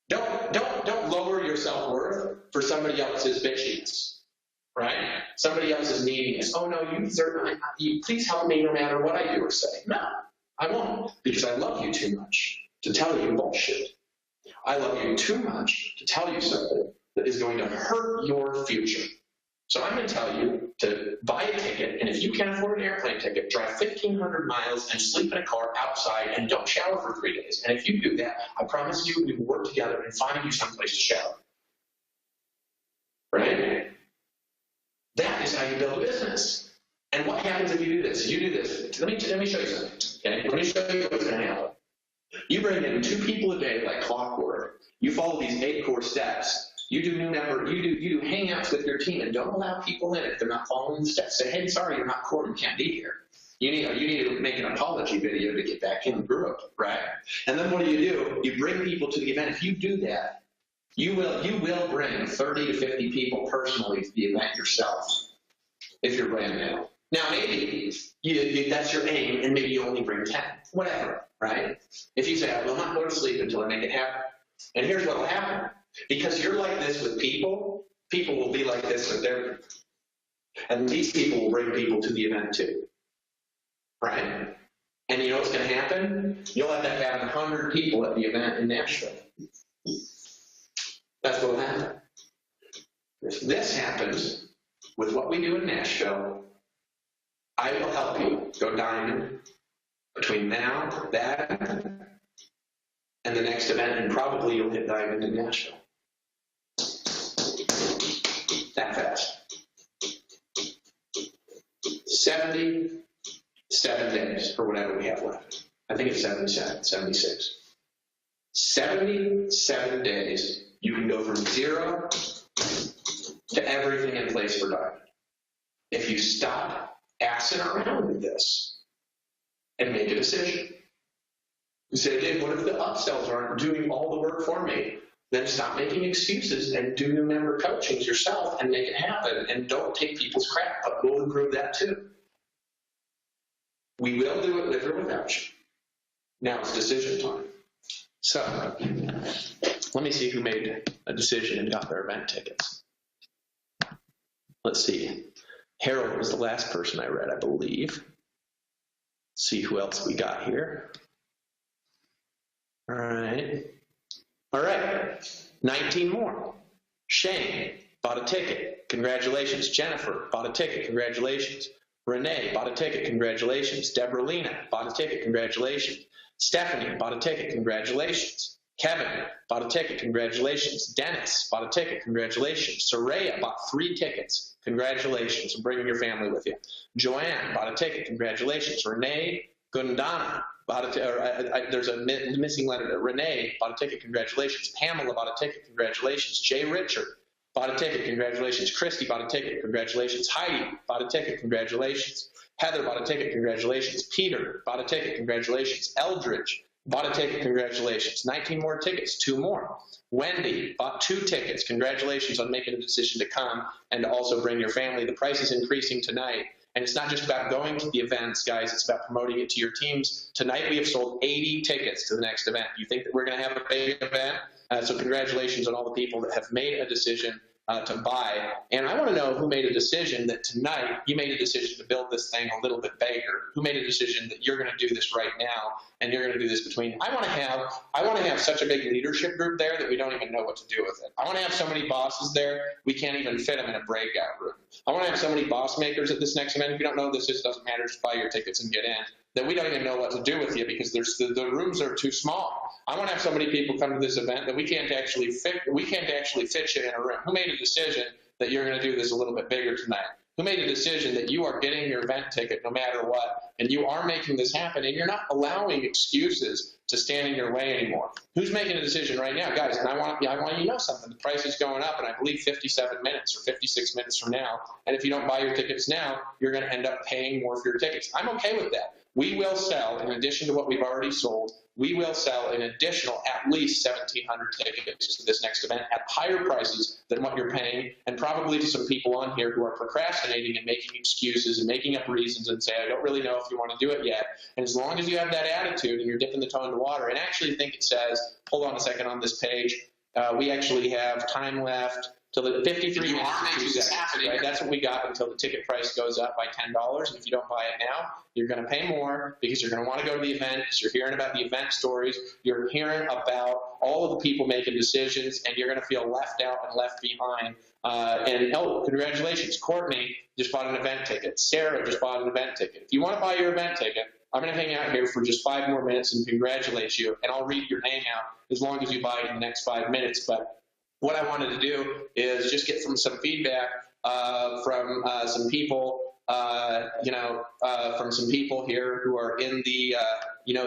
Don't lower your self-worth for somebody else's bitchiness, right? Somebody else's neediness. Oh no, you please help me no matter what I do or say. No, I won't, because I love you too much to tell you bullshit. I love you too much to tell you something that is going to hurt your future. So I'm going to tell you to buy a ticket, and if you can't afford an airplane ticket, drive 1,500 miles and sleep in a car outside and don't shower for 3 days. And if you do that, I promise you we will work together and find you someplace to shower. Right? That is how you build a business. And what happens if you do this? You do this. Let me show you something. Okay? Let me show you what's going to happen. You bring in 2 people a day like clockwork. You follow these 8 core steps. You do new member, you do hangouts with your team, and don't allow people in if they're not following the steps. Say, hey, sorry, you're not core, you can't be here. You need to make an apology video to get back in the group, right? And then what do? You bring people to the event. If you do that, you will bring 30 to 50 people personally to the event yourself if you're brand new. Now, maybe that's your aim, and maybe you only bring 10, whatever, right? If you say, I will not go to sleep until I make it happen. And here's what will happen. Because you're like this with people, people will be like this with their people. And these people will bring people to the event too, right? And you know what's going to happen? You'll end up having 100 people at the event in Nashville. That's what will happen. If this happens with what we do in Nashville, I will help you go diamond between now, that, and the next event, and probably you'll hit diamond in Nashville. That fast. 77 days, or whatever we have left. I think it's 77, 76. 77 days, you can go from 0 to everything in place for diamond. If you stop assing around with this and make a decision. You say, Dave, what if the upsells aren't doing all the work for me? Then stop making excuses and do new member coachings yourself and make it happen. And don't take people's crap, but we'll improve that too. We will do it with or without you. Now it's decision time. So let me see who made a decision and got their event tickets. Let's see. Harold was the last person I read, I believe. Let's see who else we got here. All right. 19 more. Shane bought a ticket. Congratulations. Jennifer bought a ticket. Congratulations. Renee bought a ticket. Congratulations. Deborah Lena bought a ticket. Congratulations. Stephanie bought a ticket. Congratulations. Kevin bought a ticket. Congratulations. Dennis bought a ticket. Congratulations. Soraya bought 3 tickets. Congratulations. I'm bringing your family with you. Joanne bought a ticket. Congratulations. Renee Gundana bought a ticket. There's a missing letter. Renee bought a ticket. Congratulations. Pamela bought a ticket. Congratulations. Jay Richard bought a ticket. Congratulations. Christy bought a ticket. Congratulations. Heidi bought a ticket. Congratulations. Heather bought a ticket. Congratulations. Peter bought a ticket. Congratulations. Eldridge bought a ticket. Congratulations. 19 more tickets. 2 more. Wendy bought 2 tickets. Congratulations on making a decision to come and also bring your family. The price is increasing tonight. And it's not just about going to the events, guys. It's about promoting it to your teams. Tonight we have sold 80 tickets to the next event. You think that we're going to have a big event? So congratulations on all the people that have made a decision to buy. And I want to know who made a decision that tonight you made a decision to build this thing a little bit bigger. Who made a decision that you're going to do this right now and you're going to do this between. I want to have such a big leadership group there that we don't even know what to do with it. I want to have so many bosses there we can't even fit them in a breakout room. I want to have so many boss makers at this next event. If you don't know this, it doesn't matter. Just buy your tickets and get in. That we don't even know what to do with you because the rooms are too small. I want to have so many people come to this event that we can't actually fit you in a room. Who made a decision that you're going to do this a little bit bigger tonight? Who made a decision that you are getting your event ticket no matter what, and you are making this happen, and you're not allowing excuses to stand in your way anymore. Who's making a decision right now, guys? And I want you to know something. The price is going up, and I believe 57 minutes or 56 minutes from now. And if you don't buy your tickets now, you're going to end up paying more for your tickets. I'm okay with that. We will sell, in addition to what we've already sold, we will sell an additional at least 1,700 tickets to this next event at higher prices than what you're paying, and probably to some people on here who are procrastinating and making excuses and making up reasons and say, I don't really know if you want to do it yet. And as long as you have that attitude and you're dipping the toe in the water, and actually think it says, hold on a second on this page, we actually have time left till the 53 minutes and 2 seconds, right? That's what we got until the ticket price goes up by $10. And if you don't buy it now, you're going to pay more because you're going to want to go to the event, because you're hearing about the event stories. You're hearing about all of the people making decisions, and you're going to feel left out and left behind. Congratulations. Courtney just bought an event ticket. Sarah just bought an event ticket. If you want to buy your event ticket, I'm going to hang out here for just 5 more minutes and congratulate you, and I'll read your name out as long as you buy it in the next 5 minutes. But what I wanted to do is just get some feedback from some people, from some people here who are in the,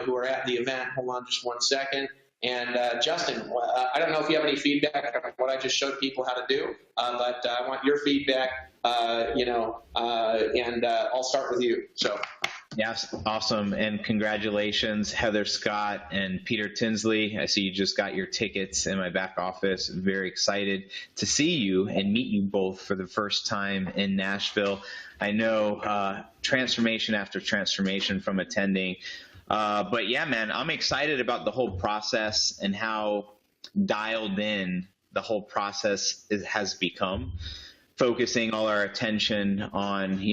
who are at the event. Hold on just 1 second. And Justin, I don't know if you have any feedback on what I just showed people how to do, but I want your feedback, and I'll start with you. So. Yes, awesome. And congratulations, Heather Scott and Peter Tinsley. I see you just got your tickets in my back office. Very excited to see you and meet you both for the first time in Nashville. I know transformation after transformation from attending. But yeah, man, I'm excited about the whole process and how dialed in the whole process has become. Focusing all our attention on,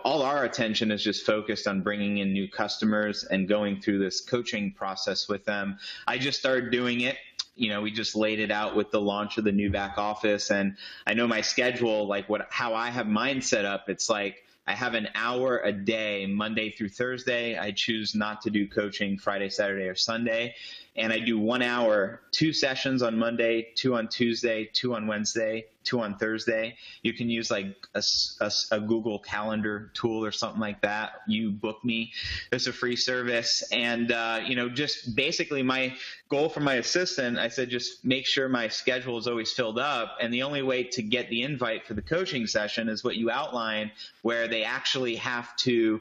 all our attention is just focused on bringing in new customers and going through this coaching process with them. I just started doing it. We just laid it out with the launch of the new back office. And I know my schedule, how I have mine set up, it's like I have an hour a day, Monday through Thursday. I choose not to do coaching Friday, Saturday, or Sunday. And I do 1 hour, 2 sessions on Monday, 2 on Tuesday, 2 on Wednesday, 2 on Thursday. You can use like a Google Calendar tool or something like that. You book me. It's a free service. And, just basically my goal for my assistant, I said, just make sure my schedule is always filled up. And the only way to get the invite for the coaching session is what you outline, where they actually have to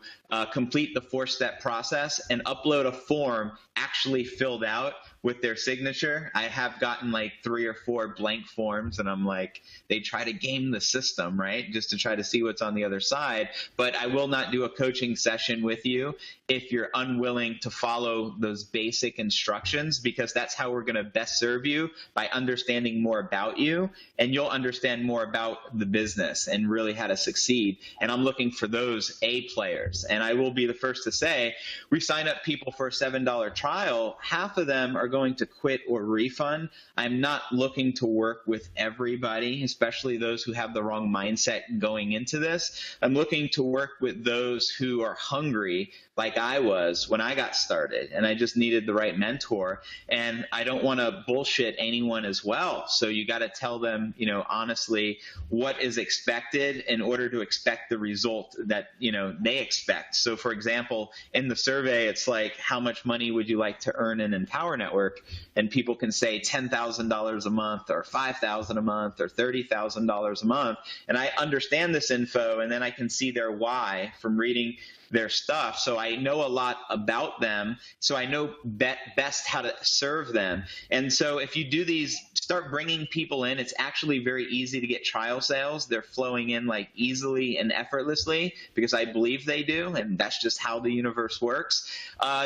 complete the 4-step process and upload a form actually filled out with their signature. I have gotten like 3 or 4 blank forms, and I'm like, they try to game the system, right? Just to try to see what's on the other side. But I will not do a coaching session with you if you're unwilling to follow those basic instructions, because that's how we're going to best serve you, by understanding more about you, and you'll understand more about the business and really how to succeed. And I'm looking for those A players. And I will be the first to say, we sign up people for a $7 trial. Half of them are going to quit or refund. I'm not looking to work with everybody, especially those who have the wrong mindset going into this. I'm looking to work with those who are hungry, like I was when I got started, and I just needed the right mentor. And I don't want to bullshit anyone as well. So you got to tell them, honestly, what is expected in order to expect the result that, they expect. So for example, in the survey, it's like, how much money would you like to earn in Empower Network? And people can say $10,000 a month, or $5,000 a month, or $30,000 a month. And I understand this info, and then I can see their why from reading their stuff. So I know a lot about them. So I know best how to serve them. And so if you do these, start bringing people in, it's actually very easy to get trial sales. They're flowing in like easily and effortlessly, because I believe they do. And that's just how the universe works.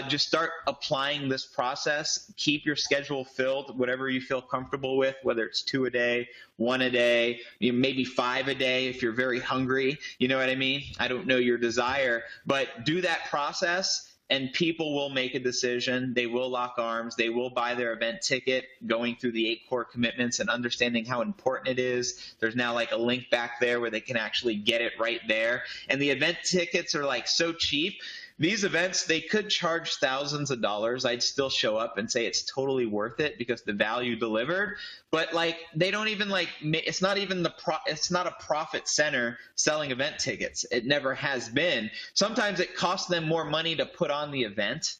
Just start applying this process. Keep your schedule filled, whatever you feel comfortable with, whether it's 2 a day, 1 a day, maybe 5 a day if you're very hungry. You know what I mean? I don't know your desire, but do that process, and people will make a decision. They will lock arms. They will buy their event ticket, going through the 8 core commitments and understanding how important it is. There's now like a link back there where they can actually get it right there. And the event tickets are like so cheap. These events, they could charge thousands of dollars. I'd still show up and say it's totally worth it because the value delivered. But like, they don't even like, it's not even it's not a profit center selling event tickets. It never has been. Sometimes it costs them more money to put on the event.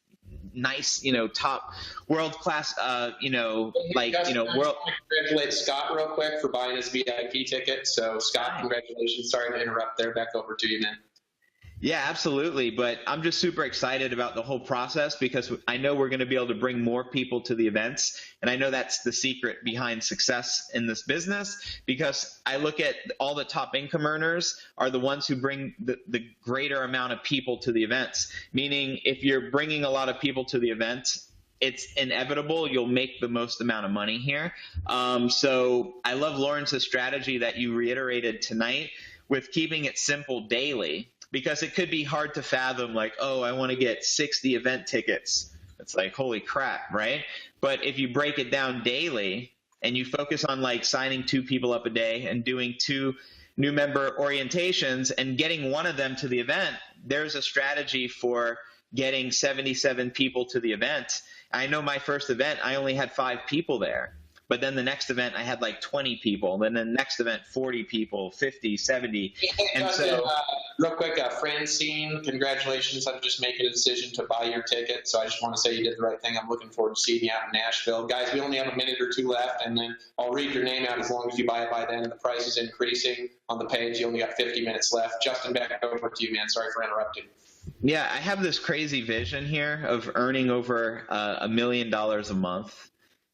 nice, top world-class, world. I want to congratulate Scott real quick for buying his VIP ticket. So Scott, congratulations. Sorry to interrupt there. Back over to you, man. Yeah, absolutely. But I'm just super excited about the whole process because I know we're going to be able to bring more people to the events. And I know that's the secret behind success in this business, because I look at all the top income earners are the ones who bring the greater amount of people to the events. Meaning if you're bringing a lot of people to the event, it's inevitable you'll make the most amount of money here. So I love Lawrence's strategy that you reiterated tonight with keeping it simple daily. Because it could be hard to fathom, like, oh, I want to get 60 event tickets. It's like, holy crap, right? But if you break it down daily and you focus on like signing 2 people up a day and doing 2 new member orientations and getting one of them to the event, there's a strategy for getting 77 people to the event. I know my first event, I only had 5 people there. But then the next event, I had like 20 people. Then the next event, 40 people, 50, 70. And Justin, real quick, Francine, congratulations on just making a decision to buy your ticket. So I just want to say you did the right thing. I'm looking forward to seeing you out in Nashville. Guys, we only have a minute or 2 left, and then I'll read your name out as long as you buy it by then. The price is increasing on the page. You only got 50 minutes left. Justin, back over to you, man. Sorry for interrupting. Yeah, I have this crazy vision here of earning over $1 million a month.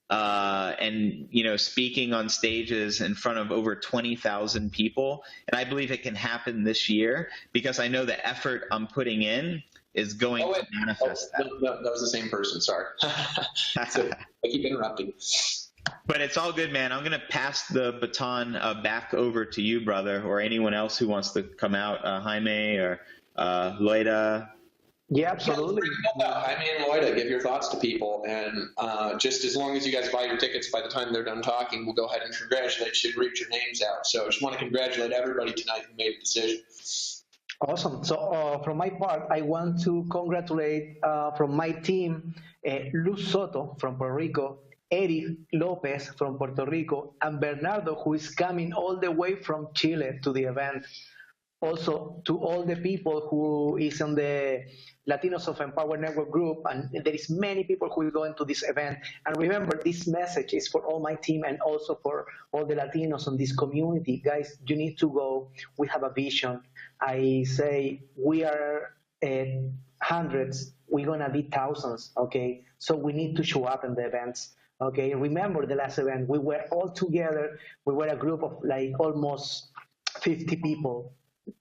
And speaking on stages in front of over 20,000 people. And I believe it can happen this year because I know the effort I'm putting in is going to manifest that. No, that was the same person. Sorry. So, I keep interrupting. But it's all good, man. I'm going to pass the baton back over to you, brother, or anyone else who wants to come out, Jaime or Loida. Yeah, absolutely. I mean, Loida, give your thoughts to people. And just as long as you guys buy your tickets, by the time they're done talking, we'll go ahead and congratulate you and read your names out. So I just want to congratulate everybody tonight who made a decision. Awesome. So from my part, I want to congratulate from my team, Luz Soto from Puerto Rico, Eric Lopez from Puerto Rico, and Bernardo, who is coming all the way from Chile to the event. Also, to all the people who is on the Latinos of Empower Network group, and there is many people who will go into this event. And remember, this message is for all my team and also for all the Latinos in this community. Guys, you need to go. We have a vision. I say we are hundreds. We're going to be thousands, okay? So we need to show up in the events. Okay, remember the last event, we were all together. We were a group of like almost 50 people.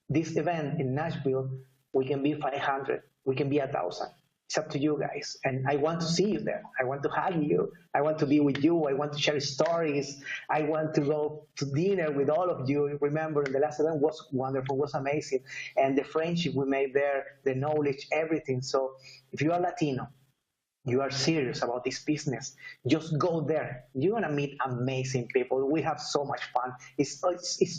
This event in Nashville, we can be 500, we can be 1,000. It's up to you guys. And I want to see you there. I want to hug you. I want to be with you. I want to share stories. I want to go to dinner with all of you. Remember, the last event was wonderful, was amazing. And the friendship we made there, the knowledge, everything. So if you are Latino, you are serious about this business, just go there. You're going to meet amazing people. We have so much fun. It's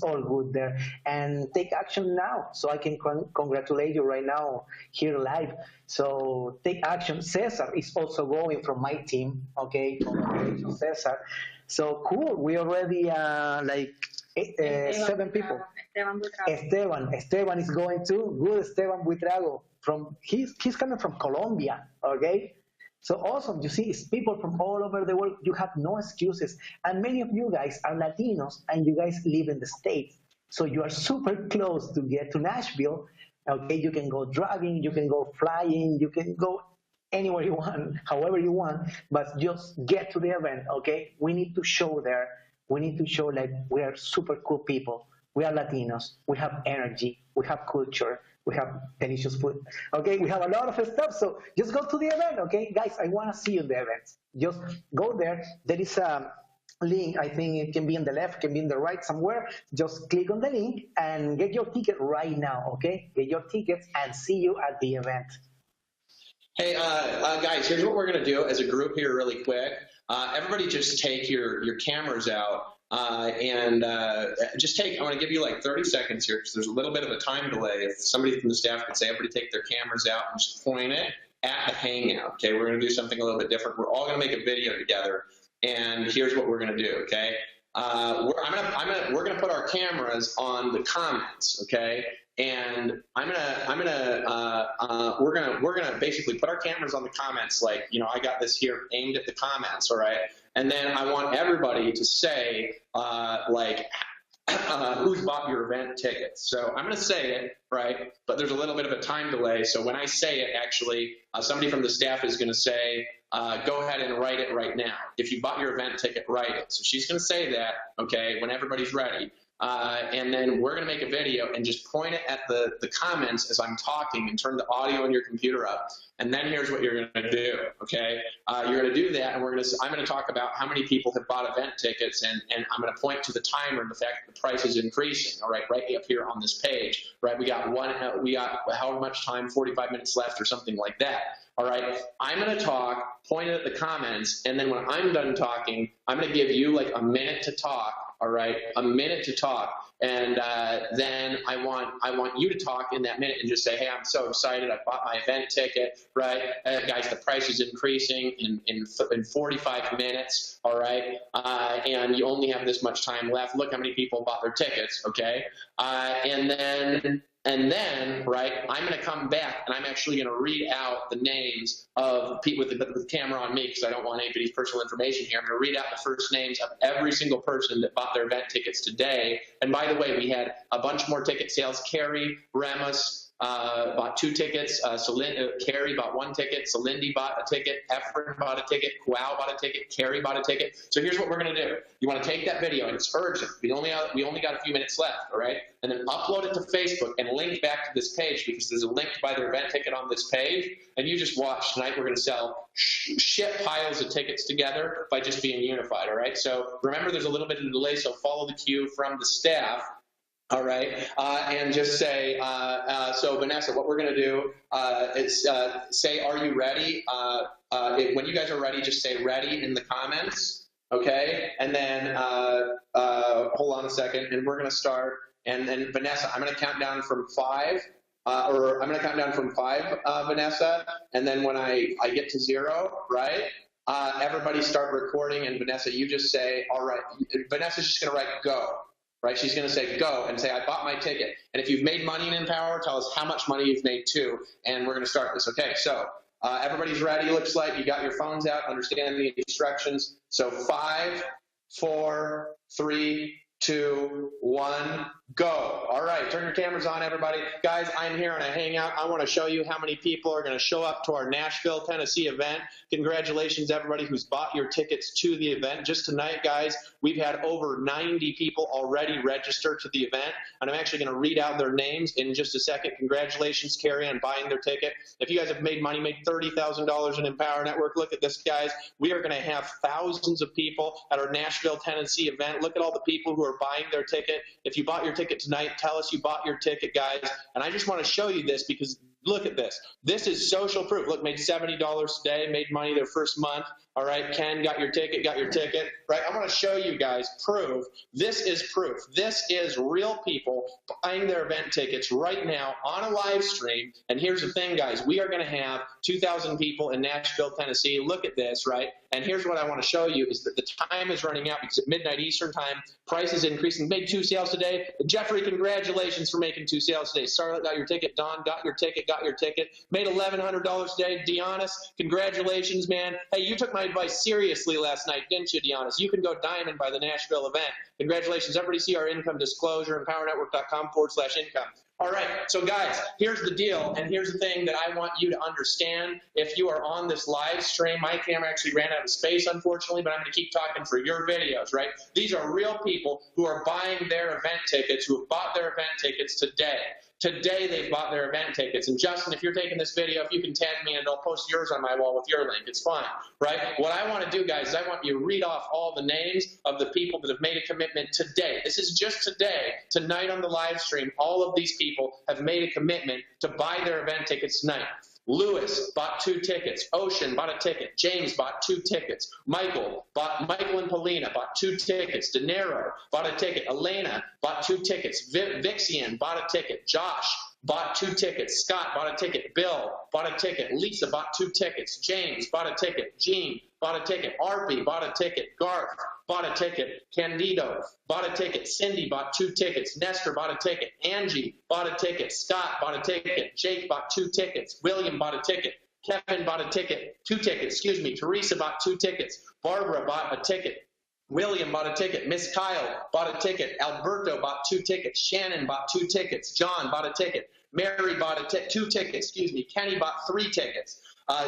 all good there. And take action now. So I can congratulate you right now here live. So take action. Cesar is also going from my team. Okay, congratulations, Cesar. So cool. We already 7 people. Esteban is going too. Good, Esteban Buitrago. He's coming from Colombia. Okay. So awesome. You see, it's people from all over the world. You have no excuses. And many of you guys are Latinos and you guys live in the States. So you are super close to get to Nashville. Okay, you can go driving, you can go flying, you can go anywhere you want, however you want, but just get to the event, okay? We need to show there. We need to show like we are super cool people. We are Latinos. We have energy. We have culture. We have delicious food. Okay, we have a lot of stuff. So just go to the event, okay? Guys, I want to see you in the event. Just go there. There is a link. I think it can be on the left, can be on the right somewhere. Just click on the link and get your ticket right now, okay? Get your tickets and see you at the event. Hey, guys, here's what we're going to do as a group here really quick. Everybody just take your cameras out. And just I want to give you like 30 seconds here because there's a little bit of a time delay. If somebody from the staff could say, everybody take their cameras out and just point it at the hangout. Okay, we're going to do something a little bit different. We're all going to make a video together, and here's what we're going to do. Okay, we're gonna put our cameras on the comments, okay? And we're gonna basically put our cameras on the comments, like, you know, I got this here aimed at the comments, all right? And then I want everybody to say, who's bought your event tickets. So I'm going to say it, right? But there's a little bit of a time delay. So when I say it, actually, somebody from the staff is going to say, go ahead and write it right now. If you bought your event ticket, write it. So she's going to say that, okay, when everybody's ready. And then we're going to make a video and just point it at the comments as I'm talking and turn the audio on your computer up. And then here's what you're going to do, okay? You're going to do that, and I'm going to talk about how many people have bought event tickets, and I'm going to point to the timer and the fact that the price is increasing, all right up here on this page, right? We got how much time, 45 minutes left or something like that. All right, I'm going to talk, point it at the comments, and then when I'm done talking, I'm going to give you like a minute to talk. All right, a minute to talk, and then I want you to talk in that minute and just say, hey, I'm so excited, I bought my event ticket, right? Guys, the price is increasing in 45 minutes, all right? And you only have this much time left. Look how many people bought their tickets, okay? And then, right, I'm going to come back and I'm actually going to read out the names of people with the camera on me because I don't want anybody's personal information here. I'm going to read out the first names of every single person that bought their event tickets today. And by the way, we had a bunch more ticket sales. Carrie Ramos bought 2 tickets. Carrie bought 1 ticket. Celindy bought a ticket. Efren bought a ticket. Kuao bought a ticket. Carrie bought a ticket. So here's what we're going to do. You want to take that video, and it's urgent. We only got a few minutes left, all right? And then upload it to Facebook and link back to this page because there's a link to buy their event ticket on this page. And you just watch. Tonight we're going to sell shit piles of tickets together by just being unified, all right? So remember, there's a little bit of a delay, so follow the cue from the staff. All right, and just say, so Vanessa, what we're going to do is say, are you ready? When you guys are ready, just say ready in the comments, okay? And then hold on a second, and we're going to start. And then Vanessa, I'm going to count down from 5, or I'm going to count down from 5, Vanessa, and then when I get to 0, right? Everybody start recording, and Vanessa, you just say, all right. Vanessa's just going to write go. Right? She's going to say go and say, I bought my ticket. And if you've made money in Empower, tell us how much money you've made too. And we're going to start this. Okay, so everybody's ready, looks like. You got your phones out, understand the instructions. So 5, 4, 3, 2, 1, go. All right, turn your cameras on, everybody. Guys, I'm here on a hangout. I want to show you how many people are going to show up to our Nashville, Tennessee event. Congratulations, everybody who's bought your tickets to the event. Just tonight, guys, we've had over 90 people already register to the event, and I'm actually going to read out their names in just a second. Congratulations, Carrie, on buying their ticket. If you guys have made money, made $30,000 in Empower Network, look at this, guys. We are going to have thousands of people at our Nashville, Tennessee event. Look at all the people who are buying their ticket. If you bought your ticket tonight, tell us you bought your ticket, guys. And I just want to show you this because look at this. This is social proof. Look, made $70 today, made money their first month. All right, Ken, got your ticket, right? I want to show you guys proof. This is proof. This is real people buying their event tickets right now on a live stream. And here's the thing, guys. We are going to have 2,000 people in Nashville, Tennessee. Look at this, right? And here's what I want to show you is that the time is running out because at midnight Eastern time, price is increasing. Made 2 sales today. Jeffrey, congratulations for making 2 sales today. Charlotte got your ticket. Don got your ticket, Made $1,100 today. Deonis, congratulations, man. Hey, you took my advice seriously last night, didn't you, Deonis? You can go diamond by the Nashville event. Congratulations. Everybody see our income disclosure, empowernetwork.com/income. All right, so guys, here's the deal, and here's the thing that I want you to understand. If you are on this live stream, my camera actually ran out of space, unfortunately, but I'm going to keep talking for your videos, right? These are real people who are buying their event tickets, who have bought their event tickets today. Today they've bought their event tickets. And Justin, if you're taking this video, if you can tag me and I'll post yours on my wall with your link, it's fine, right? What I want to do, guys, is I want you to read off all the names of the people that have made a commitment today. This is just today, tonight on the live stream. All of these people have made a commitment to buy their event tickets tonight. Lewis bought 2 tickets. Ocean bought a ticket. James bought 2 tickets. Michael and Polina bought 2 tickets. De Niro bought a ticket. Elena bought 2 tickets. Vixian bought a ticket. Josh bought 2 tickets. Scott bought a ticket. Bill bought a ticket. Lisa bought 2 tickets. James bought a ticket. Gene bought a ticket. Arpy bought a ticket. Garth bought a ticket. Candido bought a ticket. Cindy bought 2 tickets. Nestor bought a ticket. Angie bought a ticket. Scott bought a ticket. Jake bought 2 tickets. William bought a ticket. Kevin bought a ticket. 2 tickets, excuse me. Teresa bought 2 tickets. Barbara bought a ticket. William bought a ticket. Miss Kyle bought a ticket. Alberto bought 2 tickets. Shannon bought 2 tickets. John bought a ticket. Mary bought 2 tickets. Excuse me. Kenny bought 3 tickets.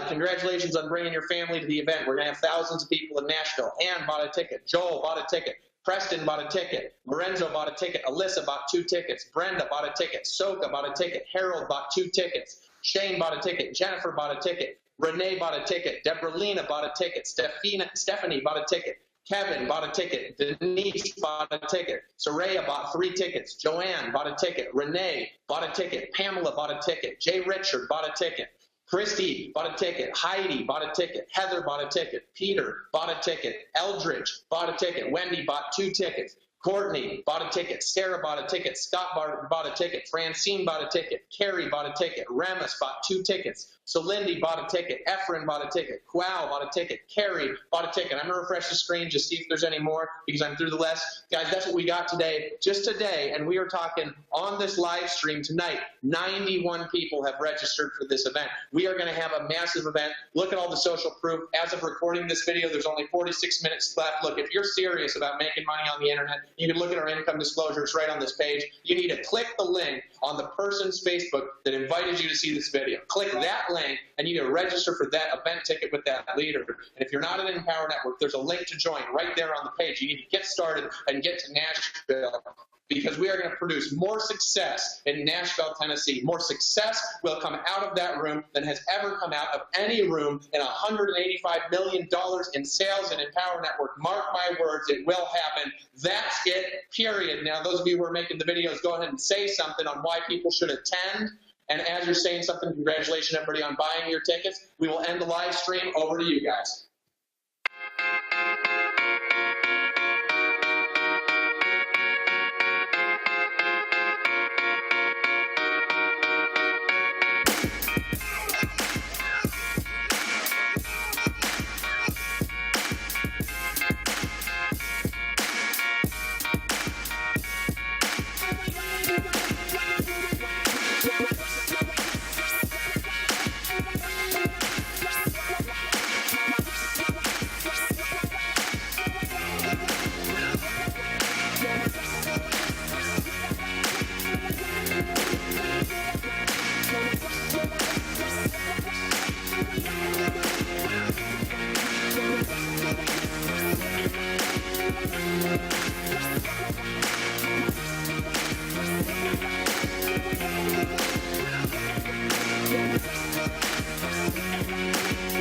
Congratulations on bringing your family to the event. We're going to have thousands of people in Nashville. Ann bought a ticket. Joel bought a ticket. Preston bought a ticket. Lorenzo bought a ticket. Alyssa bought 2 tickets. Brenda bought a ticket. Soka bought a ticket. Harold bought 2 tickets. Shane bought a ticket. Jennifer bought a ticket. Renee bought a ticket. Deborah-Lena bought a ticket. Stephanie bought a ticket. Kevin bought a ticket. Denise bought a ticket. Soraya bought 3 tickets. Joanne bought a ticket. Renee bought a ticket. Pamela bought a ticket. Jay Richard bought a ticket. Christy bought a ticket. Heidi bought a ticket. Heather bought a ticket. Peter bought a ticket. Eldridge bought a ticket. Wendy bought 2 tickets. Courtney bought a ticket. Sarah bought a ticket. Scott bought a ticket. Francine bought a ticket. Carrie bought a ticket. Ramus bought 2 tickets. So Lindy bought a ticket. Efren bought a ticket. Quao bought a ticket. Carrie bought a ticket. I'm going to refresh the screen, just see if there's any more, because I'm through the list. Guys, that's what we got today, just today, and we are talking on this live stream tonight. 91 people have registered for this event. We are going to have a massive event. Look at all the social proof. As of recording this video, there's only 46 minutes left. Look, if you're serious about making money on the internet, you can look at our income disclosure. It's right on this page. You need to click the link on the person's Facebook that invited you to see this video. Click that link, and you need to register for that event ticket with that leader. And if you're not in Empower Network, there's a link to join right there on the page. You need to get started and get to Nashville, because we are going to produce more success in Nashville, Tennessee. More success will come out of that room than has ever come out of any room in $185 million in sales in Empower Network. Mark my words, it will happen. That's it, period. Now, those of you who are making the videos, go ahead and say something on why people should attend. And as you're saying something, congratulations, everybody, on buying your tickets. We will end the live stream. Over to you guys.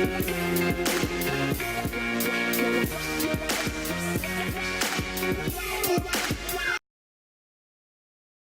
Thank you.